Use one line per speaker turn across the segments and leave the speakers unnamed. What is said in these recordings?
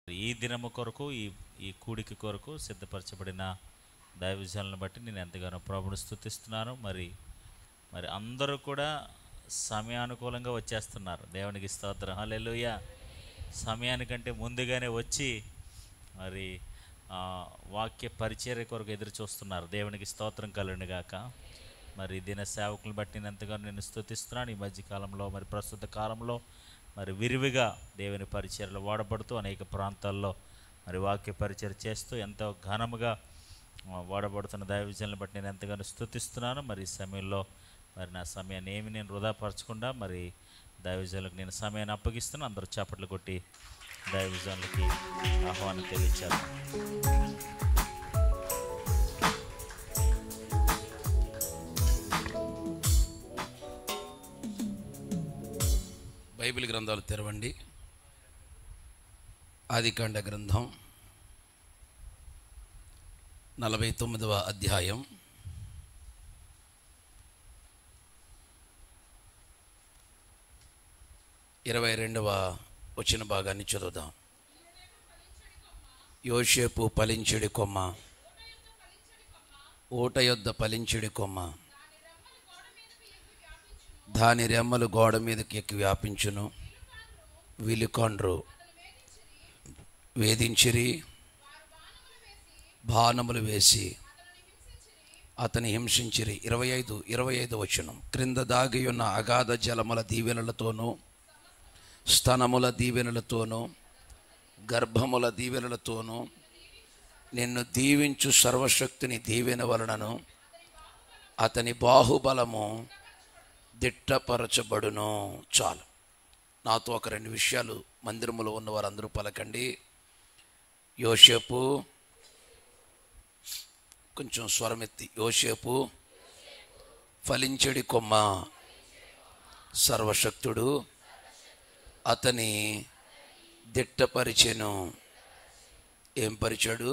ఈ దినము కొరకు ఈ ఈ కూడిక కొరకు సిద్ధపరచబడిన దైవజనులను బట్టి నేను ఎంతగానో ప్రభువును స్తుతిస్తున్నాను. మరి మరి అందరూ కూడా సమయానుకూలంగా వచ్చేస్తున్నారు. దేవునికి స్తోత్రం, హల్లెలూయా. సమయానికంటే ముందుగానే వచ్చి మరి వాక్య పరిచర్య కొరకు ఎదురు చూస్తున్నారు. దేవునికి స్తోత్రం కలుగును గాక. మరి దిన సేవకులను బట్టి నేను ఎంతగానో నేను స్తుతిస్తున్నాను. ఈ మధ్యకాలంలో మరి ప్రస్తుత కాలంలో మరి విరివిగా దేవుని పరిచర్యలు వాడబడుతూ అనేక ప్రాంతాల్లో మరి వాక్య పరిచర్య చేస్తూ ఎంతో ఘనముగా వాడబడుతున్న దైవజనులను బట్టి నేను ఎంతగానో స్తుతిస్తున్నాను. మరి ఈ సమయంలో మరి నా సమయాన్ని ఏమి నేను వృధాపరచకుండా మరి దైవజనులకు నేను సమయాన్ని అప్పగిస్తున్నాను. అందరూ చప్పట్లు కొట్టి దైవజనులకి ఆహ్వానం తెలియచారు.
బైబిల్ గ్రంథాలు తెరవండి. ఆదికాండ గ్రంథం 49వ అధ్యాయం 22వ వచన భాగాన్ని చదువుదాం. యోసేపు ఫలించెడి కొమ్మ, ఊట యొద్ద ఫలించెడి కొమ్మ, దాని రెమ్మలు గోడ మీదకి ఎక్కి వ్యాపించును. విలుకాండ్రు వేధించిరి, బాణములు వేసి అతని హింసించిరి. 25 వచనం. క్రింద దాగి ఉన్న అగాధ జలముల దీవెనలతోనూ, స్తనముల దీవెనలతోనూ, గర్భముల దీవెనలతోనూ నిన్ను దీవించు సర్వశక్తిని దీవెన వలనను అతని బాహుబలము దిట్టపరచబడును. చాలు. నాతో ఒక 2 విషయాలు మందిరములో ఉన్న వారందరూ పలకండి. యోసేపు, కొంచెం స్వరమెత్తి, యోసేపు ఫలించెడి కొమ్మ, సర్వశక్తుడు అతని దిట్టపరిచెను. ఏం పరిచాడు?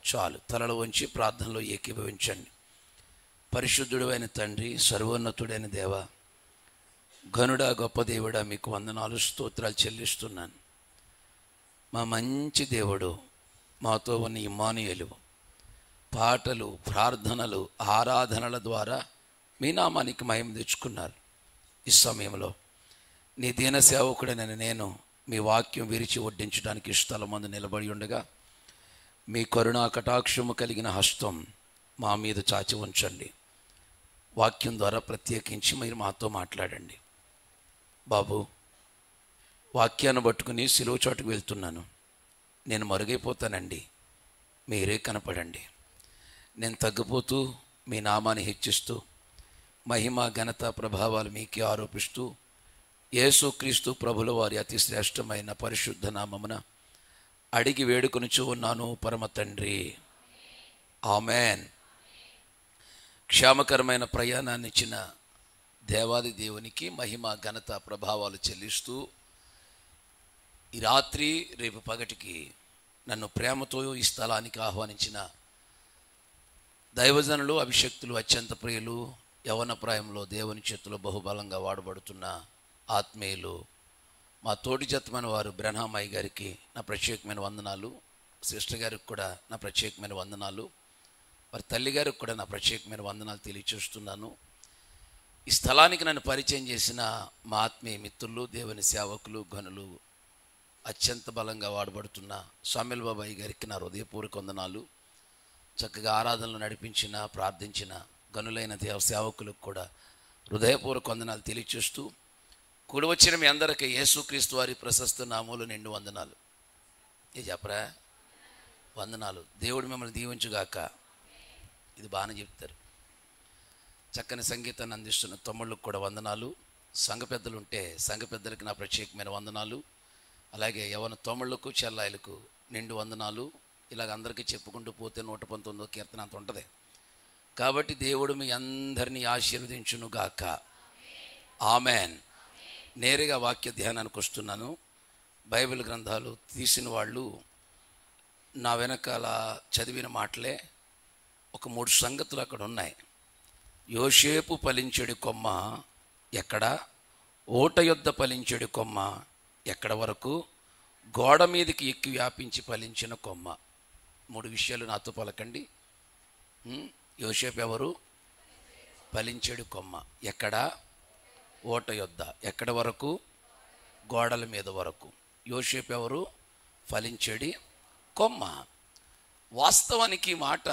చాలు. తలలు వంచి ప్రార్థనలో ఏకీభవించండి. పరిశుద్ధుడు అయిన తండ్రి, సర్వోన్నతుడైన దేవ, ఘనుడా, గొప్ప దేవుడా, మీకు వందనాలు, స్తోత్రాలు చెల్లిస్తున్నాను. మా మంచి దేవుడు, మాతో ఉన్న ఇమ్మానుయేలు, పాటలు, ప్రార్థనలు, ఆరాధనల ద్వారా మీ నామానికి మహిమ తెచ్చుకున్నారు. ఈ సమయంలో నీ దీన సేవకుడైన నేను మీ వాక్యం విరిచి వడ్డించడానికి స్థలం ముందు నిలబడి ఉండగా మీ కరుణా కటాక్షము కలిగిన హస్తం మా మీద చాచి ఉంచండి. వాక్యం ద్వారా ప్రత్యేకించి మీరు మాతో మాట్లాడండి. బాబు, వాక్యాన్ని పట్టుకుని సిలువ చోటుకు వెళ్తున్నాను. నేను మరుగైపోతానండి, మీరే కనపడండి. నేను తగ్గిపోతూ మీ నామాన్ని హెచ్చిస్తూ మహిమ, ఘనత, ప్రభావాలు మీకే ఆరోపిస్తూ యేసుక్రీస్తు ప్రభుల వారి అతి శ్రేష్టమైన పరిశుద్ధ నామమున అడిగి వేడుకొనుచూ ఉన్నాను పరమ తండ్రి, ఆమెన్. క్షేమకరమైన ప్రయాణాన్ని ఇచ్చిన దేవాది దేవునికి మహిమ, ఘనత, ప్రభావాలు చెల్లిస్తూ ఈ రాత్రి రేపు పగటికి నన్ను ప్రేమతో ఈ స్థలానికి ఆహ్వానించిన దైవజనులు, అభిషక్తులు, అత్యంత ప్రియులు, యవన ప్రాయంలో దేవుని చేతిలో బహుబలంగా వాడబడుతున్న ఆత్మీయులు, మా తోటి జతమైన వారు బ్రహ్మామయ్య గారికి నా ప్రత్యేకమైన వందనాలు. సిస్టర్ గారికి కూడా నా ప్రత్యేకమైన వందనాలు. వారి తల్లి గారికి కూడా నా ప్రత్యేకమైన వందనాలు తెలియచేస్తున్నాను. ఈ స్థలానికి నన్ను పరిచయం చేసిన మా ఆత్మీయ మిత్రులు, దేవుని సేవకులు, గనులు, అత్యంత బలంగా వాడబడుతున్న సామ్యుల్ బాబాయ్ గారికి నా హృదయపూర్వక వందనాలు. చక్కగా ఆరాధనలు నడిపించిన, ప్రార్థించిన గనులైన దేవ సేవకులకు కూడా హృదయపూర్వక వందనాలు తెలియచేస్తూ కూడి వచ్చిన మీ అందరికీ యేసుక్రీస్తు వారి ప్రశస్త నామములో నిండు వందనాలు. ఏ చెప్పరా? వందనాలు. దేవుడు మిమ్మల్ని దీవించుగాక. ఇది బాగానే చెప్తారు. చక్కని సంగీతాన్ని అందిస్తున్న తమ్ముళ్ళకు కూడా వందనాలు. సంఘ పెద్దలు ఉంటే సంఘ పెద్దలకి నా ప్రత్యేకమైన వందనాలు. అలాగే యవన తమ్ముళ్ళకు, చెల్లాయిలకు నిండు వందనాలు. ఇలాగ అందరికీ చెప్పుకుంటూ పోతే 119వ కీర్తన అంత ఉంటుంది. కాబట్టి దేవుడు మీ అందరినీ ఆశీర్వదించునుగాక. ఆమెన్. నేరుగా వాక్య ధ్యానానికి వస్తున్నాను. బైబిల్ గ్రంథాలు తీసిన వాళ్ళు నా వెనకాల చదివిన మాటలే ఒక 3 సంగతులు అక్కడ ఉన్నాయి. యోసేపు ఫలించెడి కొమ్మ ఎక్కడ? ఊట యొద్ద ఫలించెడి కొమ్మ ఎక్కడ వరకు? గోడ మీదకి ఎక్కి వ్యాపించి ఫలించిన కొమ్మ. 3 విషయాలు నాతో పలకండి. యోసేపు ఎవరు? ఫలించేడు కొమ్మ. ఎక్కడ? ఓట యొద్ద. ఎక్కడ వరకు? గోడల మీద వరకు. యోసేపు ఎవరు? ఫలించేడి కొమ్మ. వాస్తవానికి ఈ మాట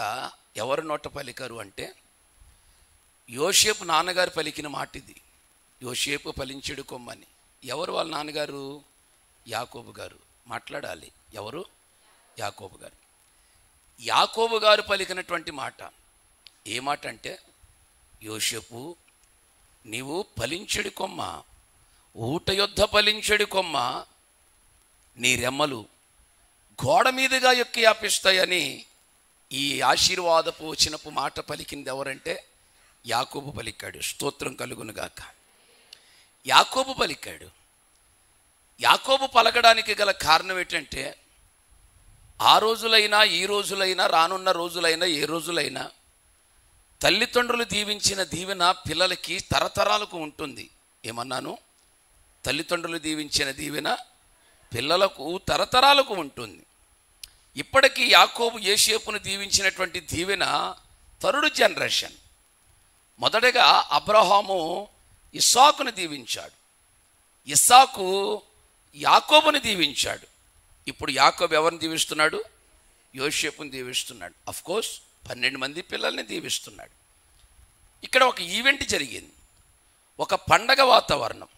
ఎవరి నోట పలికారు అంటే యోసేపు నాన్నగారు పలికిన మాట ఇది. యోసేపు ఫలించేడు కొమ్మని. ఎవరు వాళ్ళ నాన్నగారు? యాకోబు గారు. మాట్లాడాలి. ఎవరు? యాకోబు గారు. యాకోబు గారు పలికినటువంటి మాట ఏ మాట అంటే, యోసేపు నీవు ఫలించెడి కొమ్మ, ఊట యొద్ద ఫలించెడి కొమ్మ, నీ రెమ్మలు గోడ మీదుగా ఎక్కి వ్యాపిస్తాయని ఈ ఆశీర్వాదపు వచనపు మాట పలికింది ఎవరంటే యాకోబు పలికాడు. స్తోత్రం కలుగునుగాక. యాకోబు పలికాడు. యాకోబు పలకడానికి గల కారణం ఏంటంటే, ఆ రోజులైనా ఈ రోజులైనా రానున్న రోజులైనా ఏ రోజులైనా తల్లిదండ్రులు దీవించిన దీవెన పిల్లలకి తరతరాలకు ఉంటుంది. ఏమన్నాను? తల్లిదండ్రులు దీవించిన దీవెన పిల్లలకు తరతరాలకు ఉంటుంది. ఇప్పటికీ యాకోబు యోసేపును దీవించినటువంటి దీవెన థర్డ్ జనరేషన్. మొదటగా అబ్రహాము ఇస్సాకును దీవించాడు. ఇస్సాకు యాకోబుని దీవించాడు. ఇప్పుడు యాకోబు ఎవరిని దీవిస్తున్నాడు? యోసేపుని దీవిస్తున్నాడు. అఫ్కోర్స్ 12 మంది పిల్లల్ని దీవిస్తున్నాడు. ఇక్కడ ఒక ఈవెంట్ జరిగింది, ఒక పండగ వాతావరణం.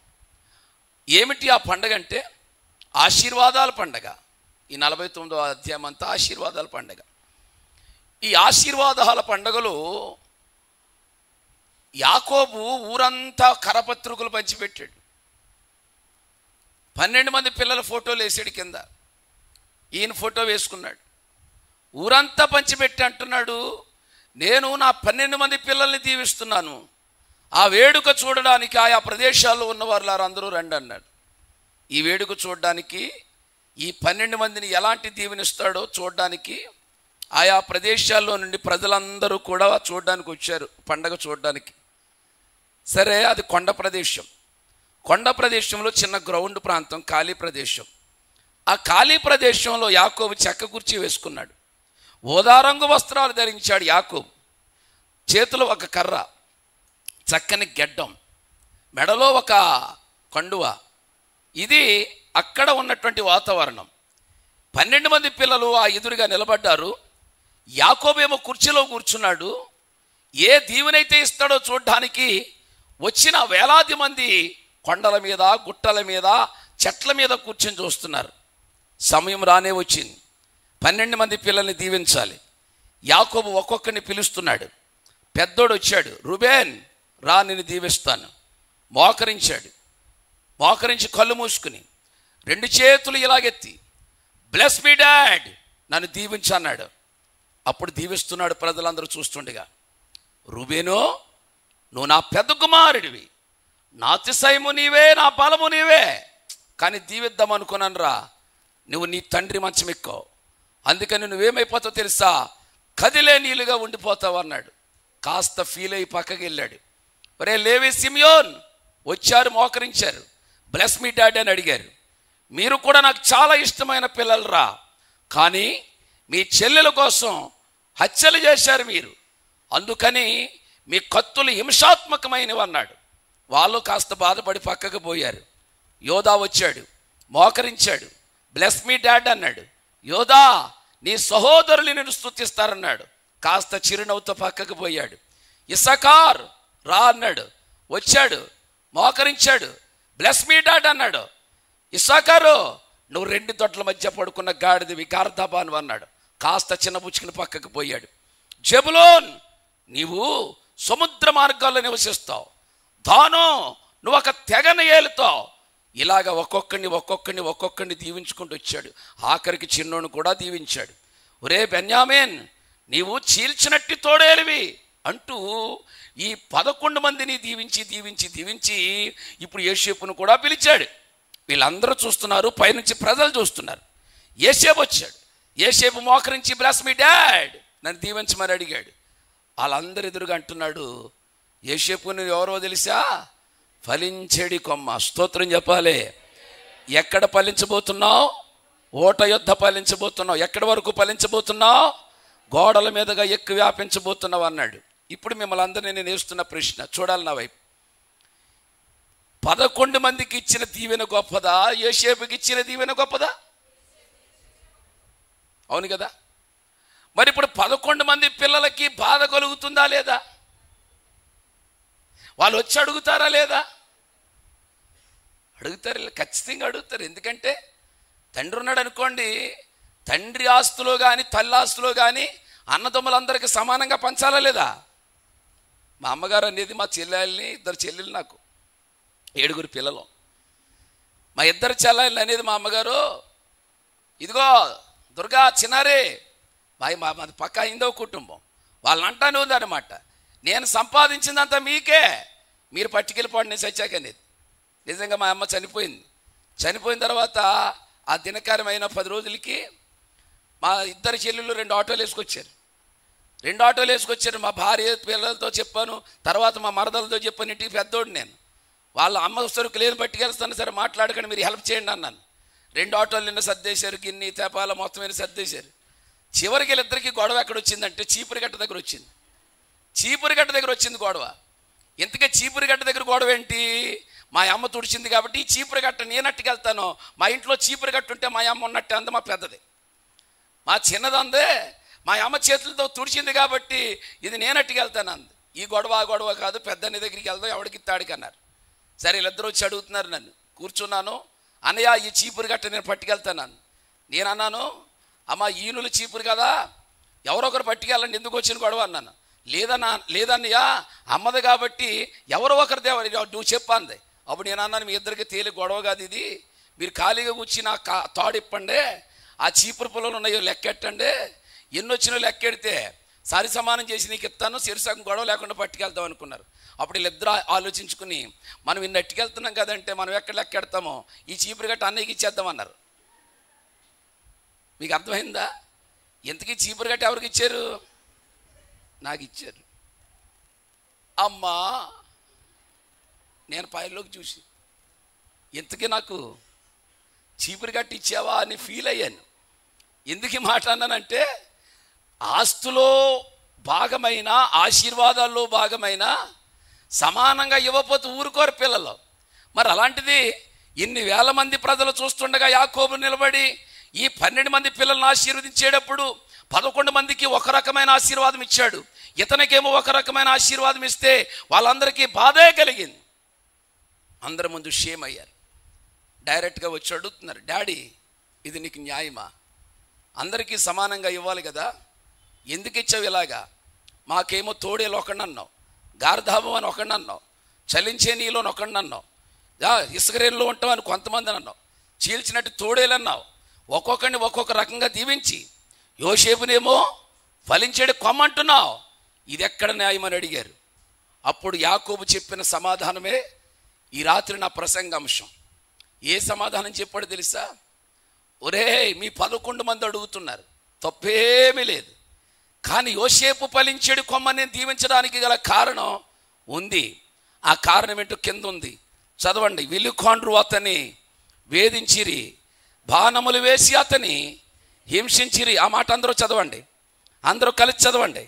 ఏమిటి ఆ పండగ అంటే ఆశీర్వాదాల పండగ. ఈ 49వ అధ్యాయం అంతా ఆశీర్వాదాల పండగ. ఈ ఆశీర్వాదాల పండగలో యాకోబు ఊరంతా కరపత్రికలు పంచిపెట్టాడు. 12 మంది పిల్లల ఫోటోలు వేసాడు కింద. ఈయన ఫోటో వేసుకున్నాడు. ఊరంతా పంచిపెట్టి అంటున్నాడు, నేను నా 12 మంది పిల్లల్ని దీవిస్తున్నాను, ఆ వేడుక చూడడానికి ఆయా ప్రదేశాల్లో ఉన్న వారు రండి అన్నాడు. ఈ వేడుక చూడడానికి ఈ 12 మందిని ఎలాంటి దీవెనిస్తాడో చూడడానికి ఆయా ప్రదేశాల్లో నుండి ప్రజలందరూ కూడా చూడడానికి వచ్చారు, పండగ చూడడానికి. సరే, అది కొండ ప్రదేశం. కొండ ప్రదేశంలో చిన్న గ్రౌండ్ ప్రాంతం, ఖాళీ ప్రదేశం. ఆ ఖాళీ ప్రదేశంలో యాకోబు చెక్క కుర్చీ వేసుకున్నాడు. ఓదారంగు వస్త్రాలు ధరించాడు యాకోబు. చేతిలో ఒక కర్ర, చక్కని గెడ్డం, మెడలో ఒక కండువ. ఇది అక్కడ ఉన్నటువంటి వాతావరణం. 12 మంది పిల్లలు ఆ ఎదురుగా నిలబడ్డారు. యాకోబేమో కుర్చీలో కూర్చున్నాడు. ఏ దీవెనైతే ఇస్తాడో చూడ్డానికి వచ్చిన వేలాది మంది కొండల మీద, గుట్టల మీద, చెట్ల మీద కూర్చొని చూస్తున్నారు. సమయం రానే వచ్చింది, 12 మంది పిల్లల్ని దీవించాలి. యాకోబు ఒక్కొక్కరిని పిలుస్తున్నాడు. పెద్దోడు వచ్చాడు, రూబేన్ రా నిన్ను దీవిస్తాను. మోకరించాడు. మోకరించి కళ్ళు మూసుకుని 2 చేతులు ఇలాగెత్తి, బ్లెస్ మీ డాడ్, నన్ను దీవించన్నాడు. అప్పుడు దీవిస్తున్నాడు ప్రజలందరూ చూస్తుండగా. రూబేను, నువ్వు నా పెద్ద కుమారుడివి, నా అతిశయము నీవే, నా బలము నీవే, కానీ దీవిద్దాం అనుకున్నాను రా, నువ్వు నీ తండ్రి మంచం ఎక్కువ, అందుకని నువ్వేమైపోతావు తెలుసా, కదిలే నీళ్ళుగా ఉండిపోతావు అన్నాడు. కాస్త ఫీల్ అయ్యి పక్కకి వెళ్ళాడు. ఒరే లేవి, సిమియోన్ వచ్చారు, మోకరించారు, బ్లెస్ మీ డాడీ అని అడిగారు. మీరు కూడా నాకు చాలా ఇష్టమైన పిల్లలు రా, కానీ మీ చెల్లెల కోసం హత్యలు చేశారు మీరు, అందుకని మీ కత్తులు హింసాత్మకమైనవి అన్నాడు. వాళ్ళు కాస్త బాధపడి పక్కకు పోయారు. యోధా వచ్చాడు, మోకరించాడు, బ్లెస్ మీ డాడ్ అన్నాడు. యోధా, నీ సహోదరులు నిన్ను స్తుతిస్తారన్నాడు. కాస్త చిరునవ్వుతో పక్కకు పోయాడు. ఇస్సాకార్ రా అన్నాడు. వచ్చాడు, మోకరించాడు, బ్లెస్ మీ డాడ్ అన్నాడు. ఇస్సాకారు, నువ్వు 2 దొడ్ల మధ్య పడుకున్న గాడిదివి, గార్దాబాను అన్నాడు. కాస్త చిన్నబుచ్చుకుని పక్కకు పోయాడు. జబులోన్, నీవు సముద్ర మార్గాల్లో నివసిస్తావు. దాను, నువ్వు ఒక తెగను ఏలుతావు. ఇలాగ ఒక్కొక్కడిని దీవించుకుంటూ వచ్చాడు. ఆఖరికి చిన్నోను కూడా దీవించాడు. ఒరే బెన్యామీన్, నీవు చీల్చినట్టు తోడేలివి అంటూ ఈ 11 మందిని దీవించి ఇప్పుడు యోసేపును కూడా పిలిచాడు. వీళ్ళందరూ చూస్తున్నారు, పైనుంచి ప్రజలు చూస్తున్నారు. యోసేపు వచ్చాడు. యోసేపు మోకరించి బ్లెస్ మీ డాడ్, నన్ను దీవించమని అడిగాడు. వాళ్ళందరూ ఎదురుగా అంటున్నాడు, యోసేపుని ఎవరో తెలుసా, ఫలించేడి కొమ్మ. స్తోత్రం చెప్పాలి. ఎక్కడ ఫలించబోతున్నావు? ఓట యుద్ధ ఫలించబోతున్నావు. ఎక్కడి వరకు ఫలించబోతున్నావు? గోడల మీదుగా ఎక్కువ వ్యాపించబోతున్నావు అన్నాడు. ఇప్పుడు మిమ్మల్ని అందరినీ నేను వేస్తున్న ప్రశ్న చూడాలి నా వైపు. 11 మందికి ఇచ్చిన దీవెన గొప్పదా, యోసేపుకి ఇచ్చిన దీవెన గొప్పదా? అవును కదా. మరి ఇప్పుడు 11 మంది పిల్లలకి బాధ కలుగుతుందా లేదా? వాళ్ళు వచ్చి అడుగుతారా లేదా? అడుగుతారు, ఖచ్చితంగా అడుగుతారు. ఎందుకంటే తండ్రి ఉన్నాడు అనుకోండి, తండ్రి ఆస్తులో కానీ తల్లి ఆస్తులో కానీ అన్నదమ్ములందరికీ సమానంగా పంచాలా లేదా? మా అమ్మగారు అనేది మా చెల్లెల్ని, 2 చెల్లెలు, నాకు 7 పిల్లలు, మా 2 చెల్లెళ్ళు అనేది మా అమ్మగారు, ఇదిగో దుర్గా చిన్నారే మాది పక్క హిందూ కుటుంబం, వాళ్ళని అంటానే ఉందన్నమాట, నేను సంపాదించిందంతా మీకే, మీరు పట్టుకెళ్ళిపోండి నేను చచ్చాక అనేది. నిజంగా మా అమ్మ చనిపోయింది. చనిపోయిన తర్వాత ఆ దినకారమైన 10 రోజులకి మా 2 చెల్లెళ్ళు 2 ఆటోలు వేసుకొచ్చారు. 2 ఆటోలు వేసుకొచ్చారు. మా భార్య పిల్లలతో చెప్పాను, తర్వాత మా మరదలతో చెప్పాను, ఇంటికి పెద్దోడు నేను, వాళ్ళ అమ్మ సరుకు లేదు పట్టుకెళ్తాను, సరే మాట్లాడకండి మీరు హెల్ప్ చేయండి అన్నాను. 2 ఆటోలు నిన్న సర్దేశారు, గిన్నె తెపాల మొత్తం మీద సర్దేశారు. చివరికి వీళ్ళిద్దరికీ గొడవ ఎక్కడ వచ్చిందంటే చీపురుగట్ట దగ్గర వచ్చింది. చీపురుగట్ట దగ్గర వచ్చింది గొడవ. ఇంతకే చీపురుగట్ట దగ్గర గొడవ ఏంటి? మా అమ్మ తుడిచింది కాబట్టి ఈ చీపురుగట్ట నేను అట్టుకెళ్తాను, మా ఇంట్లో చీపురుగట్ట ఉంటే మా అమ్మ ఉన్నట్టే అంది మా పెద్దది. మా చిన్నది అందే మా అమ్మ చేతులతో తుడిచింది కాబట్టి ఇది నేను అట్టుకెళ్తాను అంది. ఈ గొడవ ఆ గొడవ కాదు, పెద్దని దగ్గరికి వెళ్దాం, ఎవడికి తాడికి అన్నారు. సరే వీళ్ళిద్దరూ వచ్చి అడుగుతున్నారు నన్ను. కూర్చున్నాను, అన్నయ్య ఈ చీపురు గట్ట నేను పట్టుకెళ్తాను. నేను అన్నాను, అమ్మ ఈనులు చీపురు కదా, ఎవరొకరు పట్టుకెళ్ళండి, ఎందుకు వచ్చిన గొడవ అన్నాను. లేదన్నయ్య అమ్మది కాబట్టి ఎవరో ఒకరి దేవాలి నువ్వు చెప్పంది. అప్పుడు నేను అన్నాను, మీ ఇద్దరికి తేలి గొడవ కాదు ఇది, మీరు ఖాళీగా కూర్చి నా తాడు ఇప్పండి, ఆ చీపురు పొలాలు ఉన్నాయో లెక్కెట్టండి, ఎన్ని వచ్చినా లెక్కెడితే సరి సమానం చేసి నీకు ఇస్తాను, సిరిసగం గొడవ లేకుండా పట్టుకెళ్తాం అనుకున్నారు. అప్పుడు వీళ్ళిద్దరూ ఆలోచించుకుని, మనం ఇన్ని ఎట్టుకెళ్తున్నాం కదంటే మనం ఎక్కడ లెక్కెడతామో ఈ చీపురు గట్ట అన్నయ్యకి ఇచ్చేద్దామన్నారు. మీకు అర్థమైందా? ఇంతకీ చీపురు గట్ట ఎవరికి ఇచ్చారు? నాకు ఇచ్చారు. అమ్మా నేను పైలోకి చూసి, ఇంతకీ నాకు చీపురు గట్ట ఇచ్చావా అని ఫీల్ అయ్యాను. ఎందుకు మాట అన్నానంటే, ఆస్తులో భాగమైన ఆశీర్వాదాల్లో భాగమైన సమానంగా ఇవ్వకపోతే ఊరుకోరు పిల్లలు. మరి అలాంటిది ఇన్ని వేల మంది ప్రజలు చూస్తుండగా యాకోబు నిలబడి ఈ 12 మంది పిల్లలను ఆశీర్వదించేటప్పుడు 11 మందికి ఒక రకమైన ఆశీర్వాదం ఇచ్చాడు, ఇతనికేమో ఒక రకమైన ఆశీర్వాదం ఇస్తే వాళ్ళందరికీ బాధే కలిగింది. అందరి ముందు షేమ్ అయ్యారు. డైరెక్ట్గా వచ్చి అడుగుతున్నారు, డాడీ ఇది నీకు న్యాయమా? అందరికీ సమానంగా ఇవ్వాలి కదా, ఎందుకు ఇచ్చావు ఇలాగా? మాకేమో తోడేలు ఒకడినన్నావు, గార్ధాబం అని ఒకడినన్నావు, చలించే నీళ్ళు అని ఒకడినన్నావు, ఇసుకరేణిలో ఉంటామని కొంతమంది అన్నావు, చీల్చినట్టు తోడేలు అన్నావు. ఒక్కొక్కడిని ఒక్కొక్క రకంగా దీవించి యోసేపునేమో ఫలించేడు కొమ్మంటున్నావు, ఇది ఎక్కడ న్యాయమని అడిగారు. అప్పుడు యాకోబు చెప్పిన సమాధానమే ఈ రాత్రి నా ప్రసంగాంశం. ఏ సమాధానం చెప్పాడు తెలుసా? ఒరే మీ 11 మంది అడుగుతున్నారు, తప్పేమీ లేదు, కానీ యోసేపు ఫలించేడు కొమ్మని దీవించడానికి గల కారణం ఉంది. ఆ కారణం ఏంటో కింద ఉంది, చదవండి. విలుకాండ్రు అతని వేధించిరి, బాణములు వేసి అతని హింసించిరి. ఆ మాట అందరూ చదవండి, అందరూ కలిసి చదవండి.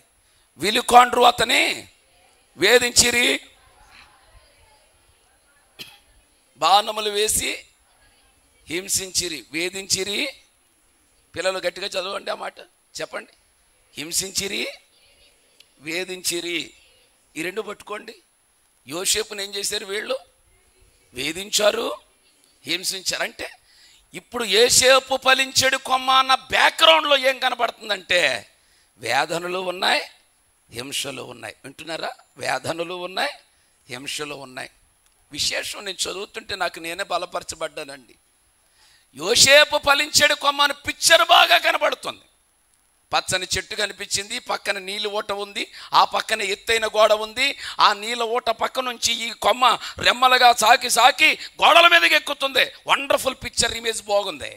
విలుకాండ్రు అతని వేధించిరి, బాణములు వేసి హింసించిరి, వేధించిరి. పిల్లలు గట్టిగా చదవండి ఆ మాట, చెప్పండి. హింసించిరి, వేధించిరి, ఈ 2 పట్టుకోండి. యోసేపుని ఏం చేశారు వీళ్ళు? వేధించారు, హింసించారు. అంటే ఇప్పుడు యోసేపు ఫలించెడు కొమ్మ అన్న బ్యాక్గ్రౌండ్లో ఏం కనబడుతుందంటే వేదనలు ఉన్నాయి, హింసలు ఉన్నాయి. వింటున్నారా? వేదనలు ఉన్నాయి, హింసలు ఉన్నాయి. విశేషం నేను చదువుతుంటే నాకు నేనే బలపరచబడ్డానండి. యోసేపు ఫలించెడు కొమ్మ అని పిక్చర్ బాగా కనబడుతుంది. పచ్చని చెట్టు కనిపించింది, పక్కన నీళ్ళ ఊట ఉంది, ఆ పక్కన ఎత్తైన గోడ ఉంది, ఆ నీళ్ళ ఊట పక్క నుంచి ఈ కొమ్మ రెమ్మలుగా సాకి సాకి గోడల మీదకి ఎక్కుతుంది. వండర్ఫుల్ పిక్చర్, ఇమేజ్ బాగుంది.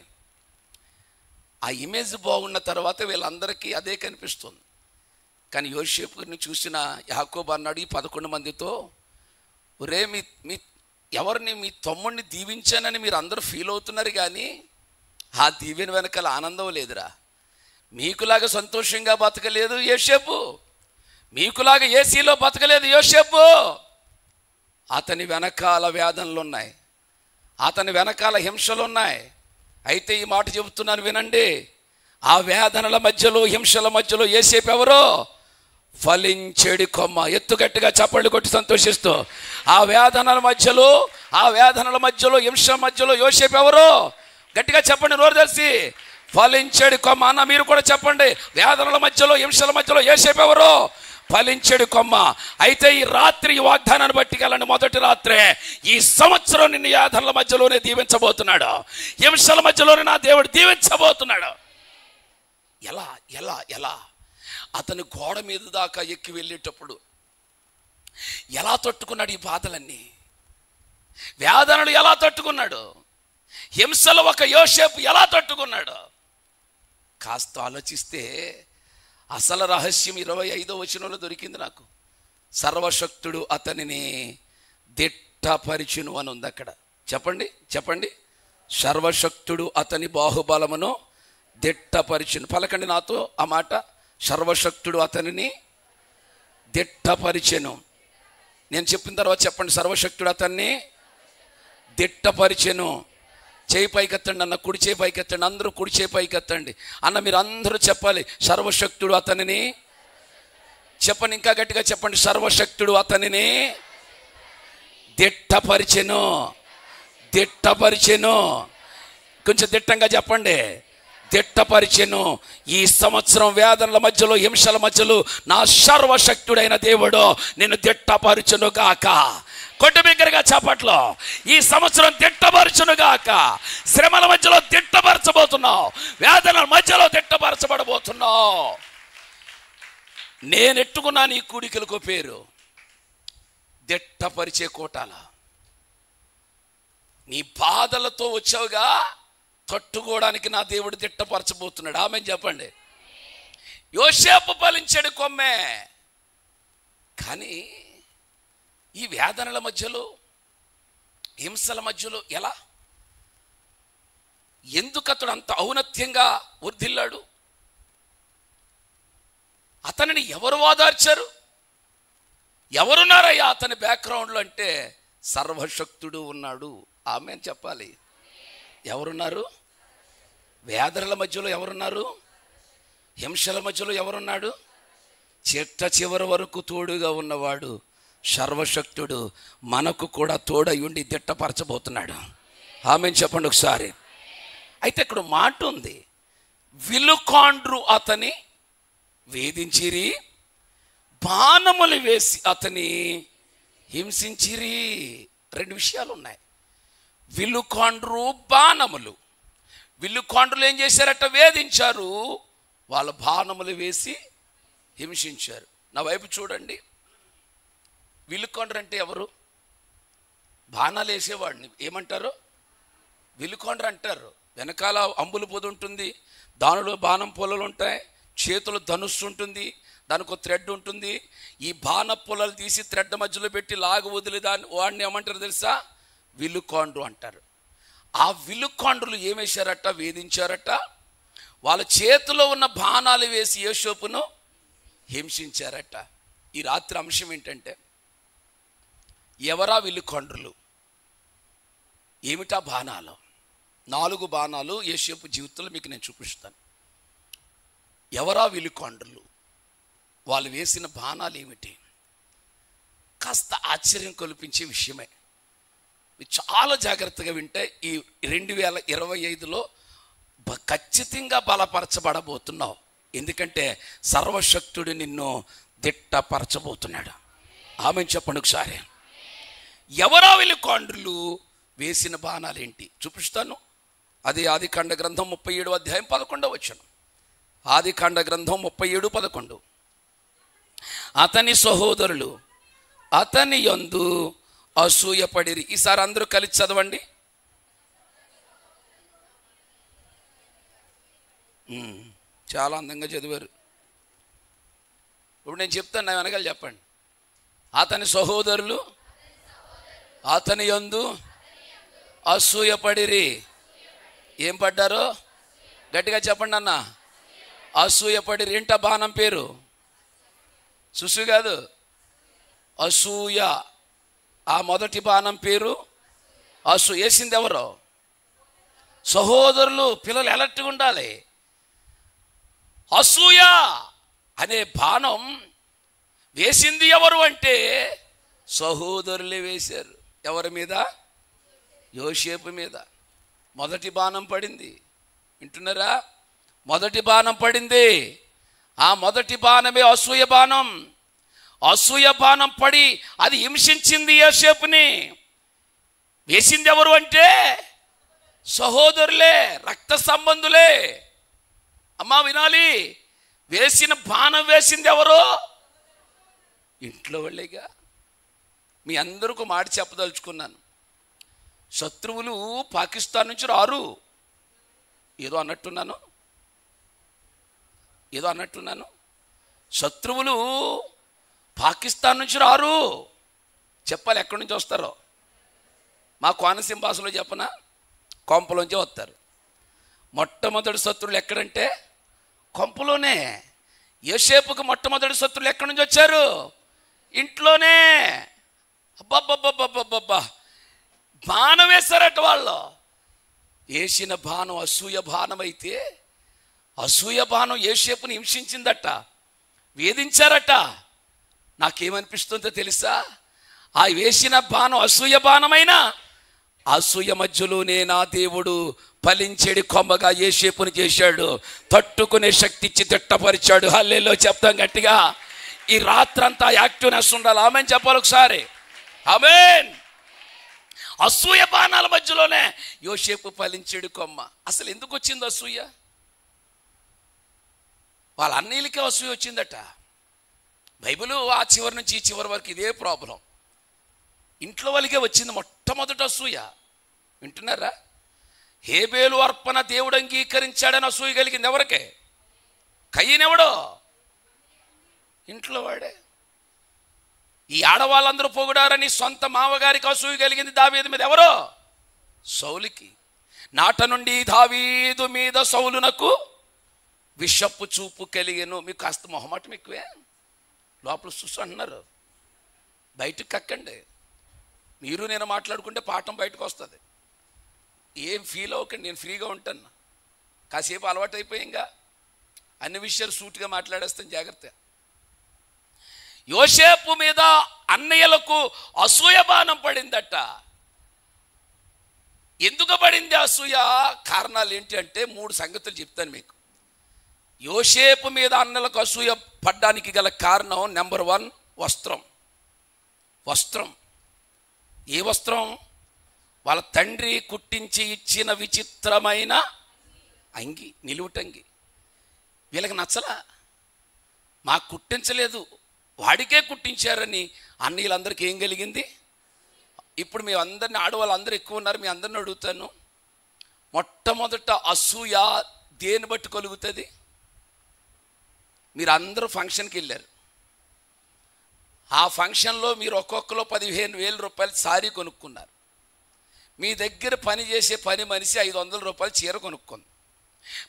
ఆ ఇమేజ్ బాగున్న తర్వాత వీళ్ళందరికీ అదే కనిపిస్తుంది. కానీ యోసేపుని చూసిన యాకోబు అన్నాడు ఈ 11 మందితో, ఒరే మీ ఎవరిని మీ తమ్ముడిని దీవించానని మీరు అందరూ ఫీల్ అవుతున్నారు, కానీ ఆ దీవెన వెనకాల ఆనందం లేదురా. మీకులాగా సంతోషంగా బతకలేదు యోసేపు, మీకులాగా ఏసీలో బతకలేదు యోసేపు. అతని వెనకాల వేదనలు ఉన్నాయి, అతని వెనకాల హింసలు ఉన్నాయి. అయితే ఈ మాట చెబుతున్నాను వినండి, ఆ వేదనల మధ్యలో హింసల మధ్యలో యోసేపు ఎవరో? ఫలించేడి కొమ్మ. ఎత్తుగట్టిగా చప్పళ్ళు కొట్టి సంతోషిస్తూ, ఆ వేదనల మధ్యలో హింసల మధ్యలో యోసేపు ఎవరో? గట్టిగా చెప్పండి నోరు తెలిసి. ఫలించేడి కొమ్మ. అన్న మీరు కూడా చెప్పండి, వేదనల మధ్యలో హింసల మధ్యలో యోసేపు ఎవరో? ఫలించేడు కొమ్మ. అయితే ఈ రాత్రి ఈ వాగ్దానాన్ని బట్టికెళ్ళండి. మొదటి రాత్రే ఈ సంవత్సరం నిన్ను యాదనల మధ్యలోనే దీవించబోతున్నాడు, హింసల మధ్యలోనే నా దేవుడు దీవించబోతున్నాడు. ఎలా ఎలా ఎలా? అతను గోడ మీద దాకా ఎక్కి వెళ్ళేటప్పుడు ఎలా తట్టుకున్నాడు? ఈ బాధలన్నీ, వేదనలు ఎలా తట్టుకున్నాడు? హింసలు ఒక యోసేపు ఎలా తట్టుకున్నాడు? కాస్త ఆలోచిస్తే అసలు రహస్యం 25వ వచనంలో దొరికింది నాకు. సర్వశక్తుడు అతనిని దిట్టపరిచును అని ఉంది అక్కడ. చెప్పండి చెప్పండి. సర్వశక్తుడు అతని బాహుబలమును దిట్టపరిచును. పలకండి నాతో ఆ మాట. సర్వశక్తుడు అతనిని దిట్టపరిచెను. నేను చెప్పిన తర్వాత చెప్పండి. సర్వశక్తుడు అతన్ని దిట్టపరిచెను. చేయి పైకెత్తండి అన్న, కుడి చేయి పైకెత్తండి. అందరూ కుడి చేయి పైకెత్తండి అన్న. మీరు అందరూ చెప్పాలి, సర్వశక్తుడు అతనిని. చెప్పండి, ఇంకా గట్టిగా చెప్పండి. సర్వశక్తుడు అతనిని దిట్టపరిచెను. దిట్టపరిచెను. కొంచెం దిట్టంగా చెప్పండి. దిట్టపరిచెను. ఈ సంవత్సరం వేదనల మధ్యలో హింసల మధ్యలో నా సర్వశక్తుడైన దేవుడు నిన్ను దిట్టపరచును గాక. కొట్టు బిగ్గరగా చప్పట్లో. ఈ సంవత్సరం దిట్టపరచును గాక. శ్రమల మధ్యలో దిట్టపరచబోతున్నావు, వేదనల మధ్యలో దిట్టపరచబడబోతున్నావు. నేనెట్టుకున్నాను ఈ కూడికలకు పేరు దిట్టపరిచే కోటాల. నీ బాధలతో వచ్చావుగా, తట్టుకోవడానికి నా దేవుడు దిట్టపరచబోతున్నాడు. ఆమె చెప్పండి. యోసేపు ఫలించాడు కొమ్మే. కానీ ఈ వేదనల మధ్యలో హింసల మధ్యలో ఎలా, ఎందుకు అతడు అంత ఔన్నత్యంగా వర్ధిల్లాడు? అతనిని ఎవరు ఓదార్చారు? ఎవరున్నారయ్యా అతని బ్యాక్గ్రౌండ్లో అంటే సర్వశక్తుడు ఉన్నాడు. ఆమెన్ చెప్పాలి. ఎవరున్నారు? వేదనల మధ్యలో ఎవరున్నారు? హింసల మధ్యలో ఎవరున్నాడు? చిట్ట చివరి వరకు తోడుగా ఉన్నవాడు సర్వశక్తుడు మనకు కూడా తోడయుండి దిట్టపరచబోతున్నాడు. ఆమెన్ చెప్పండి ఒకసారి. అయితే ఇక్కడ మాట ఉంది, విలుకాండ్రు అతని వేధించిరి, బాణములు వేసి అతని హింసించిరి. రెండు విషయాలు ఉన్నాయి. విలుకాండ్రు, బాణములు. విలుకాండ్రులు ఏం చేశారట? వేధించారు. వాళ్ళ బాణములు వేసి హింసించారు. నా వైపు చూడండి. విలుకాండ్రు అంటే ఎవరు? బాణాలు వేసేవాడిని ఏమంటారు? విలుకాండ్రు అంటారు. వెనకాల అంబులు పొది ఉంటుంది, దానిలో బాణం పొలలు ఉంటాయి, చేతులు ధనుస్సు ఉంటుంది, దానికి ఒక థ్రెడ్ ఉంటుంది. ఈ బాణ పొలలు తీసి థ్రెడ్ మధ్యలో పెట్టి లాగు వదిలి వాడిని ఏమంటారు తెలుసా? విలుకాండ్రు అంటారు. ఆ విలుకాండ్రులు ఏమేశారట? వేధించారట. వాళ్ళ చేతిలో ఉన్న బాణాలు వేసి యోసేపును హింసించారట. ఈ రాత్రి అంశం ఏంటంటే, ఎవరా విలుకాండ్రులు? ఏమిటా బాణాలు? 4 బాణాలు యోసేపు జీవితంలో మీకు నేను చూపిస్తాను. ఎవరా విలుకాండ్రులు? వాళ్ళు వేసిన బాణాలు ఏమిటి? కాస్త ఆశ్చర్యం కల్పించే విషయమే. చాలా జాగ్రత్తగా వింటే ఈ 2025లో ఖచ్చితంగా బలపరచబడబోతున్నావు. ఎందుకంటే సర్వశక్తుడు నిన్ను దిట్టపరచబోతున్నాడు. ఆమెను చెప్పండి ఒకసారి. ఎవరా విలుకాండ్రులు? వేసిన బాణాలు ఏంటి చూపిస్తాను. అది ఆదికాండ గ్రంథం 37వ అధ్యాయం 11వ వచనం. ఆదికాండ గ్రంథం 37:11. అతని సహోదరులు అతని యందు అసూయపడిరి. ఈసారి అందరూ కలిసి చదవండి. చాలా అందంగా చదివారు. ఇప్పుడు నేను చెప్తాను, నా వెనకాల చెప్పండి. అతని సహోదరులు అతని యందు అసూయపడిరి. ఏం పడ్డారో? గట్టిగా చెప్పండి అన్న. అసూయపడి రెంట బాణం పేరు సుసు కాదు, అసూయ. ఆ మొదటి బాణం పేరు వేసింది ఎవరు? సహోదరులు. పిల్లలు అలర్ట్గా ఉండాలి. అసూయ అనే బాణం వేసింది ఎవరు అంటే సహోదరులే వేశారు. ఎవరి మీద? యోసేపు మీద. మొదటి బాణం పడింది. వింటున్నారా? మొదటి బాణం పడింది. ఆ మొదటి బాణమే అసూయ బాణం. అసూయ బాణం పడి అది హింసించింది యోసేపుని. వేసింది ఎవరు అంటే సహోదరులే, రక్త సంబంధులే. అమ్మా వినాలి, వేసిన బాణం వేసింది ఎవరు? ఇంట్లో వాళ్ళేగా. మీ అందరికీ మాట చెప్పదలుచుకున్నాను. శత్రువులు పాకిస్తాన్ నుంచి రారు. ఏదో అన్నట్టున్నాను. శత్రువులు పాకిస్తాన్ నుంచి రారు. చెప్పాలి ఎక్కడి నుంచి వస్తారో. మా కోనసీమ భాషలో చెప్పనా, కొంపలోంచే వస్తారు. మొట్టమొదటి శత్రువులు ఎక్కడంటే కొంపలోనే. యోసేపుకు మొట్టమొదటి శత్రువులు ఎక్కడి నుంచి వచ్చారు? ఇంట్లోనే. అబ్బబ్బబ్బబ్బబ్బబ్బా, బాణం వేశారట వాళ్ళు. వేసిన బాణం అసూయ బాణం అయితే అసూయ బాణం యోసేపుని హింసించిందట, వేధించారట. నాకేమనిపిస్తుందో తెలుసా? ఆ వేసిన బాణం అసూయ బాణమైన అసూయ మధ్యలోనే నా దేవుడు ఫలించేడి కొమ్మగా యోసేపుని చేశాడు. తట్టుకునే శక్తి ఇచ్చి తిట్టపరిచాడు. హల్లెలూయా చెప్తాం గట్టిగా. ఈ రాత్రంతా యాక్టివ్నెస్ ఉండాలి. ఆమేన్ చెప్పాలి ఒకసారి. ఆమేన్. అసూయ బాణాల మధ్యలోనే యోసేపు ఫలించేడు కొమ్మ. అసలు ఎందుకు వచ్చింది అసూయ? వాళ్ళ అన్నయ్యలకే అసూయ వచ్చిందట. బైబిల్ ఆ చివరి నుంచి ఈ చివరి వరకు ఇదే ప్రాబ్లం. ఇంట్లో వాళ్ళకే వచ్చింది మొట్టమొదటి అసూయ. వింటున్నారా? హేబేలు అర్పణ దేవుడు అంగీకరించాడని అసూయ కలిగింది ఎవరికే? కయ్యనెవడో? ఇంట్లో వాడే. ఈ ఆడవాళ్ళందరూ పొగిడారని సొంత మామగారికి అసూయ కలిగింది దావీదు మీద. ఎవరో? సౌలుకి. నాట నుండి దావీదు మీద సౌలునకు విషపు చూపు కలిగెను. మీకు కాస్త మొహమాటం ఎక్కువే. లోపల చూసు అంటున్నారు, బయటకు కక్కండి. మీరు నేను మాట్లాడుకుంటే పాఠం బయటకు వస్తుంది. ఏం ఫీల్ అవ్వకండి, నేను ఫ్రీగా ఉంటాను. కాసేపు అలవాటు అయిపోయింగా అన్ని విషయాలు సూటిగా మాట్లాడేస్తాను. జాగ్రత్త. యోసేపు మీద అన్నయ్యలకు అసూయ బాణం పడిందట. ఎందుకు పడింది అసూయ? కారణాలు ఏంటి అంటే 3 సంగతులు చెప్తాను మీకు. యోసేపు మీద అన్నలకు అసూయ పడ్డానికి గల కారణం నెంబర్ 1 వస్త్రం. ఏ వస్త్రం? వాళ్ళ తండ్రి కుట్టించి ఇచ్చిన విచిత్రమైన అంగి, నిలువుటంగి. వీళ్ళకి నచ్చలా, మాకు కుట్టించలేదు, వాడికే కుట్టించారని అన్నయ్యలందరికీ ఏం కలిగింది? ఇప్పుడు మీ అందరిని, ఆడవాళ్ళందరూ ఎక్కువ ఉన్నారు, మీ అందరిని అడుగుతాను. మొట్టమొదట అసూయ దేని బట్టి కలుగుతుంది? మీరు అందరూ ఫంక్షన్కి వెళ్ళారు. ఆ ఫంక్షన్లో మీరు ఒక్కొక్కరు 15,000 రూపాయలు సారీ కొనుక్కున్నారు. మీ దగ్గర పని చేసే పని మనిషి 500 రూపాయలు చీర కొనుక్కుంది.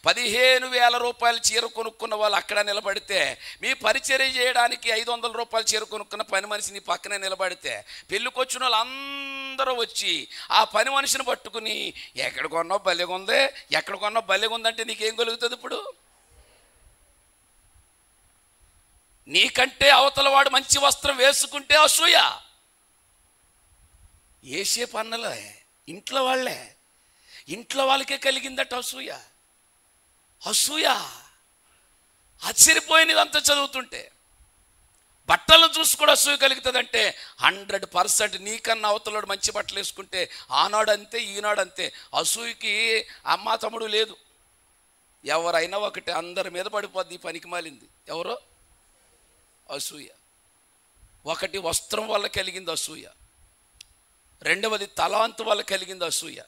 15,000 రూపాయలు చీర కొనుక్కున్న వాళ్ళు అక్కడ నిలబడితే, మీ పరిచర్య చేయడానికి 500 రూపాయలు చీర కొనుక్కున్న పని మనిషి నీ పక్కనే నిలబడితే, పెళ్ళికి వచ్చిన వాళ్ళు అందరూ వచ్చి ఆ పని మనిషిని పట్టుకుని ఎక్కడ కొన్నావు భలేగా ఉంది, ఎక్కడ కొన్నావు భలేగా ఉందంటే నీకేం కలుగుతుంది? ఇప్పుడు నీకంటే అవతల వాడు మంచి వస్త్రం వేసుకుంటే అసూయ. యోసేపు అన్నలే, ఇంట్లో వాళ్ళకే కలిగిందట అసూయ. ఆశ్చర్యపోయినది అంతా చదువుతుంటే. బట్టలు చూసి కూడా అసూయ కలుగుతుందంటే 100% నీకన్నా అవతలవాడు మంచి బట్టలు వేసుకుంటే ఆనాడు అంతే ఈనాడు అంతే. అసూయకి అమ్మ తమ్ముడు లేదు. ఎవరైనా ఒకటి, అందరి మీద పడిపోద్ది ఈ పనికి మాలింది. ఎవరో? అసూయ. ఒకటి వస్త్రం వల్ల కలిగింది అసూయ. రెండవది తలాంతు వల్ల కలిగింది అసూయ.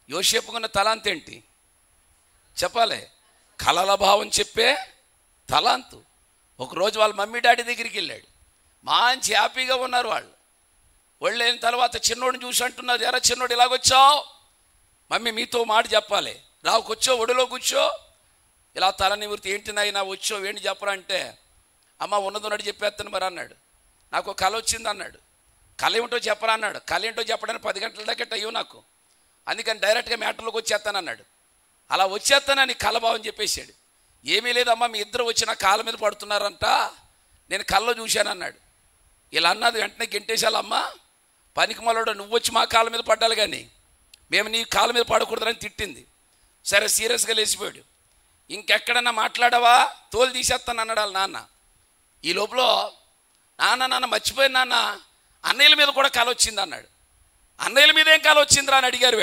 యోసేపుకున్న తలాంతు ఏంటి చెప్పాలి? కలల భావం చెప్పే తలాంతు. ఒకరోజు వాళ్ళ మమ్మీ డాడీ దగ్గరికి వెళ్ళాడు. మంచి హ్యాపీగా ఉన్నారు వాళ్ళు. వెళ్ళిన తర్వాత చిన్నోడిని చూసి అంటున్నారు, ఎరా చిన్నోడు ఇలాగొచ్చావు? మమ్మీ మీతో మాట చెప్పాలి. రావు కూర్చో, ఒడిలో కూర్చో. ఇలా తల నివృత్తి, ఏంటి నాయనా వచ్చో ఏంటి చెప్పరా అంటే, అమ్మ ఉన్నది ఉన్నట్టు చెప్పేస్తాను మరి అన్నాడు. నాకు కళ వచ్చింది అన్నాడు. కళ ఏమిటో చెప్పరా అన్నాడు. కళ ఏంటో చెప్పడానికి 10 గంటల దాకా అయ్యో నాకు, అందుకని డైరెక్ట్గా మ్యాటర్లోకి వచ్చేస్తాను అన్నాడు. అలా వచ్చేస్తానని కళ భావం చెప్పేశాడు. ఏమీ లేదమ్మా, మీ ఇద్దరు వచ్చి నా కాళ్ళ మీద పడుతున్నారంట, నేను కళ్ళలో చూశాను అన్నాడు. ఇలా అన్నది వెంటనే గెంటేశాలమ్మ, పనికి మళ్ళీ నువ్వు వచ్చి మా కాళ్ళ మీద పడ్డాలి కానీ మేము నీ కాళ్ళ మీద పడకూడదని తిట్టింది. సరే సీరియస్గా లేచిపోయాడు. ఇంకెక్కడన్నా మాట్లాడావా తోలు తీసేస్తాను అన్నాడు వాళ్ళ నాన్న. ఈ లోపల నాన్న మర్చిపోయిన నాన్న, అన్నయ్యల మీద కూడా కళ వచ్చింది అన్నాడు. అన్నయ్యల మీద ఏం కళ వచ్చిందిరా అని అడిగారు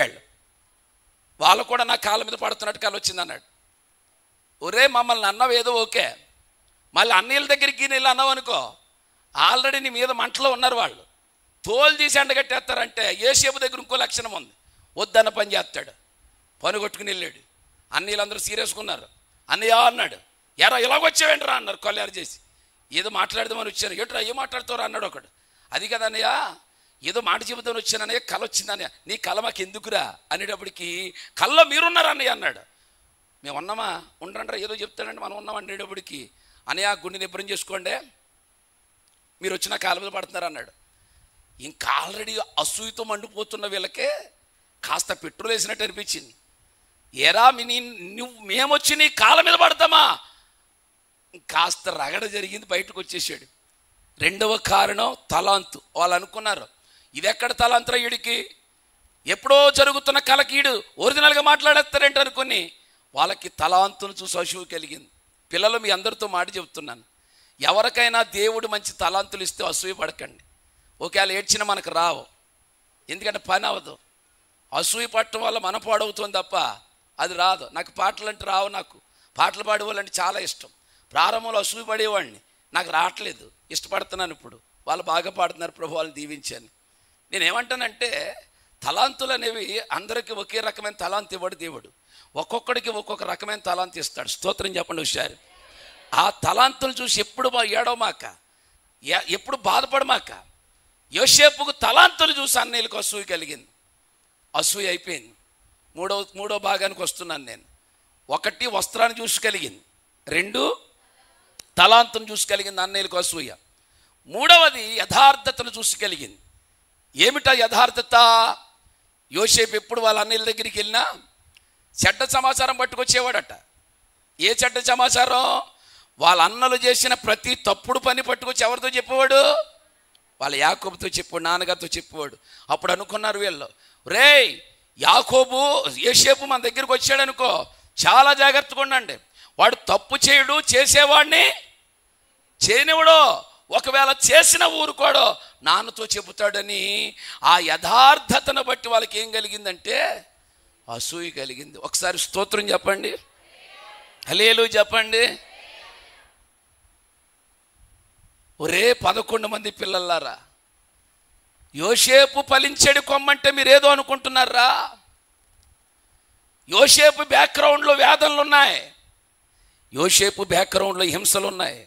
వాళ్ళు కూడా నా కాళ్ళ మీద పడుతున్నట్టు కళ వచ్చింది అన్నాడు. ఒరే మమ్మల్ని అన్నవి ఏదో ఓకే, మళ్ళీ అన్నయ్యల దగ్గరికి వెళ్ళి అన్నావు అనుకో, ఆల్రెడీ నీ మీద మంటలో ఉన్నారు వాళ్ళు, తోలు తీసి ఎండగట్టేస్తారంటే యేసేపు దగ్గర ఇంకో లక్షణం ఉంది, వద్దన్న పని చేస్తాడు. పని కొట్టుకుని వెళ్ళాడు. అన్నయ్యలందరూ సీరియస్గా ఉన్నారు. అన్నయ్య అన్నాడు. ఎరా ఇలాగొచ్చావేంట్రా అన్నారు కొల్లారు చేసి. ఏదో మాట్లాడదామని వచ్చాను. ఏట్రా ఏం మాట్లాడుతారా అన్నాడు ఒకడు. అది కదా అన్నయ్య, ఏదో మాట చెబుతాను వచ్చాను అన్నయ్య, కళ వచ్చింది అన్నయ్య. నీ కళ మాకు ఎందుకురా అనేటప్పటికి, కళ్ళలో మీరున్నారు అన్నయ్య అన్నాడు. మేము ఉన్నామా, ఉండరా ఏదో చెప్తాడంటే మనం ఉన్నాం అనేటప్పటికి, అన్నయ్య గుండె నిబ్బరం చేసుకోండి, మీరు వచ్చిన కాళ్ళ మీద పడుతున్నారు అన్నాడు. ఇంకా ఆల్రెడీ అసూయతో మండిపోతున్న వీళ్ళకే కాస్త పెట్రోల్ వేసినట్టు అనిపించింది. ఏరా మేమొచ్చి నీ కాళ్ళ మీద పడతామా, కాస్త రగడ జరిగింది, బయటకు వచ్చేసాడు. రెండవ కారణం తలాంతు. వాళ్ళు అనుకున్నారు ఇది ఎక్కడ తలాంతరా వీడికి, ఎప్పుడో జరుగుతున్న కలకీడు ఒరిజినల్గా మాట్లాడేస్తారేంటి అనుకుని వాళ్ళకి తలాంతును చూసి అసూయ కలిగింది. పిల్లలు మీ అందరితో మాట చెబుతున్నాను, ఎవరికైనా దేవుడు మంచి తలాంతులు ఇస్తే అసూయ పడకండి. ఒకవేళ ఏడ్చినా మనకు రావు, ఎందుకంటే పని అవ్వదు. అసూయ పట్టడం వల్ల మన పాడవుతుంది తప్ప అది రాదు. నాకు పాటలు అంటే రావు, నాకు పాటలు పాడేవాళ్ళంటే చాలా ఇష్టం. ప్రారంభంలో అసూయ పడేవాడిని, నాకు రావట్లేదు, ఇష్టపడుతున్నాను. ఇప్పుడు వాళ్ళు బాగా పాడుతున్నారు, ప్రభు వాళ్ళని దీవించాను. నేనేమంటానంటే తలాంతులు అనేవి అందరికీ ఒకే రకమైన తలాంతు ఇవ్వడు దేవుడు, ఒక్కొక్కడికి ఒక్కొక్క రకమైన తలాంతు ఇస్తాడు. స్తోత్రం చెప్పండి ఒకసారి. ఆ తలాంతులు చూసి ఎప్పుడు ఏడవమాక, ఎప్పుడు బాధపడమాక. యోసేపుకు తలాంతులు చూసి అన్నయ్యలకు అసూయ కలిగింది, అసూయ అయిపోయింది. మూడో భాగానికి వస్తున్నాను నేను. 1 వస్త్రాన్ని చూసి కలిగింది, 2 తలాంతును చూసి కలిగింది అన్నయ్యలకు అసూయ. 3వది యథార్థతను చూసి కలిగింది. ఏమిటా యథార్థత? యోసేపు ఎప్పుడు వాళ్ళ అన్నయ్యల దగ్గరికి వెళ్ళినా చెడ్డ సమాచారం పట్టుకొచ్చేవాడట. ఏ చెడ్డ సమాచారం? వాళ్ళ అన్నలు చేసిన ప్రతి తప్పుడు పని పట్టుకొచ్చి ఎవరితో చెప్పేవాడు? వాళ్ళ యాకోబుతో చెప్పాడు, నాన్నగారితో చెప్పేవాడు. అప్పుడు అనుకున్నారు వీళ్ళు, రేయ్ యాకోబు యోసేపు మన దగ్గరికి వచ్చాడు అనుకో, చాలా జాగ్రత్తగా ఉండండి, వాడు తప్పు చేయడు, చేసేవాడిని చేయనివాడు, ఒకవేళ చేసిన ఊరుకోడో నాన్నతో చెబుతాడని. ఆ యథార్థతను బట్టి వాళ్ళకి ఏం కలిగిందంటే అసూయ కలిగింది. ఒకసారి స్తోత్రం చెప్పండి, హల్లెలూయా చెప్పండి. ఒరే 11 మంది పిల్లలారా, యోసేపు ఫలించేడు కొమ్మంటే మీరేదో అనుకుంటున్నారా? యోసేపు బ్యాక్గ్రౌండ్లో వేదనలు ఉన్నాయి, యోసేపు బ్యాక్గ్రౌండ్లో హింసలు ఉన్నాయి.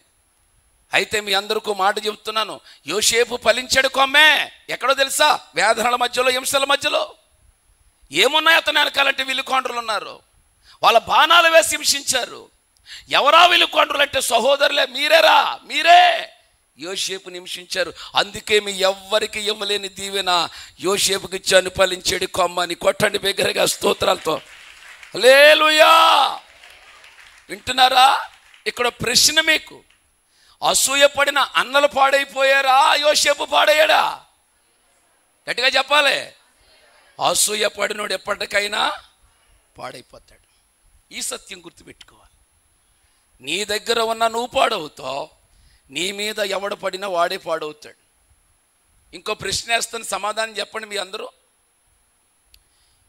అయితే మీ అందరికీ మాట చెబుతున్నాను, యోసేపు ఫలించాడు కొమ్మే ఎక్కడో తెలుసా? వేదనల మధ్యలో, హింసల మధ్యలో. ఏమున్నాయి అతను వెనకాలంటే విలుకొండ్రులు ఉన్నారు, వాళ్ళ బాణాలు వేసి హింసించారు. ఎవరా విలుకొండ్రులు అంటే సహోదరులే, మీరేరా, మీరే యోసేపుని హింసించారు. అందుకే మీ ఎవ్వరికి ఇవ్వలేని దీవెన యోసేపుకి ఇచ్చాను, ఫలించాడు కొమ్మని. కొట్టండి బిగ్గరగా స్తోత్రాలతో, హల్లెలూయా. వింటున్నారా? ఇక్కడ ప్రశ్న మీకు, అసూయపడిన అన్నలు పాడైపోయారా, యోసేపు పాడయ్యాడా? గట్టిగా చెప్పాలి. అసూయపడినోడు ఎప్పటికైనా పాడైపోతాడు. ఈ సత్యం గుర్తుపెట్టుకోవాలి. నీ దగ్గర ఉన్న నువ్వు పాడవుతావు, నీ మీద ఎవడు పడినా వాడే పాడవుతాడు. ఇంకో ప్రశ్న వేస్తాను, సమాధానం చెప్పండి మీ అందరూ.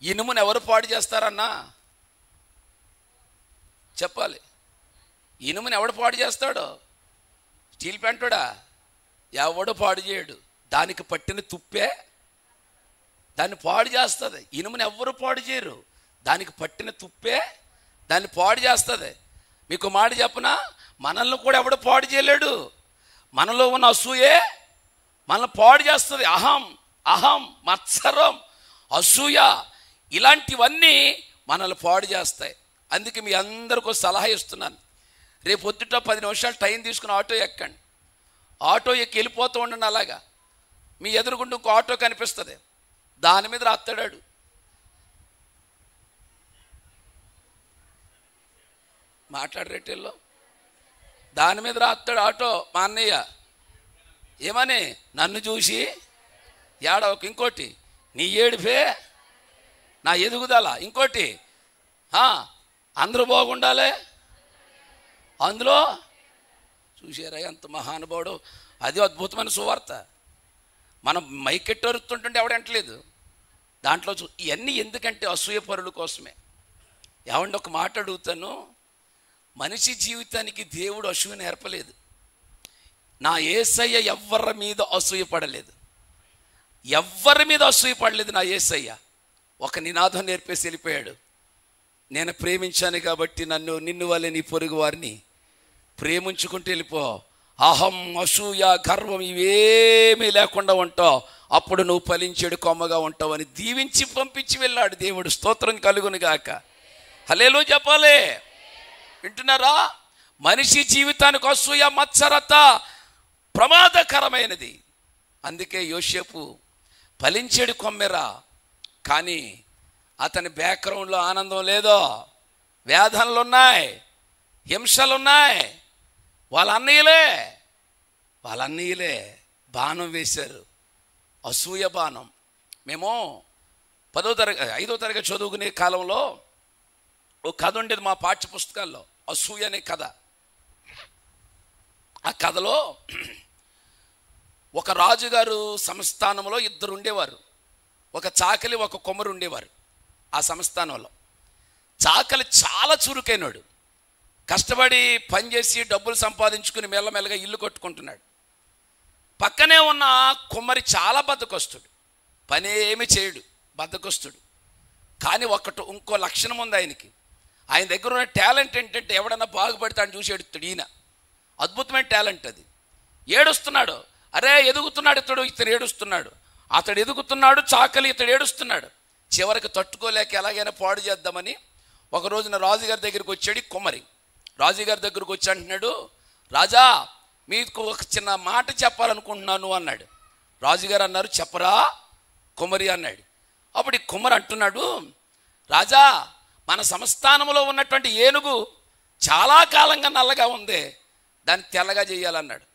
ఇనుమును ఎవరు పాడు చేస్తారన్నా చెప్పాలి. ఇనుమును ఎవడు పాడు చేస్తాడో? స్టీల్ ప్యాంటుడా? ఎవడు పాడు చేయడు. దానికి పట్టిన తుప్పే దాన్ని పాడు చేస్తుంది. ఇనుమును ఎవ్వరు పాడు చేయరు, దానికి పట్టిన తుప్పే దాన్ని పాడు చేస్తుంది. మీకు మాట చెప్పనా, మనల్ని కూడా ఎవడు పాడు చేయలేడు. మనలో ఉన్న అసూయే మనల్ని పాడు చేస్తుంది. అహం, మత్సరం, అసూయ ఇలాంటివన్నీ మనల్ని పాడు చేస్తాయి. అందుకే మీ అందరికీ సలహా ఇస్తున్నాను, రేపు పొద్దుట 10 నిమిషాలు టైం తీసుకుని ఆటో ఎక్కండి. ఆటో ఎక్కి వెళ్ళిపోతూ ఉండండి. అలాగా మీ ఎదురుగుండా ఇంకో ఆటో కనిపిస్తుంది, దాని మీద రాస్తాడాడు. మాట్లాడరేటల్లో దాని మీద రాస్తాడు ఆటో. మా అన్నయ్య ఏమని, నన్ను చూసి ఏడవకు. ఇంకోటి, నీ ఏడిపే నా ఎదుగుదల. ఇంకోటి, అందరూ బాగుండాలి అందులో. చూసారా ఎంత మహానుభావుడు. అది అద్భుతమైన సువార్త. మనం మైకెట్టరుతుంటే ఎవడంటలేదు దాంట్లో. ఇవన్నీ ఎందుకంటే అసూయపరుల కోసమే. ఏమంటే ఒక మాట అడుగుతాను, మనిషి జీవితానికి దేవుడు అసూయ నేర్పలేదు. నా యేసయ్య ఎవ్వరి మీద అసూయపడలేదు, ఎవ్వరి మీద అసూయపడలేదు. నా యేసయ్య ఒక నినాదం నేర్పేసి వెళ్ళిపోయాడు, నేను ప్రేమించాను కాబట్టి నిన్ను వల్లే నీ పొరుగు వారిని ప్రేమించుకుంటూ వెళ్ళిపో. అహం, అసూయ, గర్వం ఇవేమీ లేకుండా ఉంటావు, అప్పుడు నువ్వు ఫలించేడు కొమ్మగా ఉంటావు అని దీవించి పంపించి వెళ్ళాడు దేవుడు. స్తోత్రం కలుగును గాక. హల్లెలూయా చెప్పాలి. వింటున్నారా? మనిషి జీవితానికి అసూయ, మత్సరత ప్రమాదకరమైనది. అందుకే యోసేపు ఫలించేడు కొమ్మెరా, కానీ అతని బ్యాక్గ్రౌండ్లో ఆనందం లేదో, వేదనలు ఉన్నాయి, హింసలు ఉన్నాయి. వాళ్ళ అన్నయ్యలే బాణం వేశారు, అసూయ బాణం. మేము 5వ తరగతి చదువుకునే కాలంలో ఓ కథ ఉండేది మా పాఠ్య పుస్తకాల్లో, అసూయ అనే కథ. ఆ కథలో ఒక రాజుగారు సంస్థానంలో 2 ఉండేవారు. ఒక చాకలి, ఒక కొమ్మరు ఉండేవారు. ఆ సంస్థానంలో చాకలి చాలా చురుకైనడు, కష్టపడి పనిచేసి డబ్బులు సంపాదించుకుని మెల్లమెల్లగా ఇల్లు కట్టుకుంటున్నాడు. పక్కనే ఉన్న కొమ్మరి చాలా బద్ధకస్తుడు, పని ఏమి చేయడు, బద్ధకస్తుడు. కానీ ఇంకో లక్షణం ఉంది ఆయనకి. ఆయన దగ్గర ఉన్న టాలెంట్ ఏంటంటే ఎవడన్నా బాగుపడితే ఆయన చూసి ఎడుతాడు. ఈయన అద్భుతమైన టాలెంట్ అది. ఏడుస్తున్నాడు, అరే ఎదుగుతున్నాడు ఇతను ఏడుస్తున్నాడు, అతడు ఎదుగుతున్నాడు, చాకలి ఇతడు ఏడుస్తున్నాడు. చివరికి తట్టుకోలేక ఎలాగైనా పాడు చేద్దామని ఒక రోజున రాజుగారి దగ్గరికి వచ్చాడు కొమ్మరి. రాజుగారి దగ్గరకు వచ్చి అంటున్నాడు, రాజా మీకు ఒక చిన్న మాట చెప్పాలనుకుంటున్నాను అన్నాడు. రాజుగారు అన్నారు, చెప్పరా కొమ్మరి అన్నాడు. అప్పుడు ఈ కొమ్మరి అంటున్నాడు, రాజా మన సంస్థానంలో ఉన్నటువంటి ఏనుగు చాలా కాలంగా నల్లగా ఉంది, దాన్ని తెల్లగా చేయాలన్నాడు.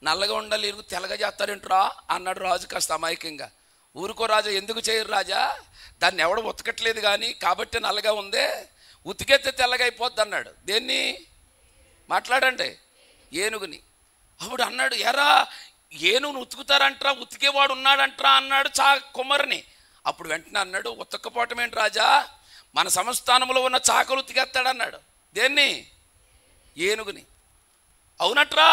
నల్లగా ఉండాలి, ఏనుగు తెల్లగా చేస్తారేంట్రా అన్నాడు రాజు కాస్త అమాయకంగా. ఊరుకో రాజా, ఎందుకు చేయరు రాజా, దాన్ని ఎవడ ఉతకట్లేదు కానీ కాబట్టి నల్లగా ఉందే, ఉతికెత్తే తెల్లగా అయిపోద్ది అన్నాడు. దేన్ని మాట్లాడండి? ఏనుగుని. అప్పుడు అన్నాడు, ఎరా ఏనుగును ఉతుకుతారంట్రా, ఉతికేవాడు ఉన్నాడంట్రా అన్నాడు కొమ్మరిని. అప్పుడు వెంటనే అన్నాడు, ఉతకపోవటం ఏంటి రాజా, మన సంస్థానంలో ఉన్న చాకలు ఉతికేస్తాడన్నాడు. దేన్ని? ఏనుగుని. అవునట్రా,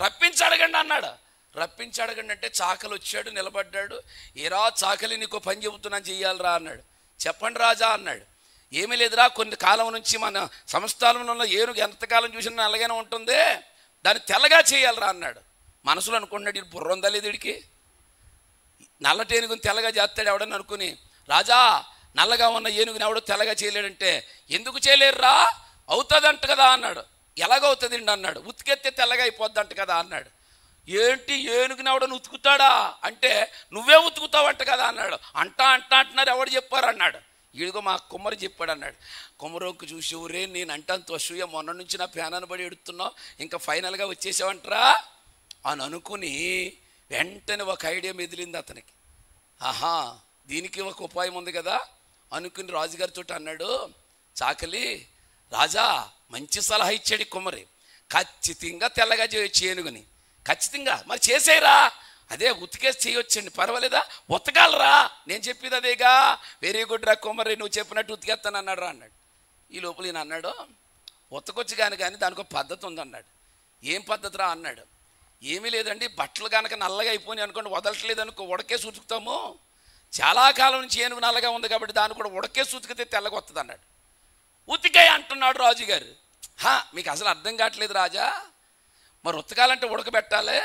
రప్పించి అడగండి అన్నాడు. రప్పించి అడగండి అంటే చాకలి వచ్చాడు, నిలబడ్డాడు. ఏరా చాకలి, నీకు పని చెబుతున్నాను చెయ్యాలిరా అన్నాడు. చెప్పండి రాజా అన్నాడు. ఏమీ లేదురా, కొన్ని కాలం నుంచి మన సంస్థానంలో ఉన్న ఏనుగు ఎంతకాలం చూసినా అలాగనే ఉంటుంది, దాన్ని తెల్లగా చేయాలిరా అన్నాడు. మనసులో అనుకున్నాడు, ఇది బుర్ర ఉందా లేదు వీడికి, నల్లటి ఏనుగుని తెల్లగా చేస్తాడు ఎవడని అనుకుని, రాజా నల్లగా ఉన్న ఏనుగుని ఎవడో తెల్లగా చేయలేడంటే, ఎందుకు చేయలేరురా, అవుతుందంట కదా అన్నాడు. ఎలాగవుతుందండి అన్నాడు. ఉతికెత్తే తెల్లగా అయిపోద్దంట కదా అన్నాడు. ఏంటి ఏనుగుని ఎవడని ఉతుకుతాడా అంటే, నువ్వే ఉతుకుతావంట కదా అన్నాడు. అంటున్నారు, ఎవడు చెప్పారు అన్నాడు. ఈడుగో మా కుమ్మరి చెప్పాడు అన్నాడు. కుమ్మరోకి చూసి, ఊరే నేను అంటాను అసూయ, మొన్న నుంచి నా ప్యానాన్ని పడి ఎడుతున్నావు, ఇంకా ఫైనల్గా వచ్చేసావంటరా అని అనుకుని వెంటనే ఒక ఐడియా మెదిలింది అతనికి. ఆహా, దీనికి ఒక ఉపాయం ఉంది కదా అనుకుని రాజుగారితో అన్నాడు, చాకలి రాజా మంచి సలహా ఇచ్చాడు కుమ్మరి, ఖచ్చితంగా తెల్లగా చేయొచ్చు ఏనుగుని, ఖచ్చితంగా. మరి చేసేయరా, అదే ఉతికేసి చేయొచ్చండి, పర్వాలేదా, ఉతకాలరా, నేను చెప్పేది అదేగా, వెరీ గుడ్ రా కుమ్మరి, నువ్వు చెప్పినట్టు ఉతికేస్తాను అన్నాడు రా అన్నాడు. ఈ లోపల ఈయన అన్నాడు, ఉతకొచ్చు కానీ దానికి ఒక పద్ధతి ఉందన్నాడు. ఏం పద్ధతి రా అన్నాడు. ఏమీ లేదండి, బట్టలు కనుక నల్లగా అయిపోయి అనుకోండి, వదలట్లేదు అనుకో, ఉడకేసి ఉతుకుతాము, చాలా కాలం నుంచి ఏనుగు నల్లగా ఉంది కాబట్టి దాన్ని కూడా ఉడకేసి ఉతికితే తెల్లగా వస్తుంది అన్నాడు. ఉతికే అంటున్నాడు రాజుగారు. మీకు అసలు అర్థం కావట్లేదు రాజా, మరి ఉతకాలంటే ఉడకబెట్టాలి,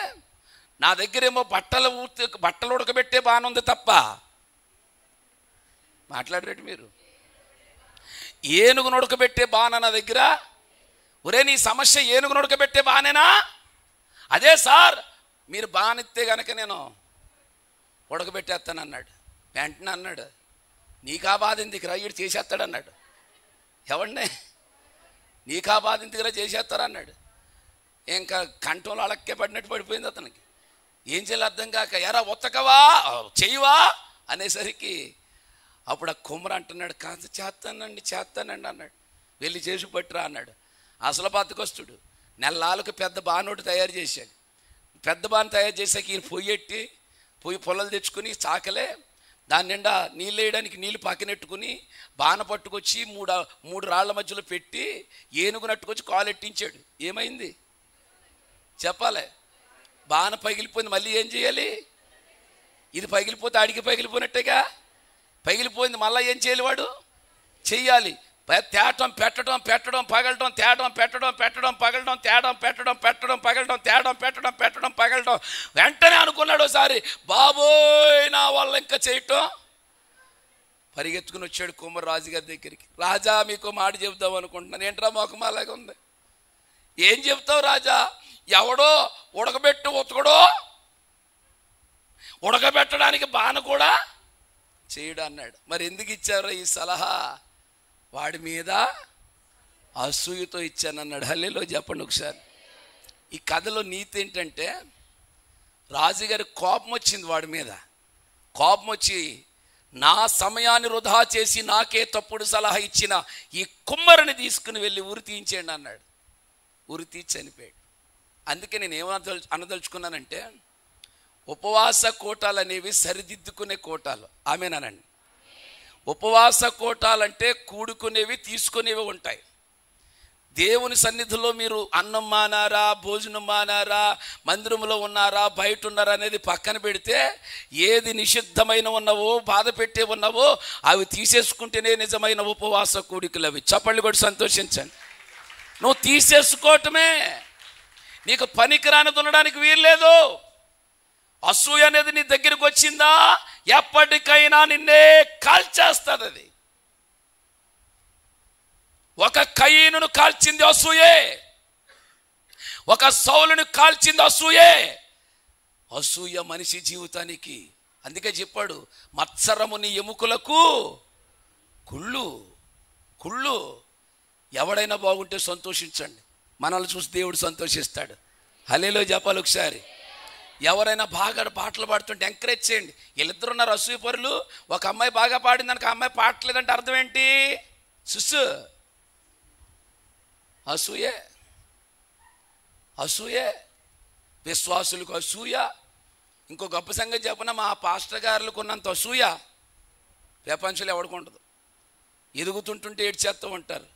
నా దగ్గరేమో బట్టలు ఉడకబెట్టే బాగానే ఉంది తప్ప, మాట్లాడరేంటి మీరు, ఏనుగును ఉడకబెట్టే బాణ నా దగ్గర. ఒరే నీ సమస్య ఏనుగును ఉడకబెట్టే బానేనా? అదే సార్, మీరు బానిస్తే కనుక నేను ఉడకబెట్టేస్తాను అన్నాడు. వెంటనే అన్నాడు, నీకా బాధ ఎందుకురా, వీడు చేసేస్తాడు అన్నాడు. ఎవడినే నీకా బాధ ఎందుకురా, చేసేస్తాడు అన్నాడు. ఇంకా కంఠంలో అలక్కే పడినట్టు పడిపోయింది అతనికి. ఏం చేయాలి అర్థం కాక, ఎరా ఉతకవా చెయ్యవా అనేసరికి అప్పుడు ఆ కుమ్మర అంటున్నాడు, కాదు చేస్తానండి అన్నాడు. వెళ్ళి చేసి పట్టురా అన్నాడు. అసలు బద్దకొస్తుడు నెలలకు పెద్ద బానోటి తయారు చేశాడు. పెద్ద బాను తయారు చేశాక ఈయన పొయ్యి పొలాలు తెచ్చుకుని చాకలే దాని నిండా నీళ్ళు వేయడానికి నీళ్ళు పక్కనెట్టుకుని బాణ పట్టుకొచ్చి మూడు రాళ్ల మధ్యలో పెట్టి ఏనుగు నట్టుకొచ్చి కాలెట్టించాడు. ఏమైంది చెప్పాలి? బాణ పగిలిపోయింది. మళ్ళీ ఏం చేయాలి? ఇది పగిలిపోతే ఆడికి పగిలిపోయినట్టేగా. పగిలిపోయింది, మళ్ళీ ఏం చేయాలి? వాడు చెయ్యాలి. తేటం పెట్టడం పగలడం, తేడం పెట్టడం పగలడం, తేడం పెట్టడం పగలడం, తేడం పెట్టడం పగలడం. వెంటనే అనుకున్నాడు ఒకసారి, బాబోయ్ నా వల్ల ఇంకా చేయటం. పరిగెత్తుకుని వచ్చాడు కుమ్మరి రాజుగారి దగ్గరికి. రాజా మీకు మాట చెబుదాం అనుకుంటున్నాను. ఏంట్రా మొఖం అలాగే ఉంది? ఏం చెప్తావు రాజా? ఎవడో ఉతకడో ఉడకబెట్టడానికి బాణ కూడా చేయడు అన్నాడు. మరి ఎందుకు ఇచ్చారో ఈ సలహా? వాడి మీద అసూయతో ఇచ్చానన్నాడు. హల్లెలూయా చెప్పండి ఒకసారి. ఈ కథలో నీతి ఏంటంటే, రాజుగారి కోపం వచ్చింది వాడి మీద. కోపం వచ్చి నా సమయాన్ని వృధా చేసి నాకే తప్పుడు సలహా ఇచ్చిన ఈ కుమ్మరిని తీసుకుని వెళ్ళి ఉరి తీయించండి అన్నాడు. ఉరి తీసి చనిపోయాడు. అందుకే నేను అనదలుచుకున్నానంటే, ఉపవాస కోటాలు అనేవి సరిదిద్దుకునే కోటాలు. ఆమేనండి. ఉపవాస కోటాలంటే కూడుకునేవి తీసుకునేవి ఉంటాయి. దేవుని సన్నిధిలో మీరు అన్నం మానారా, భోజనం మానారా, మందిరంలో ఉన్నారా, బయట ఉన్నారా అనేది పక్కన పెడితే, ఏది నిషిద్ధమైన ఉన్నావో, బాధ పెట్టే ఉన్నావో అవి తీసేసుకుంటేనే నిజమైన ఉపవాస కూడికలు అవి. చప్పళ్ళు కూడా సంతోషించండి. నువ్వు తీసేసుకోవటమే, నీకు పనికిరాని దున్నడానికి వీల్లేదు. అసూయ అనేది నీ దగ్గరికి వచ్చిందా, ఎప్పటికైనా నిన్నే కాల్చేస్తుంది. అది ఒక కయీనును కాల్చింది అసూయే, ఒక సౌలును కాల్చింది అసూయే. అసూయ మనిషి జీవితానికి. అందుకే చెప్పాడు, మత్సరము నీ ఎముకలకు కుళ్ళు. ఎవడైనా బాగుంటే సంతోషించండి, మనల్ని చూసి దేవుడు సంతోషిస్తాడు. హల్లెలూయా చెప్పాలి ఒకసారి. ఎవరైనా బాగా పాటలు పాడుతుంటే ఎంకరేజ్ చేయండి. వీళ్ళిద్దరు ఉన్నారు అసూయ పరులు. ఒక అమ్మాయి బాగా పాడింది అనుకో, అమ్మాయి పాడలేదంటే అర్థం ఏంటి? అసూయే. విశ్వాసులకు అసూయ. ఇంకో గొప్ప సంగతి చెప్పిన, మా పాస్టర్ గారులకు ఉన్నంత అసూయ ప్రపంచంలో ఎవరికి ఉండదు. ఎదుగుతుంటుంటే ఏడ్చేస్తూ ఉంటారు.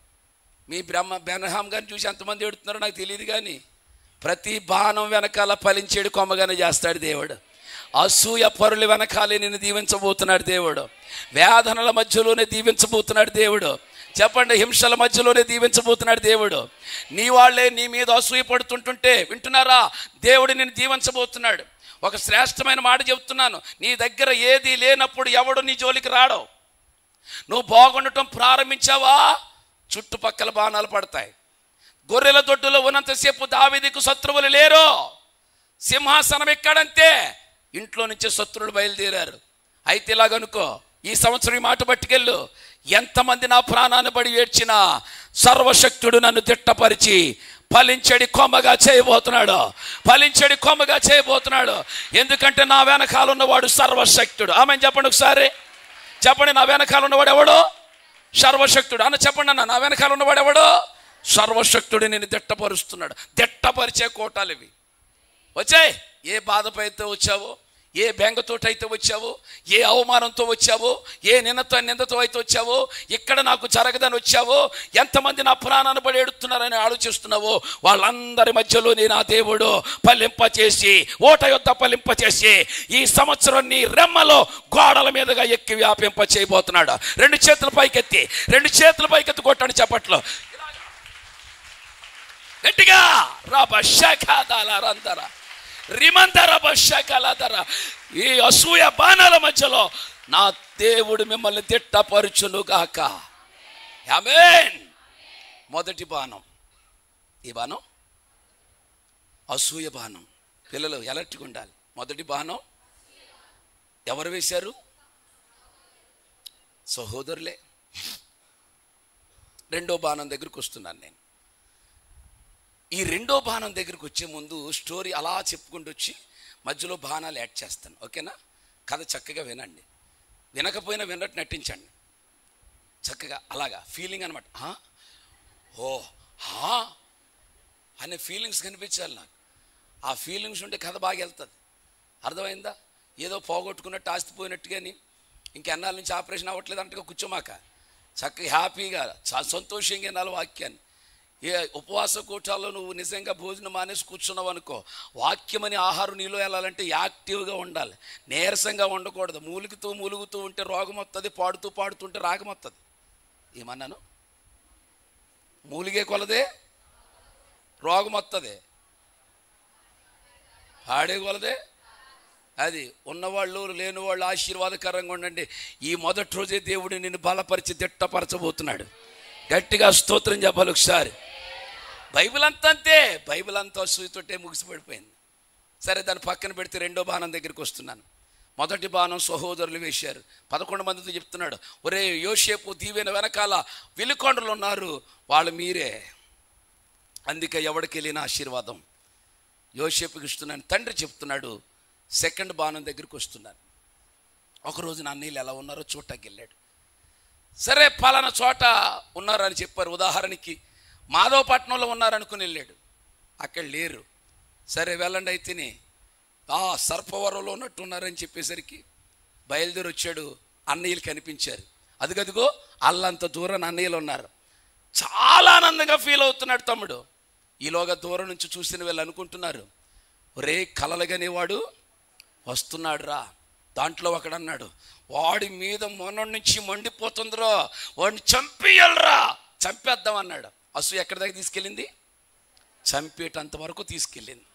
మీ బెనహాం గారిని చూసి ఎంతమంది ఏడుతున్నారో నాకు తెలియదు, కానీ ప్రతి బాణం వెనకాల ఫలించేడు కొమ్మగానే చేస్తాడు దేవుడు. అసూయ పరుల వెనకాలే నిన్ను దీవించబోతున్నాడు దేవుడు. వేదనల మధ్యలోనే దీవించబోతున్నాడు దేవుడు. చెప్పండి, హింసల మధ్యలోనే దీవించబోతున్నాడు దేవుడు. నీ వాళ్ళే నీ మీద అసూయ పడుతుంటుంటే వింటున్నారా, దేవుడు నిన్ను దీవించబోతున్నాడు. ఒక శ్రేష్టమైన మాట చెబుతున్నాను, నీ దగ్గర ఏది లేనప్పుడు ఎవడు నీ జోలికి రాడో. నువ్వు బాగుండటం ప్రారంభించావా, చుట్టుపక్కల బాణాలు పడతాయి. గొర్రెల దొడ్డులో ఉన్నంతసేపు దావీదుకు శత్రువులు లేరు. సింహాసనం ఎక్కడంతే ఇంట్లో నుంచి శత్రువులు బయలుదేరారు. అయితే ఇలాగనుకో, ఈ సంవత్సరం ఈ మాట పట్టుకెళ్ళు, ఎంతమంది నా ప్రాణాన్ని బడి ఏడ్చినా సర్వశక్తుడు నన్ను దిట్టపరిచి ఫలించడి కొమ్మగా చేయబోతున్నాడు. ఎందుకంటే నా వెనకాల ఉన్నవాడు సర్వశక్తుడు. ఆమెను చెప్పండి ఒకసారి. చెప్పండి, నా వెనకాల ఉన్నవాడు ఎవడు? సర్వశక్తుడు. అన్న చెప్పండి అన్న, నా వెనకాల ఉన్నవాడు ఎవడు? సర్వశక్తుడు. నేను దిట్టపరుస్తున్నాడు. దిట్టపరిచే కోటాలు ఇవి వచ్చాయి. ఏ బాధపైతే వచ్చావో, ఏ బెంగతోటైతే వచ్చావో, ఏ అవమానంతో వచ్చావో, ఏ నిందతో అయితే వచ్చావో, ఇక్కడ నాకు జరగదని వచ్చావో, ఎంతమంది నా ప్రాణాన్ని పడి ఏడుతున్నారని ఆలోచిస్తున్నావో, వాళ్ళందరి మధ్యలో నేను ఆ దేవుడు ఫలింపచేసి, ఓట యొద్ద ఫలింపచేసి, ఈ సంవత్సరం నీ రెమ్మలో గోడల మీదుగా ఎక్కి వ్యాపింప చేయబోతున్నాడు. రెండు చేతుల పైకెత్తి కొట్టండి చప్పట్లో గట్టిగా. ఈ అసూయ బాణాల మధ్యలో నా దేవుడు మిమ్మల్ని దిట్టపరచునుగాక. ఆమేన్. మొదటి బాణం, ఈ బాణం అసూయ బాణం. పిల్లలు ఎలర్ట్గా ఉండాలి. మొదటి బాణం ఎవరు వేశారు? సహోదరులే. రెండో బాణం దగ్గరికి వస్తున్నాను నేను. ఈ రెండో బాణం దగ్గరికి వచ్చే ముందు స్టోరీ అలా చెప్పుకుంటూ వచ్చి మధ్యలో బాణాలు యాడ్ చేస్తాను, ఓకేనా? కథ చక్కగా వినండి. వినకపోయినా విన్నట్టు నటించండి చక్కగా, అలాగా ఫీలింగ్ అనమాట. ఓ హా అనే ఫీలింగ్స్ కనిపించాలి నాకు. ఆ ఫీలింగ్స్ ఉంటే కథ బాగా వెళ్తుంది. అర్థమైందా? ఏదో పోగొట్టుకున్నట్టు ఆస్తిపోయినట్టు కానీ ఇంకెన్నాళ్ళ నుంచి ఆపరేషన్ అవ్వట్లేదు అంటగా కూర్చోమాక. చక్కగా హ్యాపీగా సంతోషంగా వినాలి వాక్యాన్ని. ఏ ఉపవాస కూటాల్లో నువ్వు నిజంగా భోజనం మానేసి కూర్చున్నావు అనుకో, వాక్యం అనే ఆహారం నీలో వెళ్ళాలంటే యాక్టివ్గా ఉండాలి, నీరసంగా ఉండకూడదు. మూలుగుతూ ఉంటే రోగం వస్తుంది, పాడుతుంటే రాగం వస్తుంది. ఏమన్నాను? మూలిగే కొలదే రోగం వస్తుంది, పాడే కొలదే అది. ఉన్నవాళ్ళు లేనివాళ్ళు ఆశీర్వాదకరంగా ఉండండి. ఈ మొదటి రోజే దేవుడు నిన్ను బలపరిచి దిట్టపరచబోతున్నాడు. గట్టిగా స్తోత్రం చెప్పాలి ఒకసారి. బైబిల్ అంతా అంతే, బైబిల్ అంతా అసూయతోటే ముగిసిపడిపోయింది. సరే, దాన్ని పక్కన పెడితే రెండో బాణం దగ్గరికి వస్తున్నాను. మొదటి బాణం సహోదరులు వేశారు. 11 మందితో చెప్తున్నాడు, ఒరే యోసేపు దీవెన వెనకాల విలుకొండలు ఉన్నారు, వాళ్ళు మీరే. అందుకే ఎవడికి వెళ్ళిన ఆశీర్వాదం యోసేపుకి ఇస్తున్నాను. తండ్రి చెప్తున్నాడు. సెకండ్ బాణం దగ్గరికి వస్తున్నాను. ఒకరోజు నా అన్నయ్యలు ఎలా ఉన్నారో చూడటానికి వెళ్ళాడు. సరే, పలానా చోట ఉన్నారని చెప్పారు. ఉదాహరణకి మాధవపట్నంలో ఉన్నారనుకుని వెళ్ళాడు. అక్కడ లేరు. సరే వెళ్ళండి అయితేనే, సర్పవరంలో ఉన్నట్టు ఉన్నారని చెప్పేసరికి బయలుదేరి వచ్చాడు. అన్నయ్యలు కనిపించారు. అదిగదిగో అల్లంత దూరం అన్నయ్యలు ఉన్నారు. చాలా ఆనందంగా ఫీల్ అవుతున్నాడు తమ్ముడు. ఈలోగా దూరం నుంచి చూసిన వీళ్ళు అనుకుంటున్నారు, ఒరే కలలుగనేవాడు వస్తున్నాడు రా. దాంట్లో ఒకడన్నాడు, వాడి మీద మొన్న నుంచి మండిపోతుందిరో, వాడిని చంపేయాలరా, చంపేద్దాం అన్నాడు. అసూయ ఎక్కడి దాకా తీసుకెళ్ళింది? చంపేటంత వరకు తీసుకెళ్ళింది.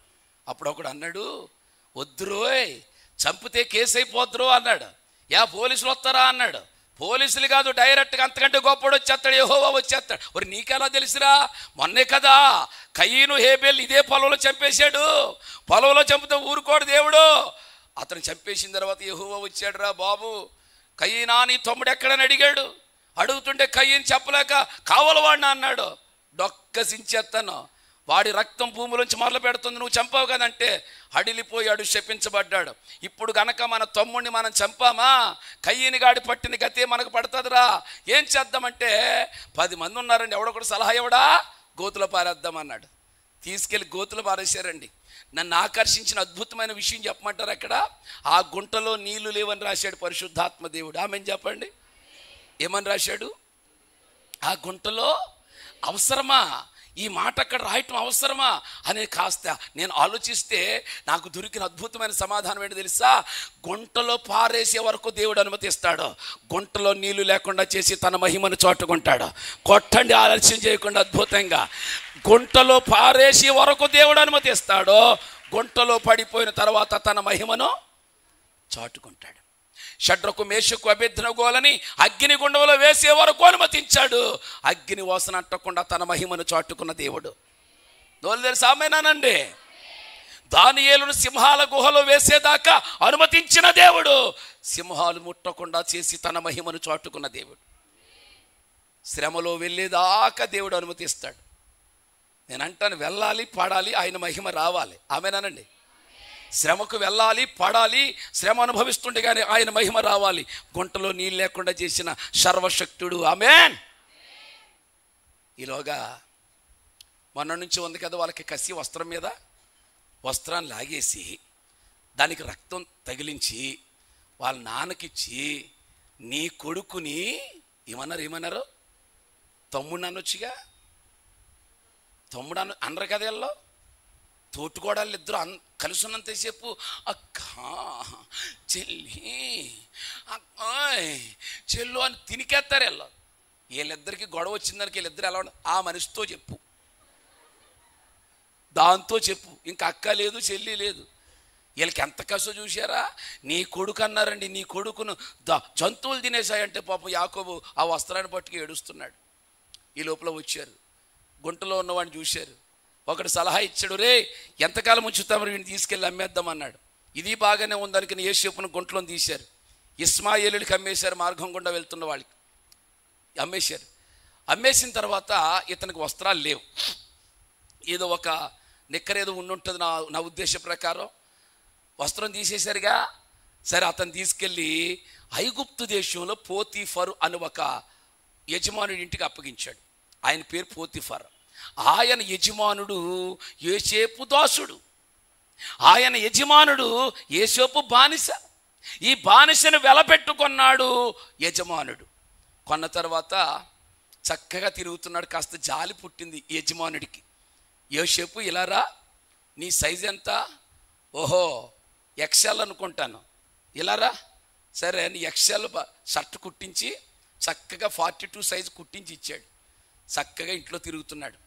అప్పుడు ఒకడు అన్నాడు, వద్దురోయ్ చంపితే కేసు అయిపోద్దురో అన్నాడు. పోలీసులు వస్తారా అన్నాడు. పోలీసులు కాదు, డైరెక్ట్గా అంతకంటే గొప్పడు వచ్చేస్తాడు, యెహోవా వచ్చేస్తాడు. మరి నీకెలా తెలుసురా? మొన్నే కదా కయీను హేబేల్ ఇదే పొలంలో చంపేశాడు. పొలంలో చంపితే ఊరుకోడు దేవుడు. అతను చంపేసిన తర్వాత యెహోవా వచ్చాడు రా బాబు, కయీనా నీ తమ్ముడు ఎక్కడని అడిగాడు. అడుగుతుంటే కయ్యని చెప్పలేక కావలవాడినా అన్నాడు. డొక్కసించేస్తాను, వాడి రక్తం భూమిలోంచి మొదలు పెడుతుంది, నువ్వు చంపావు కదంటే హడిలిపోయాడు, శపించబడ్డాడు. ఇప్పుడు గనక మన తమ్ముడిని మనం చంపామా, కయ్యని గాడి పట్టిన గతే మనకు పడుతుందిరా. ఏం చేద్దామంటే 10 మంది ఉన్నారండి, ఎవడొకడు సలహా ఎవడా, గోతులో పారేద్దామన్నాడు. తీసుకెళ్ళి గోతులో పారేశారండి. నన్ను ఆకర్షించిన అద్భుతమైన విషయం చెప్పమంటారు. అక్కడ ఆ గుంటలో నీళ్లు లేవని రాశాడు పరిశుద్ధాత్మ దేవుడు. ఆమెను చెప్పండి, ఏమని రాశాడు? ఆ గుంటలో అవసరమా, ఈ మాట అక్కడ రాయటం అవసరమా అని కాస్త నేను ఆలోచిస్తే నాకు దొరికిన అద్భుతమైన సమాధానం ఏంటి తెలుసా? గుంటలో పారేసే వరకు దేవుడు అనుమతిస్తాడు, గుంటలో నీళ్లు లేకుండా చేసి తన మహిమను చాటుకుంటాడు. కొట్టండి, ఆలస్యం చేయకుండా అద్భుతంగా. గుంటలో పారేసే వరకు దేవుడు అనుమతిస్తాడు, గుంటలో పడిపోయిన తర్వాత తన మహిమను చాటుకుంటాడు. షడ్రకు మేషకు అబేద్నెగోలని అగ్ని గుండంలో వేసే వరకు అనుమతించాడు. అగ్ని వాసన అంటకుండా తన మహిమను చాటుకున్న దేవుడు. నోలు తెలుసు ఆమేనానండి. దానియేలును సింహాల గుహలో వేసేదాకా అనుమతించిన దేవుడు, సింహాలు ముట్టకుండా చేసి తన మహిమను చాటుకున్న దేవుడు. శ్రమలో వెళ్ళేదాకా దేవుడు అనుమతిస్తాడు. నేను అంటాను, వెళ్ళాలి, పడాలి, ఆయన మహిమ రావాలి. ఆమేనానండి. శ్రమకు వెళ్ళాలి, పడాలి, శ్రమ అనుభవిస్తుండగానే ఆయన మహిమ రావాలి. గుంటలో నీళ్ళు లేకుండా చేసిన సర్వశక్తుడు. ఆమేన్. ఈలోగా మొన్న నుంచి ఉంది కదా వాళ్ళకి కసి, వస్త్రం మీద వస్త్రాన్ని లాగేసి దానికి రక్తం తగిలించి వాళ్ళ నాన్నకిచ్చి, నీ కొడుకుని ఏమన్నారు తమ్ముడు అనొచ్చుగా. తమ్ముడు అనరు కదా వీళ్ళు. తోటికోడళ్ళు ఇద్దరు కలిసి ఉన్నంతసేపు అక్క చెల్లి అక్కాయ్ చెల్లు అని తినికేస్తారు వీళ్ళు. వీళ్ళిద్దరికి గొడవ వచ్చిందానికి వీళ్ళిద్దరు ఎలా ఆ మనిషితో చెప్పు, దాంతో చెప్పు, ఇంకా అక్క లేదు చెల్లి లేదు. వీళ్ళకి ఎంత కసో చూసారా? నీ కొడుకు అన్నారండి, నీ కొడుకును జంతువులు తినేసాయంటే పాపం యాకోబు ఆ వస్త్రాన్ని పట్టుకు ఏడుస్తున్నాడు. ఈ లోపల వచ్చారు, గుంటలో ఉన్నవాడిని చూశారు. ఒకడు సలహా ఇచ్చాడు, రే ఎంతకాలం ఉంచుతామని వీడిని తీసుకెళ్ళి అమ్మేద్దాం అన్నాడు. ఇది బాగానే ఉందనుకుని యోసేపును గుంటలో తీశారు. ఇస్మాయేలుడికి అమ్మేశారు, మార్గం గుండా వెళ్తున్న వాళ్ళకి అమ్మేశారు. అమ్మేసిన తర్వాత ఇతనికి వస్త్రాలు లేవు, ఏదో ఒక నిక్కరేదో ఉండుంటుంది నా ఉద్దేశ ప్రకారం. వస్త్రం తీసేశారుగా, సరే అతను తీసుకెళ్ళి ఐగుప్తు దేశంలో పోతీఫరు అని ఒక యజమానుడి ఇంటికి అప్పగించాడు. ఆయన పేరు పోతీఫర్. ఆయన యజమానుడు యోసేపు దాసుడు, ఆయన యజమానుడు యోసేపు బానిస. ఈ బానిసను వెలపెట్టుకున్నాడు యజమానుడు. కొన్న తర్వాత చక్కగా తిరుగుతున్నాడు. కాస్త జాలి పుట్టింది యజమానుడికి. యోసేపు ఇలారా, నీ సైజ్ ఎంత? ఓహో ఎక్సెల్ అనుకుంటాను, ఇలారా. సరే అని ఎక్సెల్ షర్ట్ కుట్టించి చక్కగా 42 సైజు కుట్టించి ఇచ్చాడు. చక్కగా ఇంట్లో తిరుగుతున్నాడు.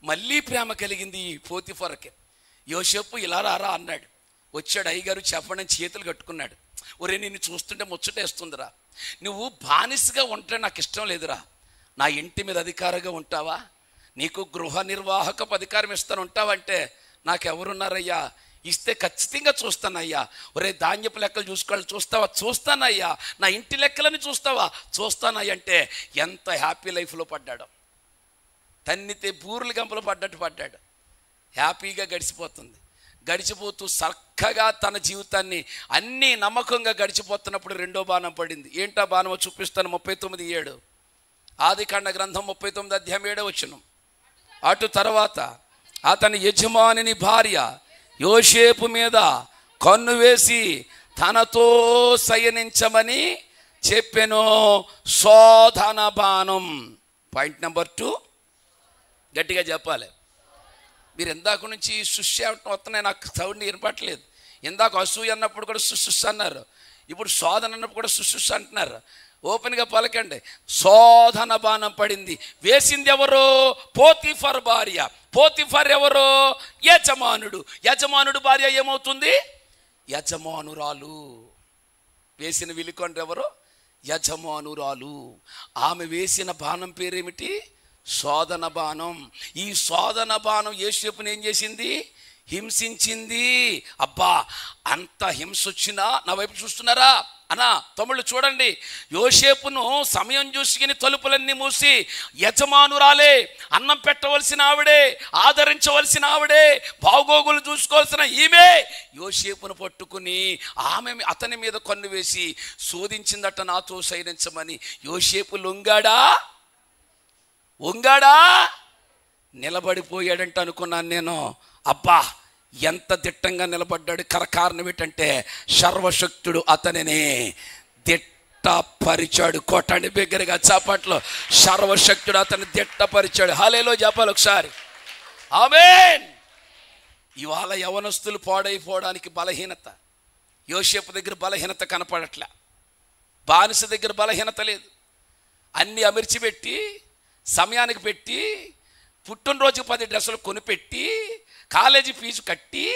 మళ్ళీ ప్రేమ కలిగింది ఈ పోతీఫర్కి. యోసేపు ఇలా రారా అన్నాడు. వచ్చాడు, అయ్యగారు చెప్పండి, చేతులు కట్టుకున్నాడు. ఒరే నిన్ను చూస్తుంటే ముచ్చటేస్తుందిరా, నువ్వు బానిసగా ఉంటే నాకు ఇష్టం లేదురా. నా ఇంటి మీద అధికారంగా ఉంటావా? నీకు గృహ నిర్వాహకపు అధికారం ఇస్తాను ఉంటావంటే నాకెవరున్నారయ్యా? ఇస్తే ఖచ్చితంగా చూస్తానయ్యా. ఒరే ధాన్యపు లెక్కలు చూసుకోవాలి, చూస్తావా? చూస్తానయ్యా. నా ఇంటి లెక్కలని చూస్తావా? చూస్తానయ్యా అంటే ఎంత హ్యాపీ లైఫ్లో పడ్డాడు. తన్నితే బూర్లు గంపలు పడ్డట్టు పడ్డాడు. హ్యాపీగా గడిచిపోతుంది. గడిచిపోతూ చక్కగా తన జీవితాన్ని అన్నీ నమ్మకంగా గడిచిపోతున్నప్పుడు రెండో బాణం పడింది. ఏంటా బాణమో చూపిస్తాను. 39:7 ఆదికాండ గ్రంథం 39 అధ్యాయం 7వ వచనం. అటు తర్వాత అతని యజమానిని భార్య యోసేపు మీద కన్ను వేసి తనతో శయనించమని చెప్పెను. శోధన బాణం. పాయింట్ నెంబర్ 2 గట్టిగా చెప్పాలి. మీరు ఇందాక నుంచి సుష్ వస్తున్నాయి, నాకు సౌండ్ వినపట్లేదు. ఇందాక అసూయ అన్నప్పుడు కూడా సుష్ అన్నారు, ఇప్పుడు శోధన అన్నప్పుడు కూడా సుష్ అంటున్నారు. ఓపెన్గా పలకండి. శోధన బాణం పడింది. వేసింది ఎవరు? పోతీఫర్ భార్య. పోతీఫర్ ఎవరు? యజమానుడు. యజమానుడు భార్య ఏమవుతుంది? యజమానురాలు. వేసిన విలుకొండ ఎవరు? యజమానురాలు. ఆమె వేసిన బాణం పేరేమిటి? శోధన బాణం. ఈ శోధన బాణం యోసేపుని ఏం చేసింది? హింసించింది. అబ్బా, అంత హింస వచ్చినా నా వైపు చూస్తున్నారా అన్నా? తమ్ముళ్ళు చూడండి, యోసేపును సమయం చూసుకుని తలుపులన్నీ మూసి యజమానురాలే, అన్నం పెట్టవలసిన ఆవిడే, ఆదరించవలసిన ఆవిడే, బాగోగులు చూసుకోవాల్సిన ఈమె యోసేపును పట్టుకుని అతని మీద కన్ను వేసి శోధించిందట, నాతో శయనించమని. యోసేపు లొంగాడా? వంగాడా? నిలబడిపోయాడంట అనుకున్నాను నేను. అబ్బా, ఎంత దిట్టంగా నిలబడ్డాడు. కారణం ఏంటంటే సర్వశక్తుడు అతనిని దిట్టపరిచాడు. కొట్టండి బిగ్గరగా చప్పట్లో. సర్వశక్తుడు అతన్ని దిట్టపరిచాడు. హల్లెలూయా చెప్పాలి ఒకసారి. ఆమేన్. ఇవాళ యవనస్తులు పాడైపోవడానికి బలహీనత. యోసేపు దగ్గర బలహీనత కనపడట్లే, బానిస దగ్గర బలహీనత లేదు. అన్నీ అమర్చిపెట్టి, సమయానికి పెట్టి, పుట్టినరోజుకి 10 డ్రెస్సులు కొనిపెట్టి, కాలేజీ ఫీజు కట్టి,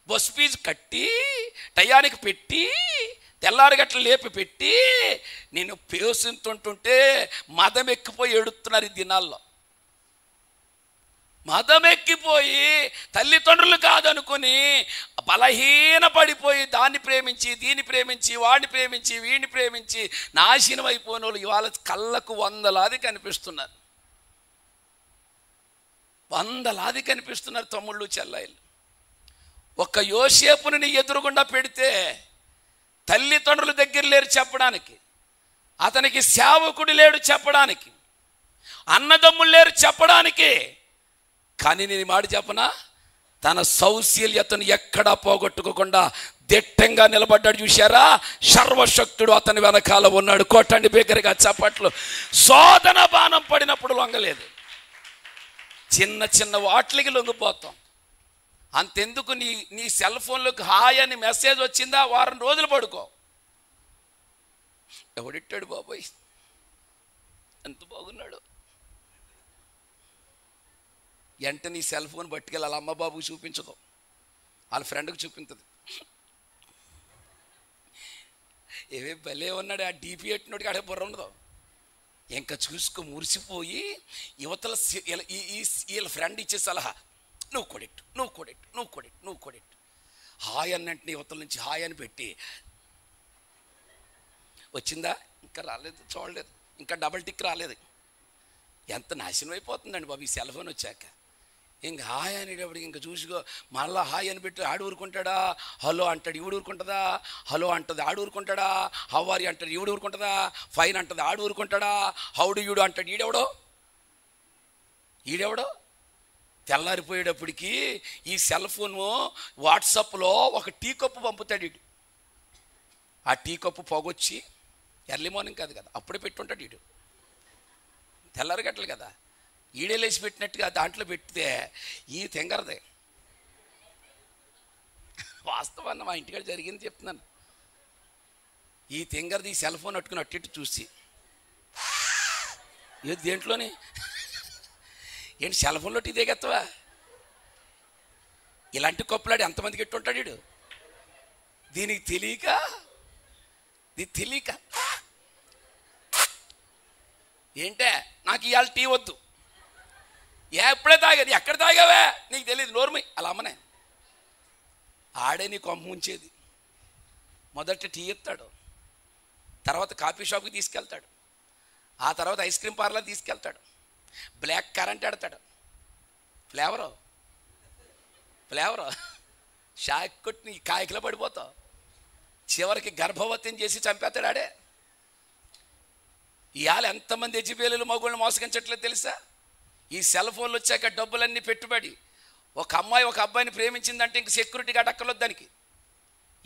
బస్ ఫీజు కట్టి, టయానికి పెట్టి, తెల్లారిగట్లు లేపి పెట్టి, నేను పేసుంటుంటే మదం ఎక్కిపోయి ఎడుతున్నారు ఈ దినాల్లో. మదం ఎక్కిపోయి తల్లిదండ్రులు కాదనుకుని బలహీన పడిపోయి దాన్ని ప్రేమించి, దీన్ని ప్రేమించి, వాడిని ప్రేమించి, వీడిని ప్రేమించి నాశనం అయిపోయిన వాళ్ళు ఇవాళ కళ్ళకు వందలాది కనిపిస్తున్నారు. వందలాది కనిపిస్తున్నారు తమ్ముళ్ళు, చెల్లాయిలు. ఒక యోసేపుని నీ ఎదురుగుండా పెడితే తల్లిదండ్రుల దగ్గర లేరు చెప్పడానికి, అతనికి సేవకుడు లేడు చెప్పడానికి, అన్నదమ్ములు లేరు చెప్పడానికి. కానీ నేను మాట చెప్పనా, తన సౌశీల్యతను ఎక్కడా పోగొట్టుకోకుండా దిట్టంగా నిలబడ్డాడు. చూశారా? సర్వశక్తుడు అతని వెనకాల ఉన్నాడు. కొట్టండి బిగ్గరగా చప్పట్లు. శోధన బాణం పడినప్పుడు లొంగలేదు. చిన్న చిన్న వాటికి లొంగిపోతాం. అంతెందుకు, నీ సెల్ ఫోన్లోకి హాయ్ అని మెసేజ్ వచ్చిందా, వారం రోజులు పడుకో. ఎవడిట్టాడు బాబాయ్, ఎంత బాగున్నాడు. వెంటనే నీ సెల్ ఫోన్ పట్టుకెళ్ళి వాళ్ళ అమ్మ బాబుకి చూపించదు, వాళ్ళ ఫ్రెండ్కి చూపించదు. ఏవే భలే ఉన్నాడు, ఆ డీపీ ఎట్టినోడికి ఆడే బుర్ర ఉండదు. ఇంకా చూసుకో మురిసిపోయి యువతల వీళ్ళ ఫ్రెండ్ ఇచ్చే సలహా, నువ్వు కొడెట్టు, నువ్వు కొడెట్టు, నువ్వు కొడెట్టు, నువ్వు కొడెట్టు. హాయ్ అన్నట్టు యువతల నుంచి హాయ్ అని పెట్టి, వచ్చిందా? ఇంకా రాలేదు, చూడలేదు, ఇంకా డబల్ టిక్ రాలేదు. ఎంత నాశనం అయిపోతుందండి బాబు ఈ సెల్ ఫోన్ వచ్చాక. ఇంక హాయ్ అనేటప్పటికి ఇంకా చూసుకో, మళ్ళీ హాయ్ అని పెట్టి ఆడు ఊరుకుంటాడా? హలో అంటాడు, ఈవిడు ఊరుకుంటుందా? హలో అంటుంది, ఆడు ఊరుకుంటాడా? హౌవారి అంటాడు, ఈవిడు ఊరుకుంటుందా? ఫైన్ అంటుంది, ఆడు ఊరుకుంటాడా? హౌడు ఈడు అంటాడు, ఈడెవడో. తెల్లారిపోయేటప్పటికి ఈ సెల్ ఫోను వాట్సాప్లో ఒక టీ కప్పు పంపుతాడు ఈడు. ఆ టీ కప్పు పొగొచ్చి, ఎర్లీ మార్నింగ్ కాదు కదా, అప్పుడే పెట్టుంటాడు ఈడు, తెల్లారగట్టలు కదా, ఈడే లేచి పెట్టినట్టుగా దాంట్లో పెడితే ఈ తెంగరదే. వాస్తవాన్ని మా ఇంటికాడ జరిగింది చెప్తున్నాను. ఈ తెంగరది ఈ సెల్ ఫోన్ పట్టుకుని అట్టిట్టు చూసి, ఏది దేంట్లోని ఏంటి సెల్ ఫోన్లో టీ దిగెత్తవా? ఇలాంటి కప్పులాడు ఎంతమందికి ఎట్టుంటాడు వీడు? దీనికి తెలియక ఏంటే నాకు ఇవాళ టీ వద్దు, ఎప్పుడే తాగేది, ఎక్కడ తాగావే నీకు తెలియదు, నోర్మి అలా అమ్మనే. ఆడే నీ కొమ్మ ఉంచేది. మొదట టీ ఇస్తాడు, తర్వాత కాఫీ షాప్కి తీసుకెళ్తాడు, ఆ తర్వాత ఐస్ క్రీమ్ పార్లర్ తీసుకెళ్తాడు, బ్లాక్ కరెంట్ ఎడతాడు, ఫ్లేవరు షాక్ కొట్టి నీ కాయకిలో పడిపోతావు. చివరికి గర్భవతిని చేసి చంపేస్తాడు ఆడే. ఇవాళ ఎంతమంది ఎజిబేలు మగుళ్ళని మోసగించట్లేదు తెలుసా? ఈ సెల్ ఫోన్లు వచ్చాక డబ్బులన్నీ పెట్టుబడి. ఒక అమ్మాయి ఒక అబ్బాయిని ప్రేమించిందంటే ఇంక సెక్యూరిటీ గార్డ్ అక్కర్లేదు దానికి.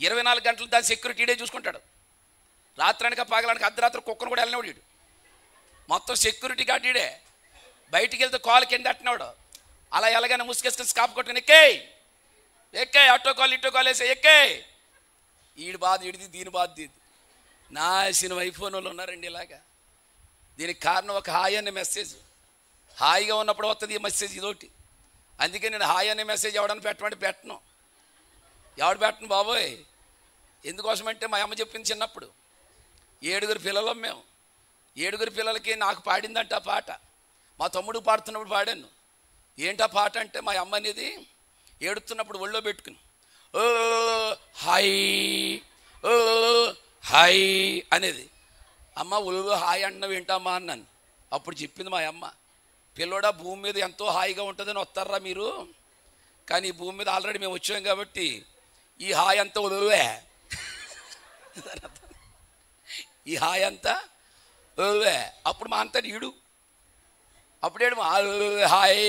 24 గంటలు దాని సెక్యూరిటీ ఈడే చూసుకుంటాడు. రాత్రానికి పగలానికి అర్ధరాత్రి కుక్కను కూడా వెళ్ళినవాడు వీడు. మొత్తం సెక్యూరిటీ గార్డ్ ఈడే. బయటికి వెళ్తే కాల్ కింద అట్టినవాడు. అలా ఎలాగైనా ముసుకేసుకొని స్కాప్ కొట్టుకుని ఎక్కే ఆటో కాల్ ఇటో కాల్ వేసే ఈడి బాధ ఈడిది, దీని బాధ దీది. నాశనం ఐఫోన్ వాళ్ళు ఉన్నారండి ఇలాగా. దీనికి కారణం ఒక హాయ్ అనే మెసేజ్. హాయిగా ఉన్నప్పుడు వస్తుంది ఈ మెసేజ్ ఇదొకటి. అందుకే నేను హాయ్ అనే మెసేజ్ ఎవడని పెట్టను. ఎవడు పెట్టను బాబోయ్. ఎందుకోసమంటే మా అమ్మ చెప్పింది చిన్నప్పుడు. 7 పిల్లలం మేము. 7 పిల్లలకి నాకు పాడిందంట ఆ పాట. మా తమ్ముడు పాడుతున్నప్పుడు పాడాను. ఏంటా పాట అంటే మా అమ్మ అనేది ఏడుతున్నప్పుడు ఒళ్ళో పెట్టుకుని ఓ హాయ్ ఓ హాయ్ అనేది. అమ్మ ఒళ్ళు హాయ్ అన్నవి ఏంటమ్మా అన్నాను. అప్పుడు చెప్పింది మా అమ్మ, పిల్లోడా భూమి మీద ఎంతో హాయిగా ఉంటుందని వస్తారా మీరు, కానీ ఈ భూమి మీద ఆల్రెడీ మేము వచ్చాం కాబట్టి ఈ హాయ్ అంతా ఒలువే. ఈ హాయ్ అంతా ఒలువే. అప్పుడు మా అంతా ఈడు అప్పుడేడు హాయ్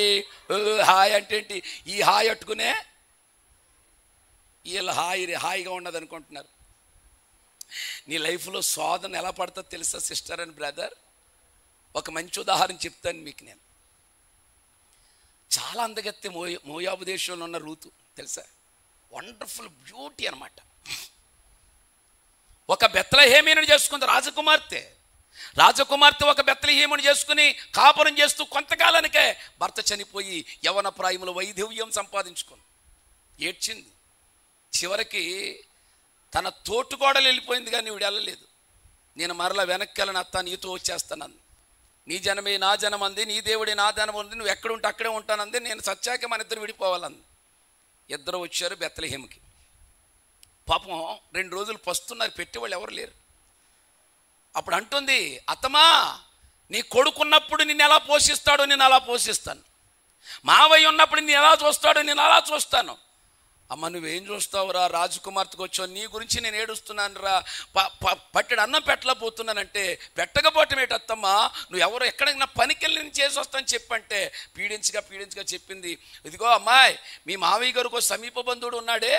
హాయ్ అంటే ఏంటి? ఈ హాయ్ అట్టుకునే వీళ్ళు హాయిగా ఉన్నది అనుకుంటున్నారు. నీ లైఫ్లో శోధన ఎలా పడుతుందో తెలుసా సిస్టర్ అండ్ బ్రదర్? ఒక మంచి ఉదాహరణ చెప్తాను మీకు నేను. చాలా అందగత్తె మోయాబు దేశంలో ఉన్న రూతు తెలుసా? వండర్ఫుల్ బ్యూటీ అనమాట. ఒక బెత్లెహేమీయుని చేసుకుంది రాజకుమార్తె ఒక బెత్లెహేముని చేసుకుని కాపురం చేస్తూ కొంతకాలానికే భర్త చనిపోయి యవన ప్రాయములో వైధవ్యం సంపాదించుకుంది. ఏడ్చింది. చివరికి తన తోటుకోడలు వెళ్ళిపోయింది, కానీ వీడు వెళ్ళలేదు. నేను మరలా వెనక్కి వెళ్ళను అత్త, నీతో వచ్చేస్తానంది. నీ జనమే నా జనం అంది, నీ దేవుడే నా జనం ఉంది, నువ్వు ఎక్కడుంటే అక్కడే ఉంటానంది. నేను సత్యాక మన ఇద్దరు విడిపోవాలంది. ఇద్దరు వచ్చారు బెత్లెహేముకి. పాపం 2 రోజులు పస్తున్నారు, పెట్టేవాళ్ళు ఎవరు లేరు. అప్పుడు అంటుంది, అత్తమా నీ కొడుకున్నప్పుడు నిన్ను ఎలా పోషిస్తాడో నేను అలా పోషిస్తాను, మావయ్య ఉన్నప్పుడు నేను ఎలా చూస్తాడో నేను అలా చూస్తాను. అమ్మ నువ్వేం చూస్తావురా, రాజకుమార్తెకు వచ్చావు, నీ గురించి నేను ఏడుస్తున్నాను రా, పట్టెడు అన్నం పెట్టలేకపోతున్నానంటే, పెట్టకపోవటం ఏంటత్తమ్మా, నువ్వు ఎవరు ఎక్కడైనా పనికి వెళ్ళి నేను చేసి వస్తాను చెప్పంటే పీడించగా చెప్పింది, ఇదిగో అమ్మాయి మీ మావయ్య గారికి సమీప బంధువుడు ఉన్నాడే,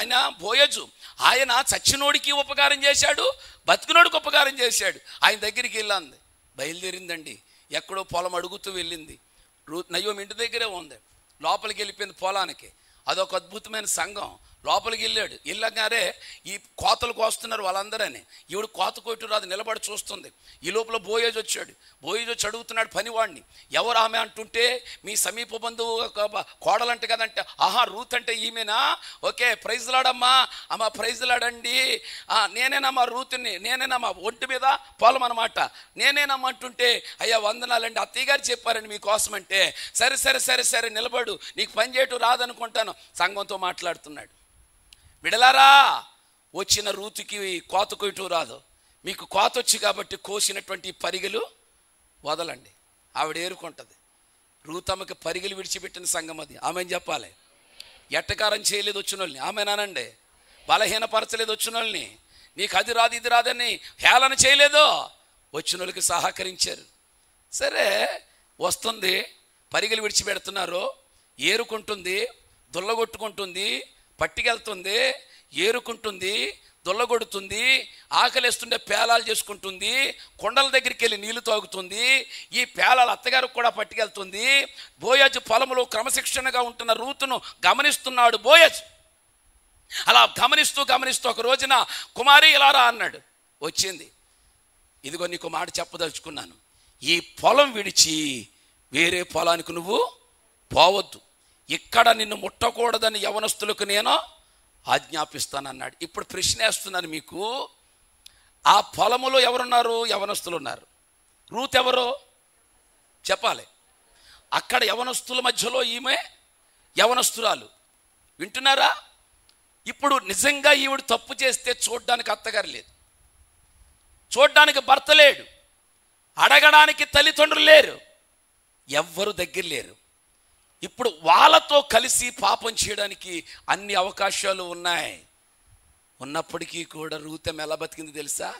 ఆయన బోయజు, ఆయన చచ్చినోడికి ఉపకారం చేశాడు, బతికినోడికి ఉపకారం చేశాడు, ఆయన దగ్గరికి వెళ్ళింది. బయలుదేరిందండి. ఎక్కడో పొలం అడుగుతూ వెళ్ళింది. నయ్యోమి ఇంటి దగ్గరే ఉంది. లోపలికి వెళ్ళిపోయింది పొలానికి. అదొక అద్భుతమైన సంఘం. లోపలికి వెళ్ళగానే ఈ కోతలు కోస్తున్నారు వాళ్ళందరని. ఈవిడ కోత కొట్టు రాదు, నిలబడి చూస్తుంది. ఈ లోపల బోయేజ్ వచ్చాడు. బోయేజ్ వచ్చి అడుగుతున్నాడు పనివాడిని, ఎవరు ఆమె అంటుంటే, మీ సమీప బంధువు కోడలంటే కదంటే, ఆహా రూత్ అంటే ఈమెనా, ఓకే ప్రైజ్ లాడమ్మా, అమ్మ ప్రైజ్ లాడండి, నేనేనమ్మా రూత్ని, నేనేనమ్మా ఒంటి మీద పొలం అనమాట, నేనేనమ్మా అంటుంటే, అయ్యా వందనాలండి అత్తయ్య గారు చెప్పారండి మీకోసం అంటే, సరే సరే సరే సరే నిలబడు, నీకు పని చేయటం రాదనుకుంటాను. సంఘంతో మాట్లాడుతున్నాడు. విడలారా, వచ్చిన రూతుకి కోత కొయ్యటం రాదు, మీకు కోత వచ్చి కాబట్టి కోసినటువంటి పరిగెలు వదలండి. ఆవిడ ఏరుకుంటుంది. రూతమ్మకి పరిగెలు విడిచిపెట్టిన సంఘం అది. ఆమెను చెప్పాలి. ఎట్టకారం చేయలేదు వచ్చిన వాళ్ళని, ఆమెనానండి. బలహీనపరచలేదు వచ్చిన వాళ్ళని, నీకు అది రాదు ఇది రాదని హేళన చేయలేదు, వచ్చిన వాళ్ళకి సహకరించారు. సరే వస్తుంది, పరిగెలు విడిచిపెడుతున్నారు, ఏరుకుంటుంది, దుల్లగొట్టుకుంటుంది, పట్టుకెళ్తుంది, ఏరుకుంటుంది, దొల్లగొడుతుంది, ఆకలిస్తుండే పేలాలు చేసుకుంటుంది, కొండల దగ్గరికి వెళ్ళి నీళ్లు తాగుతుంది, ఈ పేలాలు అత్తగారికి కూడా పట్టుకెళ్తుంది. బోయజ్ పొలంలో క్రమశిక్షణగా ఉంటున్న రూతును గమనిస్తున్నాడు బోయజ్. అలా గమనిస్తూ ఒక రోజున, కుమారి ఇలా రా అన్నాడు. వచ్చింది. ఇదిగో నీకు మాట చెప్పదలుచుకున్నాను, ఈ పొలం విడిచి వేరే పొలానికి నువ్వు పోవద్దు, ఇక్కడ నిన్ను ముట్టకూడదని యవనస్తులకు నేను ఆజ్ఞాపిస్తానన్నాడు. ఇప్పుడు ప్రశ్న వేస్తున్నాను మీకు, ఆ పొలములో ఎవరున్నారు? యవనస్తులు ఉన్నారు. రూత్ ఎవరు చెప్పాలి. అక్కడ యవనస్తుల మధ్యలో ఈమె యవనస్తురాలు. వింటున్నారా? ఇప్పుడు నిజంగా ఈవిడ తప్పు చేస్తే చూడ్డానికి అత్తగారు లేదు, చూడ్డానికి భర్త లేడు, అడగడానికి తల్లిదండ్రులు లేరు, ఎవ్వరు దగ్గర లేరు. ఇప్పుడు వాళ్ళతో కలిసి పాపం చేయడానికి అన్ని అవకాశాలు ఉన్నాయి. ఉన్నప్పటికీ కూడా రూతెం ఎలా బతికింది తెలుసా?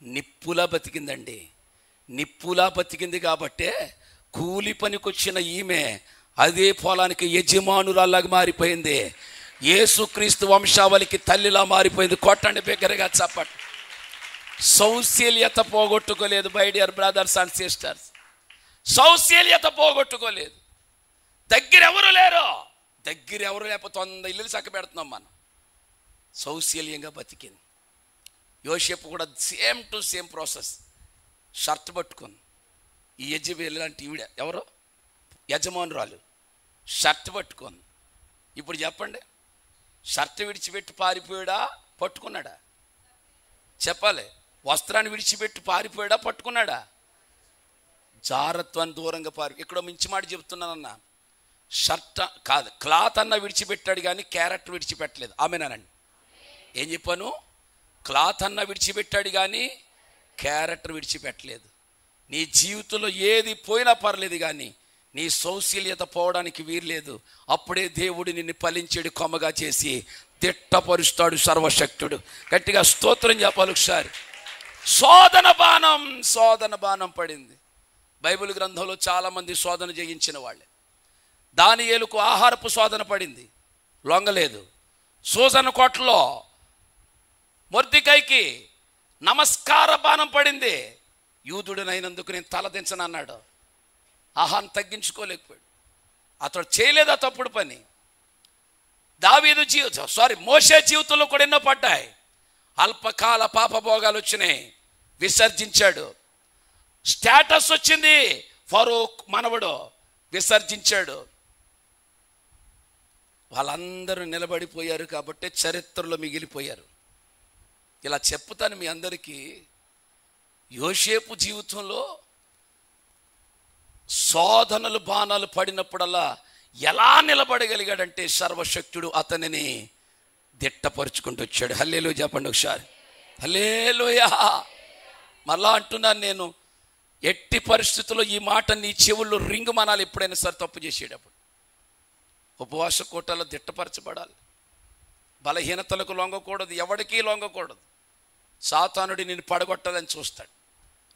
నిప్పులా బతికిందండి. నిప్పులా బతికింది కాబట్టే కూలి పనికొచ్చిన ఈమె అదే పొలానికి యజమానురాల్లాగా మారిపోయింది. యేసుక్రీస్తు వంశావళికి తల్లిలా మారిపోయింది. కొట్టండి బిగ్గరగా చప్పట్. సౌశీల్యత పోగొట్టుకోలేదు. My dear brothers and sisters, సౌశీల్యత పోగొట్టుకోలేదు. దగ్గర ఎవరు లేరు, దగ్గర ఎవరు లేకపోతే 100 ఇల్లులు చక్క పెడుతున్నాం మనం. సౌశీల్యంగా బతికింది. యోసేపు కూడా same to same process. Shirt పట్టుకుంది. ఈ యజబేలు లాంటి ఈవిడ ఎవరు? యజమానురాలు. షర్ట్ పట్టుకుంది. ఇప్పుడు చెప్పండి, షర్ట్ విడిచిపెట్టి పారిపోయాడా పట్టుకున్నాడా? చెప్పాలి. వస్త్రాన్ని విడిచిపెట్టి పారిపోయాడా పట్టుకున్నాడా? జారత్వాన్ని దూరంగా ఇక్కడ మించి మాట చెప్తున్నానన్నా, షర్ట్ కాదు క్లాత్ అన్న విడిచిపెట్టాడు కానీ క్యారెక్టర్ విడిచిపెట్టలేదు. ఆమెనానండి. ఏం చెప్పాను? క్లాత్ అన్న విడిచిపెట్టాడు కానీ క్యారెక్టర్ విడిచిపెట్టలేదు. నీ జీవితంలో ఏది పోయినా పర్లేదు కానీ నీ సౌశీల్యత పోవడానికి వీర్లేదు. అప్పుడే దేవుడు నిన్ను ఫలించేడు కొమ్మగా చేసి దిట్టపరుస్తాడు సర్వశక్తుడు. గట్టిగా స్తోత్రం చెప్పాలి ఒకసారి. శోధన బాణం పడింది. బైబిల్ గ్రంథంలో చాలామంది శోధన జయించిన వాళ్ళే. దానియేలుకు ఆహారపు శోధన పడింది, లొంగలేదు. సూజన కోటలో మొర్దెకైకి నమస్కార బాణం పడింది. యూదుడినైనందుకు నేను తలదించనన్నాడు. ఆహారం తగ్గించుకోలేకపోయాడు. అతడు చేయలేదు ఆ తప్పుడు పని. మోషే జీవితంలో కూడా ఎన్నో పడ్డాయి. అల్పకాల పాపభోగాలు వచ్చినాయి, విసర్జించాడు. స్టేటస్ వచ్చింది, ఫరో మనవడు విసర్జించాడు. వాళ్ళందరూ నిలబడిపోయారు కాబట్టి చరిత్రలో మిగిలిపోయారు. ఇలా చెప్తాను మీ అందరికీ, యోసేపు జీవితంలో శోధనలు బాణాలు పడినప్పుడల్లా ఎలా నిలబడగలిగాడంటే సర్వశక్తుడు అతనిని దిట్టపరుచుకుంటూ వచ్చాడు. హల్లెలూయా చెప్పండి ఒకసారి. హల్లెలూయా. మళ్ళా అంటున్నాను నేను, ఎట్టి పరిస్థితుల్లో ఈ మాట నీ చెవుల్లో రింగు మనాలి. ఎప్పుడైనా సరే తప్పు చేసేటప్పుడు ఉపవాస కోటలో దిట్టపరచబడాలి. బలహీనతలకు లొంగకూడదు, ఎవడికి లొంగకూడదు. సాతానుడి నిన్ను పడగొట్టాలని చూస్తాడు.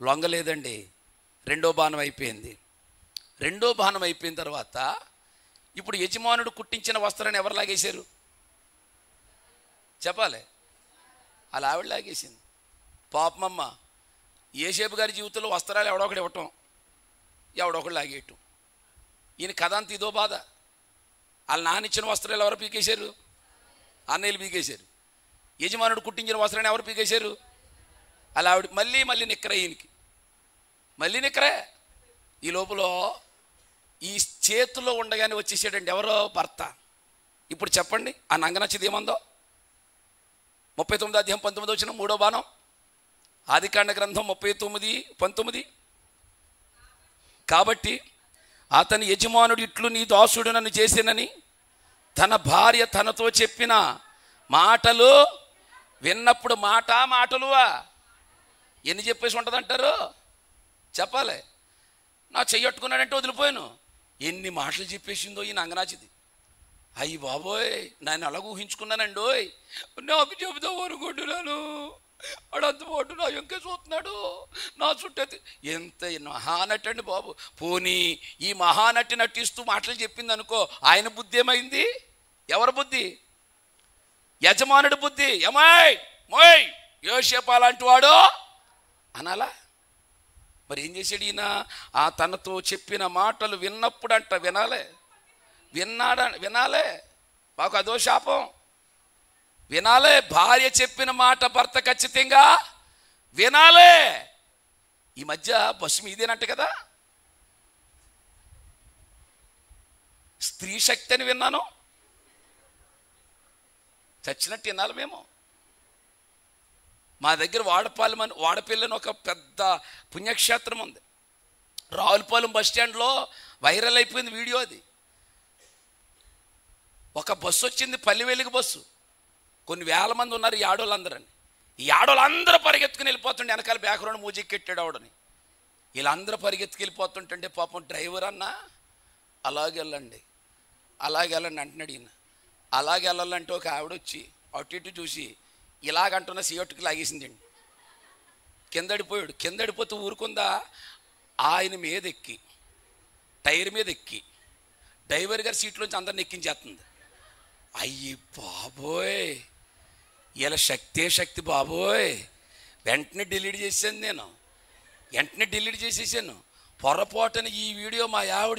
లొంగలేదండి. రెండో బాణం అయిపోయింది. రెండో బాణం అయిపోయిన తర్వాత ఇప్పుడు యజమానుడు కుట్టించిన వస్త్రాన్ని ఎవరు లాగేశారు చెప్పాలి? అలా ఆవిడ లాగేసింది. పాపమమ్మ. యోసేపు గారి జీవితంలో వస్త్రాలు ఎవడొకడు ఇవ్వటం, ఎవడొకడు లాగేయటం. ఈయన కథ అంత ఇదో బాధ. వాళ్ళ నాన్న ఇచ్చిన వస్త్రాలు ఎవరు పీకేశారు? అన్నయ్యలు పీకేశారు. యజమానుడు కుట్టించిన వస్త్రాన్ని ఎవరు పీకేశారు? అలా ఆవిడ మళ్ళీ నిక్కర, ఈయనకి మళ్ళీ నిక్కరే. ఈ లోపల ఈ చేతిలో ఉండగానే వచ్చేసాడండి ఎవరో భర్త. ఇప్పుడు చెప్పండి ఆ నంగనచ్చిది ఏమందో? 39 అధ్యాయం 19 వచ్చిన 3వ బాణం, ఆదికాండ గ్రంథం 39:19. కాబట్టి అతని యజమానుడు ఇట్లు నీ దాసుడు నన్ను చేసినని తన భార్య తనతో చెప్పిన మాటలు విన్నప్పుడు మాటలువా ఎన్ని చెప్పేసి ఉంటుందంటారు? చెప్పాలి. నా చెయ్యట్టుకున్నాడంటే వదిలిపోయాను. ఎన్ని మాటలు చెప్పేసిందో ఈ నంగనాచిది. అయ్యి బాబోయ్, నేను అలాగ ఊహించుకున్నానండి. నాకు చెబుతావు అనుకుంటున్నాను, అడంతపాటు నా ఇంకే చూస్తున్నాడు, నా చుట్టూ ఎంత మహానటి అండి బాబు. పోనీ ఈ మహానటి నటిస్తూ మాటలు చెప్పింది అనుకో, ఆయన బుద్ధి ఏమైంది? ఎవరి బుద్ధి? యజమానుడి బుద్ధి. ఏమాయ్ మోయ్ యోసేపు అలాంటి వాడు అనాలా? మరి ఏం చేశాడు ఈయన? ఆ తనతో చెప్పిన మాటలు విన్నప్పుడంట వినాలే. వినాలే. మాకు అదో శాపం. వినాలే. భార్య చెప్పిన మాట భర్త ఖచ్చితంగా వినాలే. ఈ మధ్య బస్సు మీదేనంట కదా, స్త్రీ శక్తి అని విన్నాను. చచ్చినట్టు వినాలి మేము. మా దగ్గర వాడపల్లిని ఒక పెద్ద పుణ్యక్షేత్రం ఉంది. రావులపాలెం బస్ స్టాండ్లో వైరల్ అయిపోయింది వీడియో. అది ఒక బస్సు వచ్చింది, పల్లి వెలుగు బస్సు. కొన్ని వేల మంది ఉన్నారు ఈ ఆడోళ్ళందరని. ఈ ఆడోళ్ళందరూ పరిగెత్తుకుని వెళ్ళిపోతుండే, వెనకాల బ్యాక్గ్రౌండ్ మ్యూజిక్ ఎట్టాడు ఆవిడని. వీళ్ళందరూ పరిగెత్తుకు వెళ్ళిపోతుంటే పాపం డ్రైవర్ అన్న అలాగే వెళ్ళండి అంటున్నాడు ఈయన. అలాగే వెళ్ళాలంటే ఒక ఆవిడ వచ్చి అటు ఇటు చూసి ఇలాగంటున్న సీఎట్టుకి లాగేసిందండి. కిందడిపోతూ ఊరుకుందా. ఆయన మీద ఎక్కి టైర్ మీద ఎక్కి డ్రైవర్ గారి సీట్లోంచి అందరిని ఎక్కించేస్తుంది. అయ్యి బాబోయ్, ఇలా శక్తి బాబోయ్. వెంటనే డిలీట్ చేసేసాను. పొరపాటున ఈ వీడియో మా ఆవిడ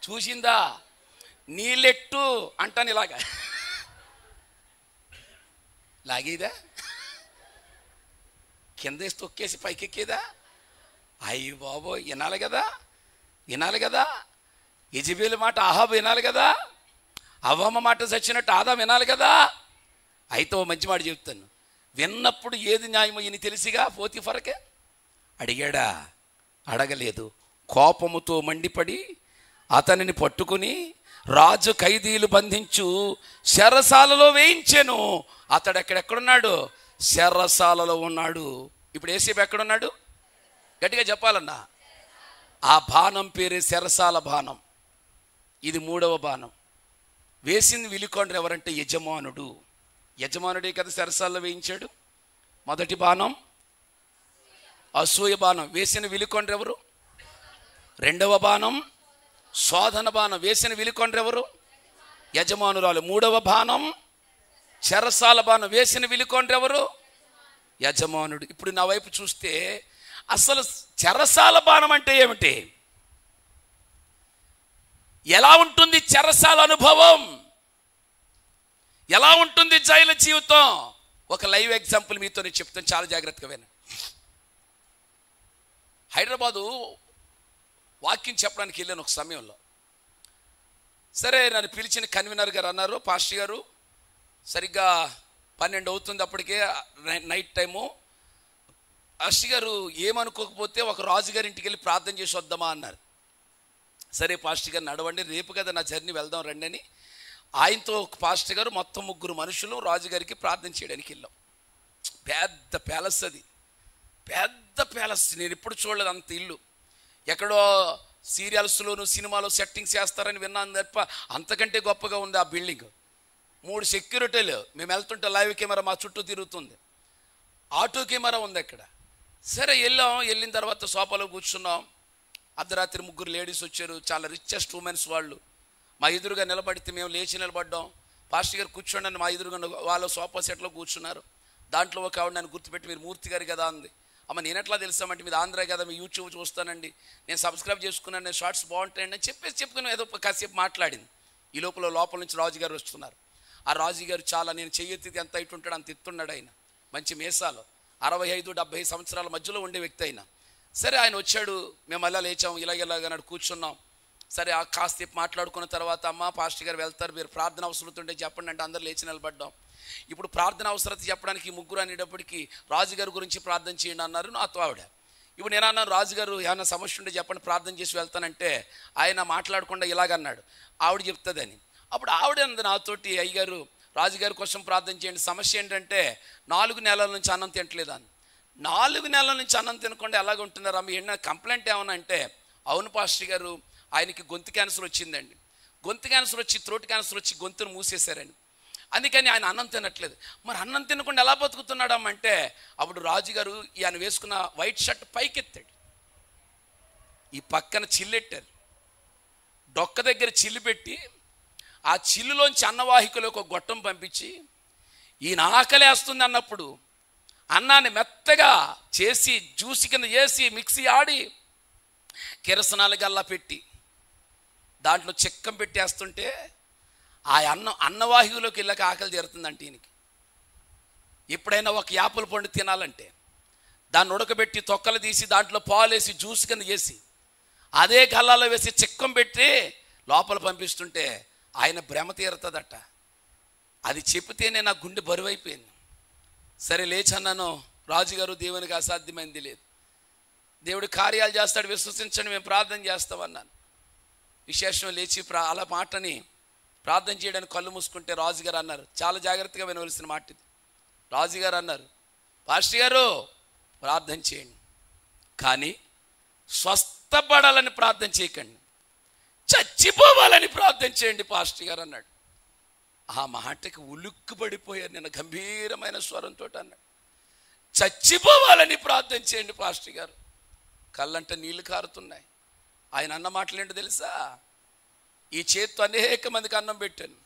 చూసిందా నీళ్ళెట్టు అంటాను, ఇలాగా లాగేదా, కింద వేసి తొక్కేసి పైకెక్కేదా? అయ్యి బాబోయ్, వినాలి కదా. యెజబెలు మాట అహాబు వినాలి కదా, అవ్వమ్మ మాట చచ్చినట్టు ఆదా వినాలి కదా. అయితే ఓ మంచి మాట చెప్తాను. విన్నప్పుడు ఏది న్యాయమో ఈయన తెలిసిగా పోతీఫరకే అడిగాడా? అడగలేదు. కోపముతో మండిపడి అతనిని పట్టుకుని రాజు ఖైదీలు బంధించు చెరసాలలో వేయించెను. అతడు ఎక్కడున్నాడు? చెరసాలలో ఉన్నాడు. ఇప్పుడు యేసేపు ఎక్కడున్నాడు? గట్టిగా చెప్పాలన్నా. ఆ బాణం పేరే చెరసాల బాణం. ఇది 3వ బాణం. వేసింది విలుకొండ్రు ఎవరంటే యజమానుడే కదా చెరసాలలో వేయించాడు. మొదటి బాణం అసూయ బాణం, వేసిన విలుకొండ్రు ఎవరు? 2వ బాణం శోధన బాణం, వేసిన విలుకొండ్రు ఎవరు? యజమానురాలు. 3వ బాణం చెరసాల బాణం, వేసిన విలుకొండ్రు ఎవరు? యజమానుడు. ఇప్పుడు నా వైపు చూస్తే అసలు చెరసాల బాణం అంటే ఏమిటి? ఎలా ఉంటుంది చెరసాల అనుభవం? ఎలా ఉంటుంది జైలు జీవితం? ఒక లైవ్ ఎగ్జాంపుల్ మీతో నేను చెప్తాను, చాలా జాగ్రత్తగా వినండి. హైదరాబాదు వాక్యం చెప్పడానికి వెళ్ళాను ఒక సమయంలో. సరే, నన్ను పిలిచిన కన్వీనర్ గారు అన్నారు, పాస్టర్ గారు సరిగ్గా 12 అవుతుంది అప్పటికే, నైట్ టైము. పాస్టర్ గారు ఏమనుకోకపోతే ఒక రాజుగారి ఇంటికి వెళ్ళి ప్రార్థన చేసి వద్దామా అన్నారు. సరే పాస్టర్ గారు నడవండి, రేపు కదా నా జర్నీ, వెళ్దాం రండి అని ఆయనతో పాస్టర్ గారు మొత్తం 3 మనుషులు రాజుగారికి ప్రార్థన చేయడానికి వెళ్ళాం. పెద్ద ప్యాలెస్, అది పెద్ద ప్యాలెస్. నేను ఎప్పుడు చూడలేదు అంత ఇల్లు. ఎక్కడో సీరియల్స్లోను సినిమాలో సెట్టింగ్స్ చేస్తారని విన్నాను తప్ప అంతకంటే గొప్పగా ఉంది ఆ బిల్డింగ్. 3 సెక్యూరిటీలు. మేము వెళ్తుంటే లైవ్ కెమెరా మా చుట్టూ తిరుగుతుంది, ఆటో కెమెరా ఉంది అక్కడ. సరే వెళ్ళిన తర్వాత సోఫాలో కూర్చున్నాం. అర్ధరాత్రి 3 లేడీస్ వచ్చారు, చాలా రిచెస్ట్ ఉమెన్స్ వాళ్ళు. మా ఎదురుగా నిలబడితే మేము లేచి నిలబడ్డాం. పాస్టర్ గారు కూర్చోండి అని మా ఎదురుగా వాళ్ళ సోఫా సెట్లో కూర్చున్నారు. దాంట్లో ఒక ఆవిడ నన్ను గుర్తుపెట్టి, మీరు మూర్తి గారు కదా అంది. అమ్మ నేను ఎట్లా తెలుసామంటే, మీరు ఆంధ్ర కదా, మీ యూట్యూబ్ చూస్తానండి, నేను సబ్స్క్రైబ్ చేసుకున్నాను, నేను షార్ట్స్ బాగుంటాయండి అని చెప్పుకుని ఏదో కాసేపు మాట్లాడింది. ఈ లోపల నుంచి రాజుగారు వస్తున్నారు. ఆ రాజుగారు చాలా, నేను చెయ్యెత్తిది ఎంత ఇటుంటాడు అంత ఎత్తున్నాడు ఆయన, మంచి మీసాలు, 65-70 సంవత్సరాల మధ్యలో ఉండే వ్యక్తి అయినా. సరే ఆయన వచ్చాడు, మేము అలా లేచాము, ఇలాగెలాగన్నాడు, కూర్చున్నాం. సరే ఆ కాసేపు మాట్లాడుకున్న తర్వాత, అమ్మ పాస్టర్ గారు వెళ్తారు, మీరు ప్రార్థన అవసరం ఉంటే చెప్పండి అంటే అందరు లేచి నిలబడ్డాం. ఇప్పుడు ప్రార్థన అవసరత చెప్పడానికి ముగ్గురు అనేటప్పటికీ రాజుగారి గురించి ప్రార్థన చేయండి అన్నారు నాతో ఆవిడ. ఇప్పుడు నేను అన్నాను, రాజుగారు ఏమైనా సమస్య ఉంటే చెప్పండి ప్రార్థన చేసి వెళ్తానంటే ఆయన మాట్లాడకుండా ఇలాగన్నాడు, ఆవిడ చెప్తుందని. అప్పుడు ఆవిడ అన్నది నాతోటి, అయ్యగారు రాజుగారి కోసం ప్రార్థన చేయండి, సమస్య ఏంటంటే 4 నెలల నుంచి అన్నం తినట్లేదు అని. 4 నెలల నుంచి అన్నం తినకుండా ఎలాగ ఉంటున్నారు అమ్మ, ఏమన్నా కంప్లైంట్ ఏమన్నా అంటే, అవును పాస్టర్ గారు ఆయనకి గొంతు క్యాన్సర్ వచ్చిందండి, గొంతు క్యాన్సర్ వచ్చి త్రోట్ క్యాన్సర్ వచ్చి గొంతును మూసేశారని, అందుకని ఆయన అన్నం తినట్లేదు. మరి అన్నం తినకుండా ఎలా బతుకుతున్నాడమ్మంటే, అప్పుడు రాజుగారు ఆయన వేసుకున్న వైట్ షర్ట్ పైకెత్తాడు, ఈ పక్కన చిల్లెట్టారు, డొక్క దగ్గర చిల్లు పెట్టి ఆ చిల్లులోంచి అన్నవాహికలో ఒక గొట్టం పంపించి, ఈయన ఆకలేస్తుంది అన్నప్పుడు అన్నాన్ని మెత్తగా చేసి జ్యూస్ కింద చేసి మిక్సీ ఆడి కిరసనాలు గల్లా పెట్టి దాంట్లో చెక్కం పెట్టేస్తుంటే ఆ అన్నవాహికలోకి వెళ్ళాక ఆకలి తీరుతుందంటే ఈయనకి. ఎప్పుడైనా ఒక యాపిల్ పండు తినాలంటే దాన్ని ఉడకబెట్టి తొక్కలు తీసి దాంట్లో పాలేసి జ్యూస్ కింద చేసి అదే గల్లాలో వేసి చెక్కం పెట్టి లోపల పంపిస్తుంటే ఆయన భ్రమ తీరుతుందట. అది చెప్తేనే నా గుండె బరువైపోయింది. సరే లేచన్నాను, రాజుగారు దేవునికి అసాధ్యమైంది లేదు, దేవుడు కార్యాలు చేస్తాడు, విశ్వసించండి, మేము ప్రార్థన చేస్తామన్నాను. విశేషం లేచి అలా మాటని ప్రార్థన చేయడానికి కళ్ళు మూసుకుంటే రాజుగారు అన్నారు, చాలా జాగ్రత్తగా వినవలసిన మాట ఇది. రాజుగారు అన్నారు, పాస్టర్ గారు ప్రార్థన చేయండి, కానీ స్వస్థపడాలని ప్రార్థన చేయకండి, చచ్చిపోవాలని ప్రార్థన చేయండి పాస్టర్ గారు అన్నాడు. ఆ మాటకి ఉలుక్కు పడిపోయారు. నేను గంభీరమైన స్వరంతో అన్నాడు, చచ్చిపోవాలని ప్రార్థన చేయండి పాస్టర్ గారు. కళ్ళంట నీళ్లు కారుతున్నాయి. ఆయన అన్న మాటలు ఏంటో తెలుసా, ఈ చేత్తో అనేక మందికి అన్నం పెట్టాను,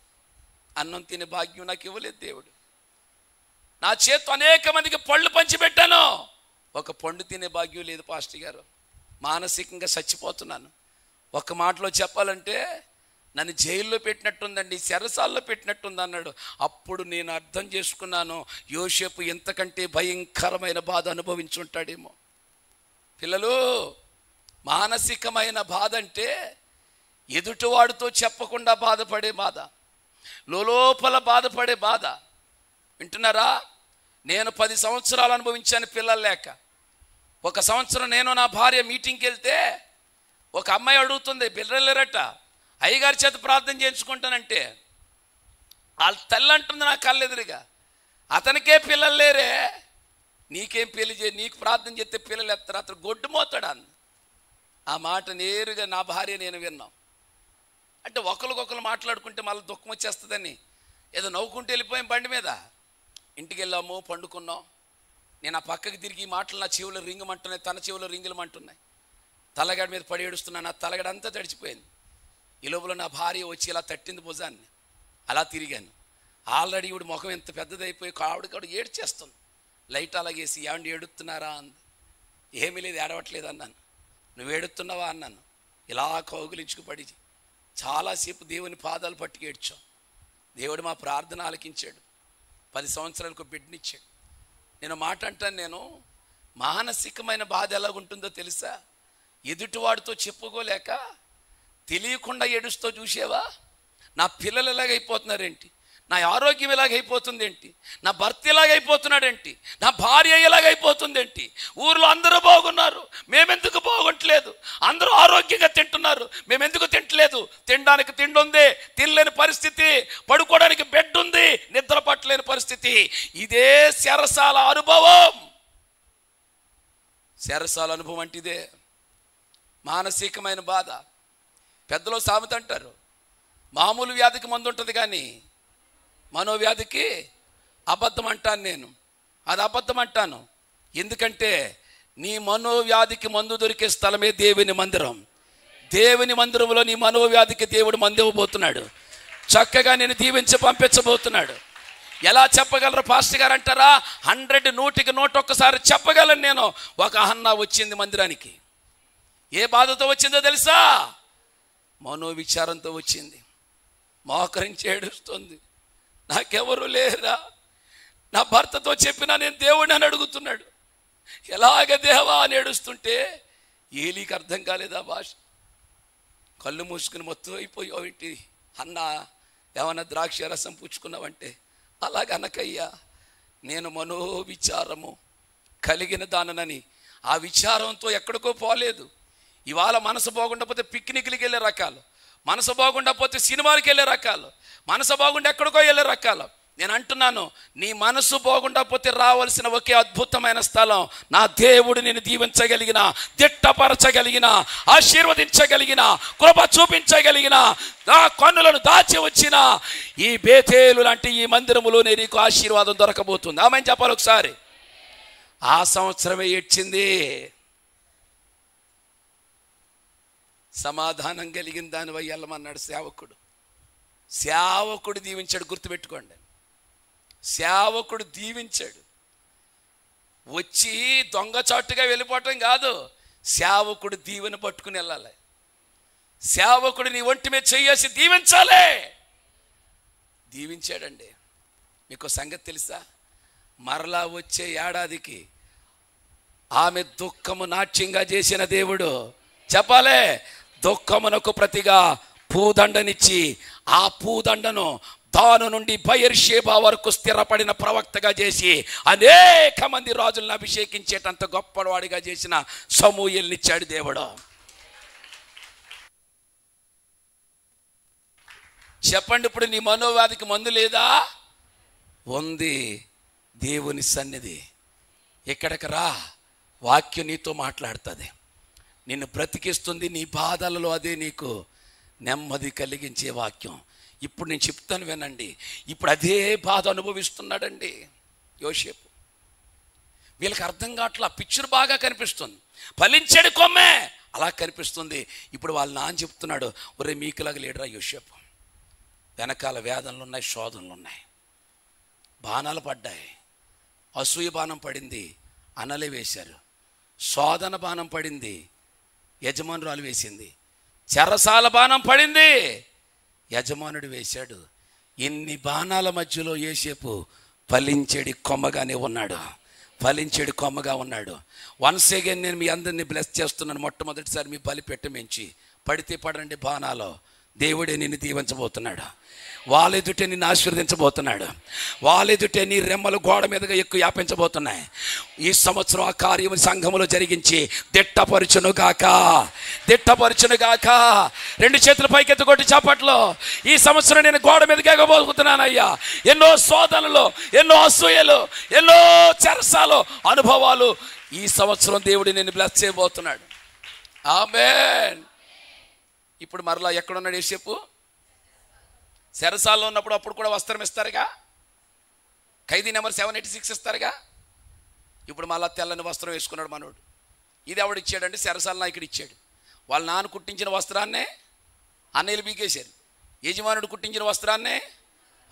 అన్నం తినే భాగ్యం నాకు ఇవ్వలేదు దేవుడు. నా చేత్తో అనేక మందికి పళ్ళు పంచిపెట్టాను, ఒక పండు తినే భాగ్యం లేదు పాస్టర్ గారు. మానసికంగా చచ్చిపోతున్నాను. ఒక మాటలో చెప్పాలంటే నన్ను జైల్లో పెట్టినట్టుందండి, చెరసాల్లో పెట్టినట్టుంది అన్నాడు. అప్పుడు నేను అర్థం చేసుకున్నాను, యోసేపు ఎంతకంటే భయంకరమైన బాధ అనుభవించుంటాడేమో. పిల్లలు, మానసికమైన బాధ అంటే ఎదుటివాడితో చెప్పకుండా బాధపడే బాధ, లోపల బాధపడే బాధ. వింటున్నారా? నేను 10 సంవత్సరాలు అనుభవించాను పిల్లలు లేక. ఒక సంవత్సరం నేను నా భార్య మీటింగ్కి వెళ్తే ఒక అమ్మాయి అడుగుతుంది, పిల్లలు లేరట, అయ్యగారి చేత ప్రార్థన చేయించుకుంటానంటే వాళ్ళ తల్లి అంటుంది నా కళ్ళెదురుగా, అతనికే పిల్లలు లేరే, నీకేం పెళ్లి నీకు ప్రార్థన చేస్తే పిల్లలు ఎత్తారు, అతను గొడ్డు మోతాడు అంది. ఆ మాట నేరుగా నా భార్య నేను విన్నాం. అంటే ఒకరికొకరు మాట్లాడుకుంటే మళ్ళీ దుఃఖం వచ్చేస్తుందని ఏదో నవ్వుకుంటూ వెళ్ళిపోయాం బండి మీద. ఇంటికి వెళ్ళాము, పండుకున్నాం. నేను ఆ పక్కకి తిరిగి మాటలు నా చెవులు రింగమంటున్నాయి, తన చెవులు రింగులమంటున్నాయి. తలగడ మీద పడి ఏడుస్తున్నాను, నా తలగడ అంతా తడిచిపోయింది. ఈ లోపల నా భార్య వచ్చి ఇలా తట్టింది భుజాన్ని. అలా తిరిగాను. ఆల్రెడీ ఇవిడ ముఖం ఎంత పెద్దదైపోయి ఆవిడ ఏడ్చేస్తుంది. లైట్ అలాగేసి, ఏమండి ఏడుస్తున్నారా అంది. ఏమీ లేదు, ఏడవట్లేదు అన్నాను. నువ్వు ఏడుతున్నావా అన్నాను. ఇలా కౌగులించుకు పడి చాలాసేపు దేవుని పాదాలు పట్టుకు ఏడ్చాం. దేవుడు మా ప్రార్థన ఆలకించాడు. 10 సంవత్సరాలకు బిడ్డనిచ్చాడు. నేను మాట అంటాను, నేను మానసికమైన బాధ ఎలాగుంటుందో తెలుసా? ఎదుటివాడితో చెప్పుకోలేక తెలియకుండా ఏడుస్తూ చూసేవా? నా పిల్లలు ఎలాగైపోతున్నారేంటి, నా ఆరోగ్యం ఎలాగైపోతుంది ఏంటి, నా భర్త ఎలాగైపోతున్నాడేంటి, నా భార్య ఎలాగైపోతుందేంటి, ఊర్లో అందరూ బాగున్నారు, మేమెందుకు బాగుంటలేదు, అందరూ ఆరోగ్యంగా తింటున్నారు, మేమెందుకు తింటలేదు, తినడానికి తిండి ఉంది, తినలేని పరిస్థితి, పడుకోవడానికి బెడ్ ఉంది, నిద్ర పట్టలేని పరిస్థితి. ఇదే చెరసాల అనుభవం. చెరసాల అనుభవం అంటే ఇదే మానసికమైన బాధ. పెద్దలో సామెత అంటారు, మామూలు వ్యాధికి మందు ఉంటుంది కానీ మనోవ్యాధికి అబద్ధం అంటాను. నేను అది అబద్ధం అంటాను. ఎందుకంటే నీ మనోవ్యాధికి మందు దొరికే స్థలమే దేవుని మందిరం. దేవుని మందిరంలో నీ మనోవ్యాధికి దేవుడు మందు ఇవ్వబోతున్నాడు. చక్కగా నేను దీవించి పంపించబోతున్నాడు. ఎలా చెప్పగలరు పాస్టర్ గారు అంటారా? 100 100కి 101 చెప్పగలను నేను. ఒక అహన్నా వచ్చింది మందిరానికి. ఏ బాధతో వచ్చిందో తెలుసా? మనోవిచారంతో వచ్చింది. మోకరించి ఏడుస్తుంది. నాకెవరు లేరా, నా భర్తతో చెప్పినా నేను దేవుడిని అని అడుగుతున్నాడు. ఎలాగ దేవా అని ఏడుస్తుంటే ఏలీకి అర్థం కాలేదా భాష. కళ్ళు మూసుకుని మొత్తం అయిపోయావు ఏంటి అన్న, ఏమన్నా ద్రాక్ష రసం పుచ్చుకున్నావంటే, అలాగనకయ్యా నేను మనోవిచారము కలిగిన దానని ఆ విచారంతో ఎక్కడికో పోలేదు. ఇవాళ మనసు బాగుండకపోతే పిక్నిక్లకి వెళ్ళే రకాలు, మనసు బాగుండకపోతే సినిమాలకి వెళ్ళే రకాలు, మనసు బాగుండి ఎక్కడికో వెళ్ళే రకాలు. నేను అంటున్నాను, నీ మనసు బాగుండకపోతే రావాల్సిన ఒకే అద్భుతమైన స్థలం, నా దేవుడు నిన్ను దీవించగలిగిన, దిట్టపరచగలిగిన, ఆశీర్వదించగలిగిన, కృప చూపించగలిగిన, నా కన్నులను దాచి వచ్చిన ఈ బేతేలు లాంటి ఈ మందిరములోనే నీకు ఆశీర్వాదం దొరకబోతుంది. ఆమె చెప్పాలి ఒకసారి. ఆ సంవత్సరమే ఏడ్చింది. సమాధానం కలిగిన దాని వయ్యల్లమన్నాడు సేవకుడు. సేవకుడు దీవించాడు, గుర్తుపెట్టుకోండి. సేవకుడు దీవించాడు. వచ్చి దొంగచాటుగా వెళ్ళిపోవటం కాదు, సేవకుడు దీవెన పట్టుకుని వెళ్ళాలి. సేవకుడు నీ ఒంటి మీద చెయ్యేసి దీవించాలి. దీవించాడండి. మీకు సంగతి తెలుసా? మరలా వచ్చే ఏడాదికి ఆమె దుఃఖము నాట్యంగా చేసిన దేవుడు, చెప్పాలే, దుఃఖమునకు ప్రతిగా పూదండనిచ్చి ఆ పూదండను దాను నుండి బయర్షేబా వరకు స్థిరపడిన ప్రవక్తగా చేసి అనేక మంది రాజులను అభిషేకించేటంత గొప్పవాడిగా చేసిన సమూయేలునిచ్చాడు దేవుడు. చెప్పండి, ఇప్పుడు నీ మనోవ్యాధికి మందు లేదా? ఉంది. దేవుని సన్నిధి. ఇక్కడికి రా, వాక్యం నీతో మాట్లాడుతుంది, నిన్ను బ్రతికిస్తుంది. నీ బాధలలో అదే నీకు నెమ్మది కలిగించే వాక్యం. ఇప్పుడు నేను చెప్తాను వినండి. ఇప్పుడు అదే బాధ అనుభవిస్తున్నాడండి యోసేపు. వీళ్ళకి అర్థం కావట్లా, పిక్చర్ బాగా కనిపిస్తుంది, ఫలించాడు కొమ్మే అలా కనిపిస్తుంది. ఇప్పుడు వాళ్ళ నాన్న చెప్తున్నాడు, ఒరే మీకులాగా లేడురా యోసేపు, వెనకాల వేదనలు ఉన్నాయి, శోధనలు ఉన్నాయి, బాణాలు పడ్డాయి. అసూయ బాణం పడింది, అనలే వేశారు. శోధన బాణం పడింది, యజమానురాలు వేసింది. చెరసాల బాణం పడింది, యజమానుడు వేశాడు. ఇన్ని బాణాల మధ్యలో యోసేపు ఫలించేడి కొమ్మగానే ఉన్నాడు, ఫలించేడి కొమ్మగా ఉన్నాడు. వన్స్ అగైన్ నేను మీ అందరినీ బ్లెస్ చేస్తున్నాను. మొట్టమొదటిసారి మీ బలి పెట్టమించి పడితే పడండి బాణాలో, దేవుడే నిన్ను దీవించబోతున్నాడు. వాళ్ళెదుటే నిన్ను ఆశీర్వదించబోతున్నాడు. వాళ్ళెదుటే నీ రెమ్మలు గోడ మీదగా ఎక్కువ వ్యాపించబోతున్నాయి. ఈ సంవత్సరం ఆ కార్యము సంఘములో జరిగించి దిట్టపరచునుగాక, దిట్టపరచునుగాక. రెండు చేతుల పైకెత్తుకొట్టి చాపట్లో, ఈ సంవత్సరం నేను గోడ మీదకి ఎగబోతున్నానయ్యా. ఎన్నో శోధనలు, ఎన్నో అసూయలు, ఎన్నో చెరసాలు, అనుభవాలు. ఈ సంవత్సరం దేవుడు నిన్ను బ్లెస్ చేయబోతున్నాడు. ఆమేన్. ఇప్పుడు మరలా ఎక్కడున్నాడు యోసేపు? చెరసాల్లో ఉన్నప్పుడు అప్పుడు కూడా వస్త్రం ఇస్తారుగా, ఖైదీ నెంబర్ 786 ఇస్తారుగా. ఇప్పుడు మళ్ళా తెల్లని వస్త్రం వేసుకున్నాడు మనోడు. ఇది ఎవడు ఇచ్చాడంటే చెరసాల నాయకుడు ఇచ్చాడు. వాళ్ళ నాన్న కుట్టించిన వస్త్రాన్నే అన్నయ్యలు పీకేశారు, యజమానుడు కుట్టించిన వస్త్రాన్నే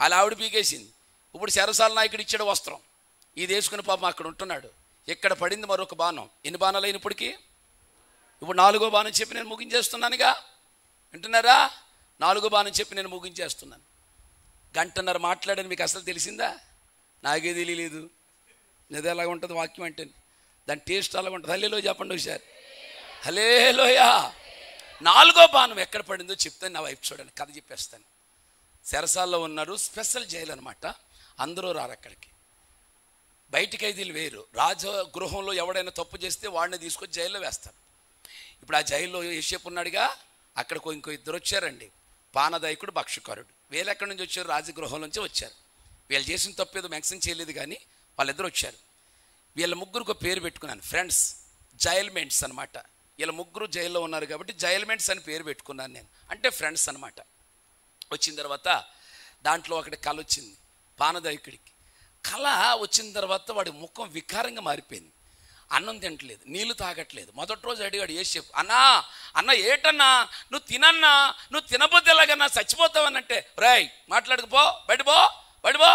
వాళ్ళ ఆవిడ పీకేసింది. ఇప్పుడు చెరసాల నాయకుడు ఇచ్చాడు వస్త్రం, ఇది వేసుకుని పాపం అక్కడ ఉంటున్నాడు. ఇక్కడ పడింది మరొక బాణం. ఎన్ని బాణాలు అయినప్పటికీ ఇప్పుడు 4వ బాణం చెప్పి నేను ముగించేస్తున్నానుగా, వింటున్నారా? 4వ బాణం చెప్పి నేను ముగించేస్తున్నాను. గంటన్నర మాట్లాడని మీకు అసలు తెలిసిందా? నాకే తెలియలేదు. నిజం ఎలాగ ఉంటుంది వాక్యం అంటే, దాని టేస్ట్ అలాగ ఉంటుంది. హల్లెలూయా చెప్పండి ఒకసారి, హల్లెలూయా. 4వ బాణం ఎక్కడ పడిందో చెప్తాను, నా వైపు చూడండి, కథ చెప్పేస్తాను. చెరసాల్లో ఉన్నారు, స్పెషల్ జైలు అనమాట, అందరూ రారు అక్కడికి. బయటి ఖైదీలు వేరు. రాజగృహంలో ఎవడైనా తప్పు చేస్తే వాడిని తీసుకొచ్చి జైల్లో వేస్తారు. ఇప్పుడు ఆ జైల్లో యోసేపు ఉన్నాడుగా, అక్కడికి ఇంకో ఇద్దరు వచ్చారండి, పానదాయకుడు, భక్షకారుడు. వీళ్ళు ఎక్కడి నుంచి వచ్చారు? రాజగృహం నుంచి వచ్చారు. వీళ్ళు చేసిన తప్పు ఏదో మెన్షన్ చేయలేదు కానీ వాళ్ళిద్దరు వచ్చారు. వీళ్ళ ముగ్గురికి ఒక పేరు పెట్టుకున్నాను, ఫ్రెండ్స్, జైల్మెంట్స్ అనమాట. వీళ్ళ ముగ్గురు జైల్లో ఉన్నారు కాబట్టి జైల్మెంట్స్ అని పేరు పెట్టుకున్నాను నేను, అంటే ఫ్రెండ్స్ అనమాట. వచ్చిన తర్వాత దాంట్లో ఒకటి కళ వచ్చింది పానదాయకుడికి. కళ వచ్చిన తర్వాత వాడి ముఖం వికారంగా మారిపోయింది. అన్నం తినట్లేదు, నీళ్లు తాగట్లేదు. మొదటి రోజు అడిగాడు యోసేపు, అన్న ఏటన్నా నువ్వు తినన్నా, నువ్వు తినబోతే ఎలాగన్నా చచ్చిపోతావనంటే, రాయ్ మాట్లాడకపో, బయటపో.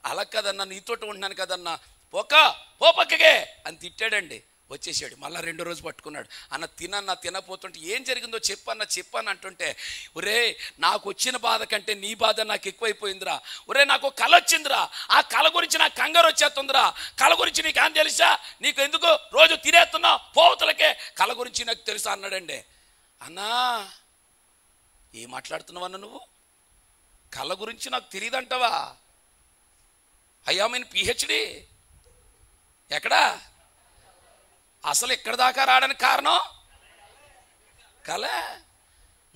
అలా కదన్నా, నీతోటి ఉంటున్నాను కదన్నా, పో పక్కకే అని తిట్టాడండి. వచ్చేసాడు. మళ్ళీ రెండో రోజు పట్టుకున్నాడు. అన్న తినన్నా, తినపోతుంటే ఏం జరిగిందో చెప్పన్న అంటుంటే, ఒరే నాకు వచ్చిన బాధ కంటే నీ బాధ నాకు ఎక్కువైపోయిందిరా, ఒరే నాకు కళ వచ్చిందిరా, ఆ కళ గురించి నాకు కంగారు వచ్చేస్తుందిరా, కళ గురించి నీకు ఏం తెలుసా, నీకు ఎందుకు రోజు తినేస్తున్నావు పోవతలకే, కళ గురించి నాకు తెలుసా అన్నాడండి. అన్నా ఏం మాట్లాడుతున్నావన్నా నువ్వు, కళ గురించి నాకు తెలియదంటావా? అయ్యా మీన్ పిహెచ్డి ఎక్కడా, అసలు ఎక్కడ దాకా రావడానికి కారణం కళ,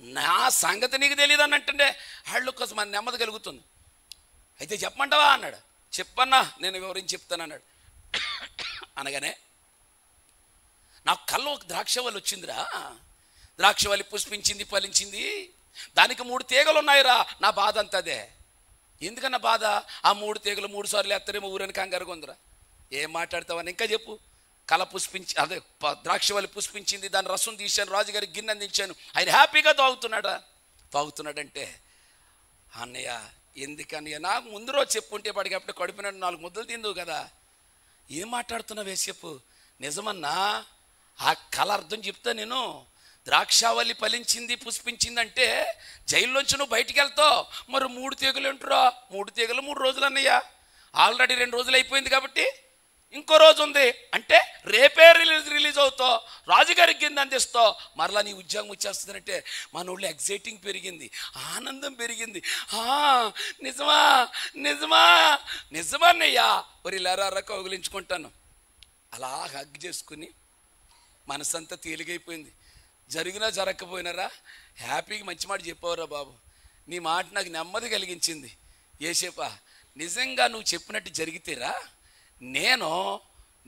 నా సంగతి నీకు తెలియదు అని అంటే వాళ్ళు కోసం మన నెమ్మది కలుగుతుంది. అయితే చెప్పమంటావా అన్నాడు. చెప్పన్నా నేను వివరించి చెప్తాను అన్నాడు. అనగానే నాకు కళ్ళు ఒక ద్రాక్షవల్లి వచ్చిందిరా, ద్రాక్షవల్లి పుష్పించింది, ఫలించింది, దానికి 3 తీగలు ఉన్నాయిరా, నా బాధ అంతా అదే. ఎందుకన్నా బాధ, ఆ 3 తీగలు 3 సార్లు ఎత్తరేమో ఊరని కంగారుగా ఉందిరా. ఏం మాట్లాడతావని ఇంకా చెప్పు. కళ పుష్పించి అదే ద్రాక్షవల్లి పుష్పించింది, దాని రసం తీశాను, రాజుగారికి గిన్నె అందించాను, ఆయన హ్యాపీగా తాగుతున్నాడంటే అన్నయ్య ఎందుకన్నయ్య నాకు ముందు రోజు చెప్పుంటే పడికి అప్పుడు కడుపునట్టు 4 ముద్దలు తిందువు కదా, ఏం మాట్లాడుతున్నావే చెప్పు. నిజమన్నా ఆ కళ అర్థం చెప్తా నేను. ద్రాక్షావల్లి ఫలించింది పుష్పించింది అంటే జైల్లోంచి నువ్వు బయటికి వెళ్తావు, మరి 3 తీగలు ఏంటురా, 3 తీగలు 3 రోజులు అన్నయ్య, ఆల్రెడీ 2 రోజులు అయిపోయింది కాబట్టి ఇంకో రోజు ఉంది అంటే రేపే రిలీజ్ అవుతావు, రాజుగారికి కింద అందిస్తావు, మరలా నీ ఉద్యోగం వచ్చేస్తుందంటే మన ఊళ్ళో ఎగ్జైటింగ్ పెరిగింది, ఆనందం పెరిగింది. నిజమా నిజమా నిజమన్నయ్యా, మరి ఇలా కౌగిలించుకుంటాను. అలా హగ్ చేసుకుని మనసంతా తేలిగైపోయింది. జరిగినా జరగకపోయినారా హ్యాపీగా మంచి మాట చెప్పావురా బాబు, నీ మాట నాకు నెమ్మది కలిగించింది. ఏసేపా నిజంగా నువ్వు చెప్పినట్టు జరిగితేరా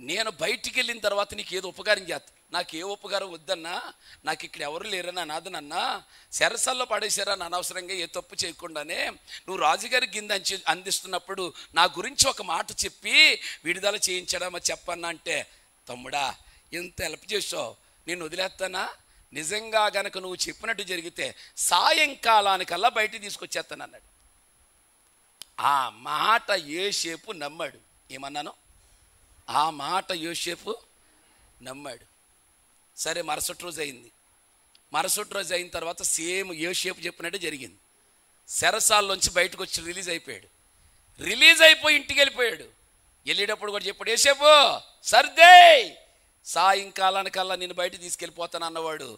నేను బయటికి వెళ్ళిన తర్వాత నీకు ఏదో ఉపకారం చేస్తా. నాకు ఏ ఉపకారం వద్దన్నా, నాకు ఇక్కడ ఎవరు లేరని అనాథనన్నా, సెరసల్లో పడేసారా అనవసరంగా ఏ తప్పు చేయకుండానే నువ్వు రాజుగారి కింద అందిస్తున్నప్పుడు నా గురించి ఒక మాట చెప్పి విడుదల చేయించడమా చెప్పన్నా అంటే, తమ్ముడా ఇంత హెల్ప్ చేసావు, నేను వదిలేస్తానా? నిజంగా గనక నువ్వు చెప్పినట్టు జరిగితే సాయంకాలానికల్లా బయటికి తీసుకొచ్చేస్తాను అన్నాడు. ఆ మాట యోసేపు నమ్మాడు. ఏమన్నాను? ఆ మాట యోసేపు నమ్మాడు. సరే మరుసటి రోజు అయింది. మరుసటి రోజు అయిన తర్వాత సేమ్ యోసేపు చెప్పినట్టే జరిగింది. సెరసాల్లోంచి బయటకు వచ్చి రిలీజ్ అయిపోయాడు. రిలీజ్ అయిపోయి ఇంటికి వెళ్ళిపోయాడు. వెళ్ళేటప్పుడు కూడా చెప్పాడు, యోసేపు సర్దే సాయంకాలానికల్లా నేను బయట తీసుకెళ్ళిపోతాను అన్నవాడు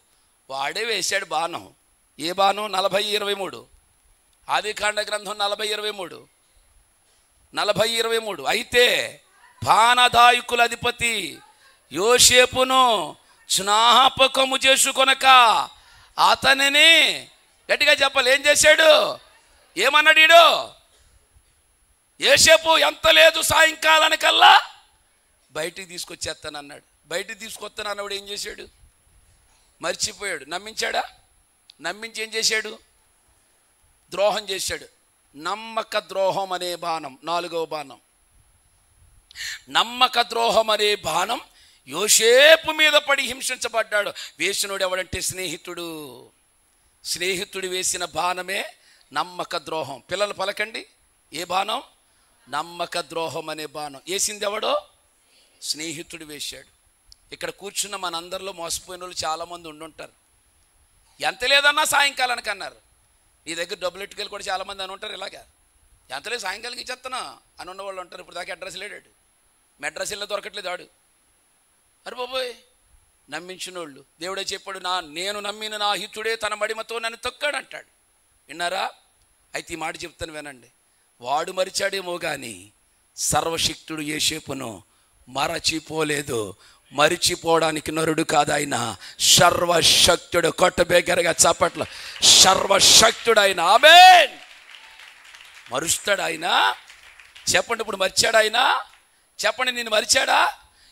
వాడే వేశాడు బాణం. ఏ బాణం? 40:23 ఆదికాండ గ్రంథం 40:23. అయితే బాణదాయకుల అధిపతి యోసేపును జ్ఞాపకము చేసుకొనక అతనిని, గట్టిగా చెప్పాలి, ఏం చేశాడు? ఏమన్నాడు ఈడు? యోసేపు ఎంత లేదు సాయంకాలానికల్లా బయటికి తీసుకొచ్చేస్తాను అన్నాడు. బయటికి తీసుకొస్తాను అన్నవాడు ఏం చేశాడు? మర్చిపోయాడు. నమ్మించాడా? నమ్మించి ఏం చేశాడు? ద్రోహం చేశాడు. నమ్మక ద్రోహం అనే బాణం, 4వ బాణం. నమ్మక ద్రోహం అనే బాణం యోసేపు మీద పడి హింసించబడ్డాడు. వేసినోడు ఎవడంటే స్నేహితుడు వేసిన బాణమే నమ్మక ద్రోహం. పిల్లలు పలకండి, ఏ బాణం? నమ్మక ద్రోహం అనే బాణం. వేసింది ఎవడో? స్నేహితుడు వేశాడు. ఇక్కడ కూర్చున్న మనందరిలో మోసపోయిన వాళ్ళు చాలామంది ఉండుంటారు. ఎంత లేదన్నా సాయంకాలానికి అన్నారు. నీ దగ్గర డబ్బులు ఎట్టుకెళ్ళి కూడా చాలామంది అని ఉంటారు. ఇలాగా ఎంత లేదు సాయంకాలానికి ఇచ్చేస్తానా అని ఉన్నవాళ్ళు ఉంటారు. ఇప్పుడు దాకా అడ్రస్ లేడాడు, మెడ్రస్ ఇల్లు దొరకట్లేదు ఆడు. అరే బాబోయ్, నమ్మించిన వాళ్ళు దేవుడే చెప్పాడు, నేను నమ్మిన నా హితుడే తన మడిమతో నన్ను తొక్కాడు అంటాడు. విన్నారా? అయితే ఈ మాట చెప్తాను వినండి. వాడు మరిచాడేమో కానీ సర్వశక్తుడు యోసేపును మరచిపోలేదు. మరిచిపోవడానికి నరుడు కాదు ఆయన, సర్వశక్తుడు. కొట్టబేగరగా చప్పట్లు. సర్వశక్తుడు ఆయన. ఆమేన్. మరుస్తాడు ఆయన. చెప్పండి, ఇప్పుడు మరిచాడు ఆయన? చెప్పండి, నేను మరిచాడా?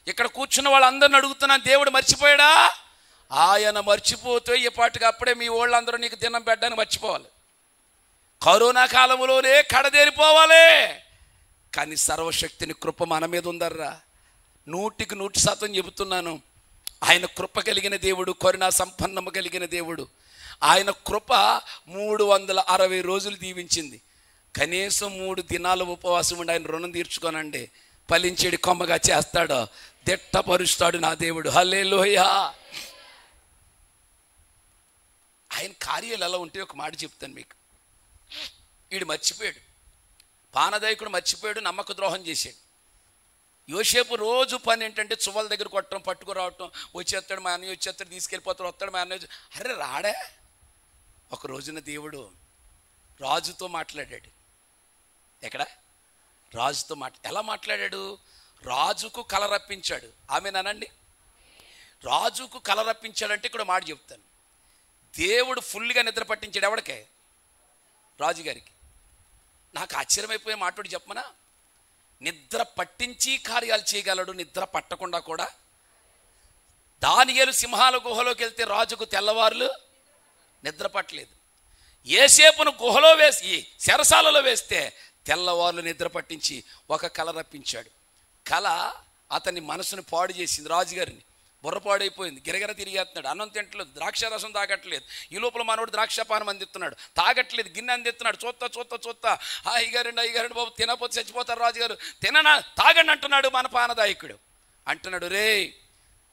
ఇక్కడ కూర్చున్న వాళ్ళందరిని అడుగుతున్నాను, దేవుడు మర్చిపోయాడా? ఆయన మర్చిపోతే ఈ పాటికి అప్పుడే మీ వాళ్ళందరూ నీకు దినం పెట్టడానికి మర్చిపోవాలి. కరోనా కాలంలోనే కడదేరిపోవాలి. కానీ సర్వశక్తిని కృప మన మీద ఉందర్రా. 100% చెబుతున్నాను. ఆయన కృప కలిగిన దేవుడు, కరుణా సంపన్నము కలిగిన దేవుడు. ఆయన కృప 360 రోజులు దీవించింది. కనీసం 3 దినాలు ఉపవాసం ఉండి ఆయన రుణం తీర్చుకోనండి. ఫలించేడి కొమ్మగా చేస్తాడు. దిట్టపరుస్తాడు నా దేవుడు. హల్లెలూయా. ఆయన కార్యాలు ఎలా ఉంటే ఒక మాట చెప్తాను మీకు. వీడు మర్చిపోయాడు, పానదాయకుడు మర్చిపోయాడు, నమ్మక ద్రోహం చేశాడు. యోసేపు రోజు పని ఏంటంటే చువ్వల దగ్గర కొట్టడం, పట్టుకురావటం, వచ్చేస్తాడు మా అన్నయ్య, వచ్చేస్తాడు, తీసుకెళ్ళిపోతాడు, వస్తాడు మా అన్నయ్య. అరే రాడే. ఒక రోజున దేవుడు రాజుతో మాట్లాడాడు. ఎక్కడ? రాజుతో ఎలా మాట్లాడాడు? రాజుకు కల రప్పించాడు. ఆమెనానండి. రాజుకు కల రప్పించాడంటే ఇక్కడ మాట చెప్తాను. దేవుడు ఫుల్గా నిద్ర పట్టించాడు. ఎవడికే? రాజుగారికి. నాకు ఆశ్చర్యమైపోయే మాట్లాడి చెప్పమనా, నిద్ర పట్టించి కార్యాలు చేయగలడు, నిద్ర పట్టకుండా కూడా. దానియేలు సింహాల గుహలోకి వెళ్తే రాజుకు తెల్లవారులు నిద్ర పట్టలేదు. యోసేపును గుహలో వేసి చెరసాలలో వేస్తే తెల్లవారులు నిద్ర పట్టించి ఒక కల రప్పించాడు. కల అతని మనసును పాడు చేసింది. రాజుగారిని బుర్రపాడైపోయింది, గిరగిర తిరిగేస్తున్నాడు, అన్నం తింటలేదు, ద్రాక్ష రసం తాగట్లేదు. ఈ లోపల మనోడు ద్రాక్షపానం అందిస్తున్నాడు, తాగట్లేదు, గిన్నె అందిస్తున్నాడు. చూస్తా అయ్యగారండి బాబు, తినపోతే చచ్చిపోతారు రాజుగారు, తిననా తాగండి అంటున్నాడు మన పానదాయకుడు. అంటున్నాడు, రే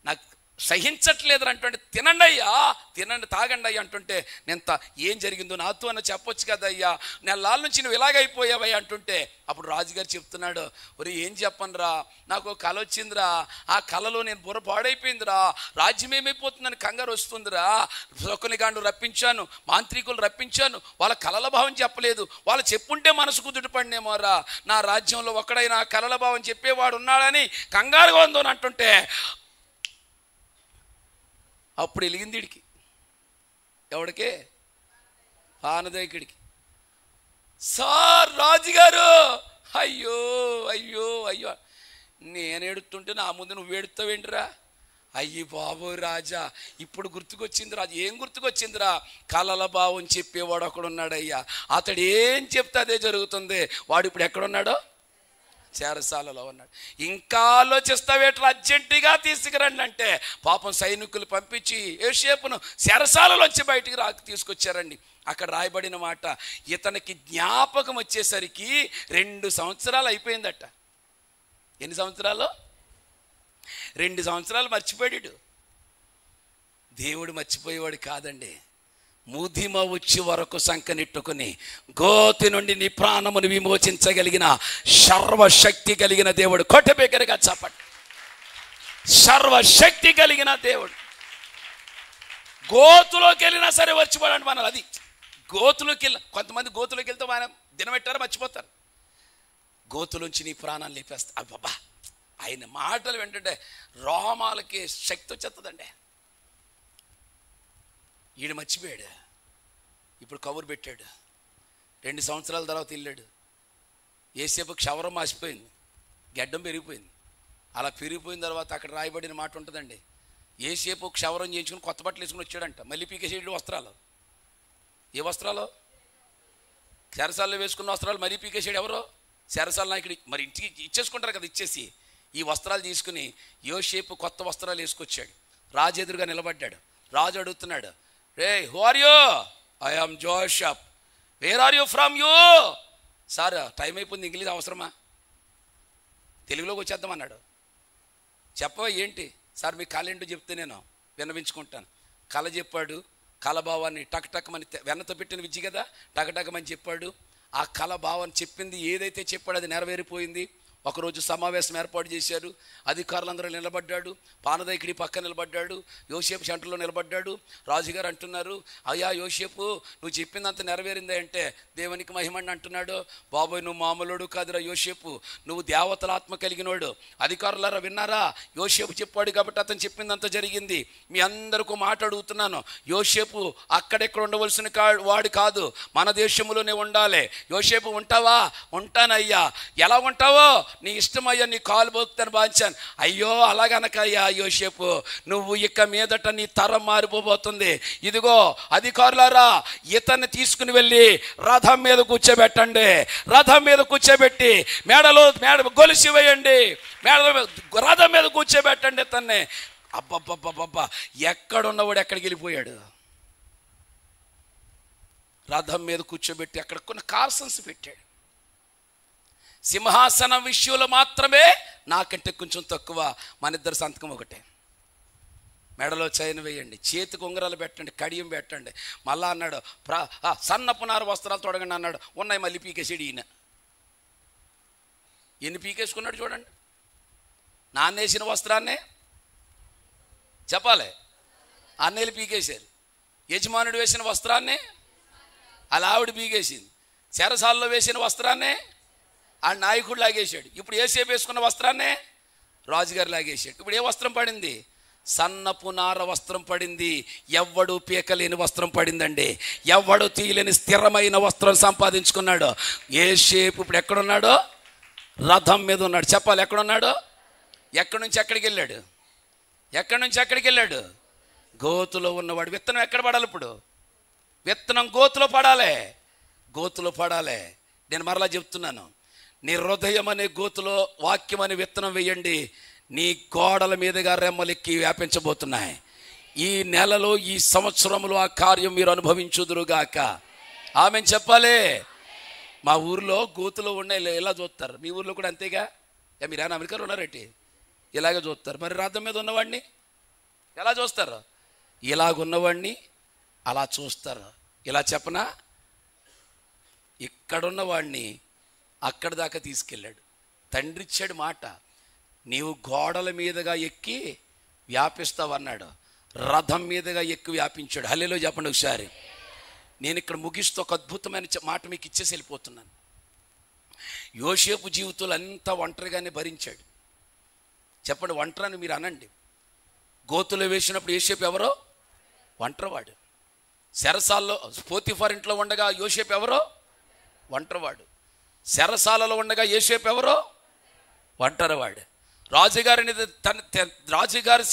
నాకు సహించట్లేదు అంటుంటే, తినండి అయ్యా, తినండి, తాగండి అయ్యా అంటుంటే, నేను ఏం జరిగిందో నాతో అన్న చెప్పొచ్చు కదా అయ్యా, నెలల నుంచి నువ్వు ఇలాగైపోయావయ్యా అంటుంటే, అప్పుడు రాజుగారు చెప్తున్నాడు, ఒరే ఏం చెప్పనురా, నాకు కల వచ్చిందిరా, ఆ కలలో నేను బుర్ర పాడైపోయిందిరా, రాజ్యం ఏమైపోతుందని కంగారు వస్తుందిరా, శకునిగాండు రప్పించాను, మాంత్రికులు రప్పించాను, వాళ్ళ కలల భావం చెప్పలేదు, వాళ్ళు చెప్పుంటే మనసు కుదుటపడినేమోరా, నా రాజ్యంలో ఒక్కడైనా కలల భావం చెప్పేవాడు ఉన్నాడని కంగారుగా ఉందో అని అంటుంటే, అప్పుడు వెలిగింది వీడికి. ఎవడికే? పానదాయకుడికి. సార్ రాజుగారు, అయ్యో అయ్యో అయ్యో, నేను ఏడుతుంటే నా ముందు నువ్వు ఏడుతావేంటిరా? అయ్యి బాబోయ్ రాజా, ఇప్పుడు గుర్తుకొచ్చింది రాజు. ఏం గుర్తుకొచ్చిందిరా? కలల భావం చెప్పేవాడు ఒకడున్నాడయ్యా, అతడు ఏం చెప్తే అదే జరుగుతుంది. వాడు ఇప్పుడు ఎక్కడున్నాడో? చెరసాలలో ఉన్నాడు. ఇంకా ఆలోచిస్తావేట్రా, అర్జెంటుగా తీసుకురండి అంటే పాపం సైనికులు పంపించి యోసేపును చెరసాలలోంచి బయటికి తీసుకొచ్చారండి. అక్కడ రాయబడిన మాట, ఇతనికి జ్ఞాపకం వచ్చేసరికి 2 సంవత్సరాలు అయిపోయిందట. ఎన్ని సంవత్సరాలు? 2 సంవత్సరాలు మర్చిపోయాడు. దేవుడు మర్చిపోయేవాడు కాదండి. ముదిమ వచ్చి వరకు సంకనెట్టుకుని గోతి నుండి నీ ప్రాణమును విమోచించగలిగిన సర్వశక్తి కలిగిన దేవుడు. కొట్టబెగ్గరగా చెప్పండి. సర్వశక్తి కలిగిన దేవుడు. గోతులోకి వెళ్ళినా సరే మర్చిపోడండి మనం. అది గోతులోకి వెళ్ళి, కొంతమంది గోతులోకి వెళ్తే మనం దినమెట్టారో మర్చిపోతారు. గోతులోంచి నీ ప్రాణాన్ని లేపేస్తా. అబ్బబ్బా, ఆయన మాటలు వింటుంటే రోమాలకి శక్తి వచ్చేస్తుందండి. ఈడు మర్చిపోయాడు. ఇప్పుడు కబురు పెట్టాడు. 2 సంవత్సరాల తర్వాత వెళ్ళాడు. యోసేపు క్షవరం మాసిపోయింది, గడ్డం పెరిగిపోయింది. అలా పెరిగిపోయిన తర్వాత అక్కడ రాయబడిన మాట ఉంటుందండి, యోసేపు క్షవరం చేయించుకుని కొత్త బట్టలు వేసుకుని వచ్చాడంట. మళ్ళీ పీకేసేడు వస్త్రాలు. ఏ వస్త్రాలు? చెరసాల్లో వేసుకున్న వస్త్రాలు మరీ పీకేసాడు. ఎవరో చెరసాల నాయకుడు. మరి ఇంటికి ఇచ్చేసుకుంటారు కదా, ఇచ్చేసి ఈ వస్త్రాలు తీసుకుని యోసేపు కొత్త వస్త్రాలు వేసుకొచ్చాడు. రాజు ఎదురుగా నిలబడ్డాడు. రాజు అడుగుతున్నాడు, రే who are you? I am Joseph. Where are you from you? Sir time అయిపోయింది, ఇంగ్లీష్ అవసరమా? తెలుగులోకి వచ్చేద్దామన్నాడు. చెప్పవా ఏంటి? సార్ మీ కళ ఏంటో చెప్తే నేను విన్నవించుకుంటాను. కళ చెప్పాడు. కళ భావాన్ని టక్టకమని, వెన్నతో పెట్టిన విద్య కదా, టకటకమని చెప్పాడు. ఆ కళ భావాన్ని చెప్పింది ఏదైతే చెప్పాడో అది నెరవేరిపోయింది. ఒకరోజు సమావేశం ఏర్పాటు చేశారు. అధికారులందరూ నిలబడ్డాడు. పానదాయకుడి పక్కన నిలబడ్డాడు. యోసేపు సెంటర్లో నిలబడ్డాడు. రాజుగారు అంటున్నారు, అయ్యా యోసేపు, నువ్వు చెప్పిందంత నెరవేరిందే అంటే దేవునికి మహిమని అంటున్నాడు. బాబోయ్, నువ్వు మామూలుడు కాదురా యోసేపు, నువ్వు దేవతల ఆత్మ కలిగినోడు. అధికారులారా విన్నారా? యోసేపు చెప్పాడు కాబట్టి అతను చెప్పిందంత జరిగింది. మీ అందరికీ మాట అడుగుతున్నాను, యోసేపు అక్కడెక్కడ ఉండవలసిన వాడు కాదు, మన దేశంలోనే ఉండాలి. యోసేపు ఉంటావా? ఉంటానయ్యా. ఎలా ఉంటావో నీ ఇష్టమయ్యా, నీ కాలు పోతాను బాంచాను. అయ్యో అలాగనకయ్యా యోసేపు, నువ్వు ఇక మీదట నీ తరం మారిపోబోతుంది. ఇదిగో అధికారులారా, ఇతన్ని తీసుకుని వెళ్ళి రథం మీద కూర్చోబెట్టండి. రథం మీద కూర్చోబెట్టి మేడ గొలుసు వేయండి. రథం మీద కూర్చోబెట్టండి ఇతన్ని. అబ్బబ్బబ్బబ్బబ్బా, ఎక్కడున్నవాడు ఎక్కడికి వెళ్ళిపోయాడు? రథం మీద కూర్చోబెట్టి అక్కడ కొన్ని కార్సన్స్ పెట్టాడు. సింహాసనం విషయంలో మాత్రమే నాకంటే కొంచెం తక్కువ. మన ఇద్దరు సంతకం ఒకటే. మెడలో చైన్ వేయండి, చేతికి ఉంగరాలు పెట్టండి, కడియం పెట్టండి. మళ్ళా అన్నాడు సన్నపు నార వస్త్రాలు తొడగండి అన్నాడు. ఉన్నాయి, మళ్ళీ పీకేసాడు ఈయన. ఎన్ని పీకేసుకున్నాడు చూడండి. నాన్నేసిన వస్త్రాన్నే చెప్పాలి, అన్నయ్యలు పీకేశారు. యజమానుడు వేసిన వస్త్రాన్నే అలా ఆవిడ పీకేసింది. చెరసాల్లో వేసిన వస్త్రాన్నే ఆ నాయకుడు లాగేశాడు. ఇప్పుడు ఏసేపు వేసుకున్న వస్త్రాన్నే రాజుగారు లాగేశాడు. ఇప్పుడు ఏ వస్త్రం పడింది? సన్నపు నార వస్త్రం పడింది. ఎవ్వడు పీకలేని వస్త్రం పడిందండి. ఎవ్వడు తీయలేని స్థిరమైన వస్త్రం సంపాదించుకున్నాడు. ఏసేపు ఇప్పుడు ఎక్కడున్నాడో? రథం మీద ఉన్నాడు. చెప్పాలి, ఎక్కడున్నాడు? ఎక్కడి నుంచి ఎక్కడికి వెళ్ళాడు? ఎక్కడి నుంచి ఎక్కడికి వెళ్ళాడు? గోతులో ఉన్నవాడు. విత్తనం ఎక్కడ పడాలి? ఇప్పుడు విత్తనం గోతులో పడాలి, గోతులో పడాలి. నేను మరలా చెప్తున్నాను, నీ హృదయం అనే గోతులో వాక్యం అనే విత్తనం వేయండి. నీ గోడల మీదుగా రెమ్మలెక్కి వ్యాపించబోతున్నాయి. ఈ నెలలో, ఈ సంవత్సరంలో ఆ కార్యం మీరు అనుభవించుదురుగాక. ఆమెను చెప్పాలి. మా ఊరిలో గోతులో ఉన్నాయి, ఇలా చూస్తారు. మీ ఊర్లో కూడా అంతేగా? మీరు ఏమైనా అమెరికాలో ఉన్నారేంటి? ఇలాగే చూస్తారు. మరి రథం మీద ఉన్నవాడిని ఎలా చూస్తారు? ఇలాగున్నవాడిని అలా చూస్తారు. ఇలా చెప్పనా, ఇక్కడున్నవాడిని అక్కడి దాకా తీసుకెళ్ళాడు. తండ్రి ఇచ్చాడు మాట, నీవు గోడల మీదుగా ఎక్కి వ్యాపిస్తావన్నాడు. రథం మీదుగా ఎక్కి వ్యాపించాడు. హల్లెలూయా చెప్పండి ఒకసారి. నేను ఇక్కడ ముగిస్తూ ఒక అద్భుతమైన మాట మీకు ఇచ్చేసి వెళ్ళిపోతున్నాను. యోసేపు జీవితంలో అంతా ఒంటరిగానే భరించాడు. చెప్పండి, ఒంటరని మీరు అనండి. గోతులో వేసినప్పుడు యోసేపు ఎవరో? ఒంటరివాడు. చెరసాల్లో పోతిఫర్ ఇంట్లో ఉండగా యోసేపు ఎవరో? ఒంటరివాడు. చెరసాలలో ఉండగా యోసేపు ఎవరో? ఒంటరివాడు. రాజుగారి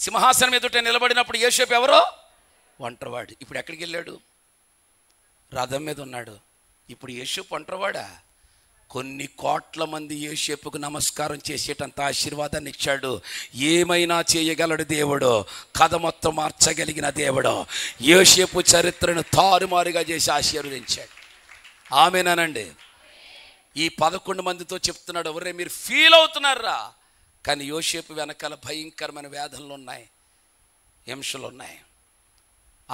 సింహాసనం ఎదుట నిలబడినప్పుడు యోసేపు ఎవరో? ఒంటరివాడు. ఇప్పుడు ఎక్కడికి వెళ్ళాడు? రథం మీద ఉన్నాడు. ఇప్పుడు యోసేపు ఒంటరివాడా? కొన్ని కోట్ల మంది యోసేపుకు నమస్కారం చేసేటంత ఆశీర్వాదాన్ని ఇచ్చాడు. ఏమైనా చేయగలడు దేవుడు. కథ మొత్తం మార్చగలిగిన దేవుడు. యోసేపు చరిత్రను తారుమారుగా చేసి ఆశీర్వదించాడు. ఆమేనండి. ఈ 11 మందితో చెప్తున్నాడు, ఎవరే మీరు ఫీల్ అవుతున్నారా? కానీ యోసేపు వెనకాల భయంకరమైన వేదనలు ఉన్నాయి, హింసలు ఉన్నాయి.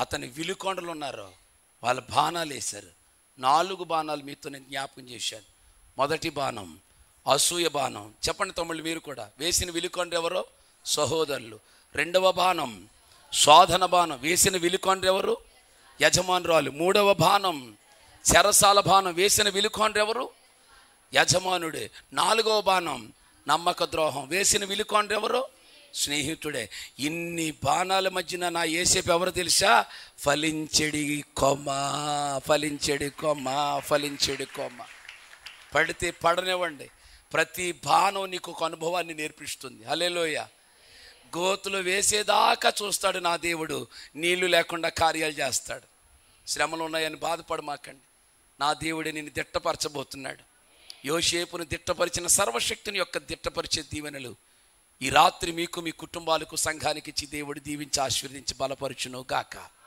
అతని విలుకొండలు ఉన్నారు, వాళ్ళ బాణాలు వేశారు. 4 బాణాలు మీతో నేను జ్ఞాపకం చేశాను. మొదటి బాణం అసూయ బాణం. చెప్పండి తమ్ముళ్ళు మీరు కూడా. వేసిన విలుకొండ ఎవరో? సహోదరులు. రెండవ బాణం శోధన బాణం. వేసిన విలుకొండ ఎవరు? యజమానురాలు. మూడవ బాణం చెరసాల బాణం. వేసిన విలుకొండ ఎవరు? యజమానుడే. 4వ బాణం నమ్మక ద్రోహం. వేసిన విలుకొండ ఎవరు? స్నేహితుడే. ఇన్ని బాణాల మధ్యన నా యోసేపు ఎవరు తెలుసా? ఫలించెడి కొమ్మ, ఫలించెడి కొమ్మ, ఫలించెడి కొమ్మ. పడితే పడనివ్వండి. ప్రతి బాణం నీకు ఒక అనుభవాన్ని నేర్పిస్తుంది. హల్లెలూయా. గోతులు వేసేదాకా చూస్తాడు నా దేవుడు. నీళ్లు లేకుండా కార్యాలు చేస్తాడు. శ్రమలు ఉన్నాయని బాధపడమాకండి. నా దేవుడే నిన్ను దిట్టపరచబోతున్నాడు. యోసేపును దిట్టపరిచిన సర్వశక్తిని యొక్క దిట్టపరిచే దీవెనలు ఈ రాత్రి మీకు, మీ కుటుంబాలకు, సంఘానికి ఇచ్చి దేవుడు దీవించి ఆశీర్వదించి బలపరచును గాక.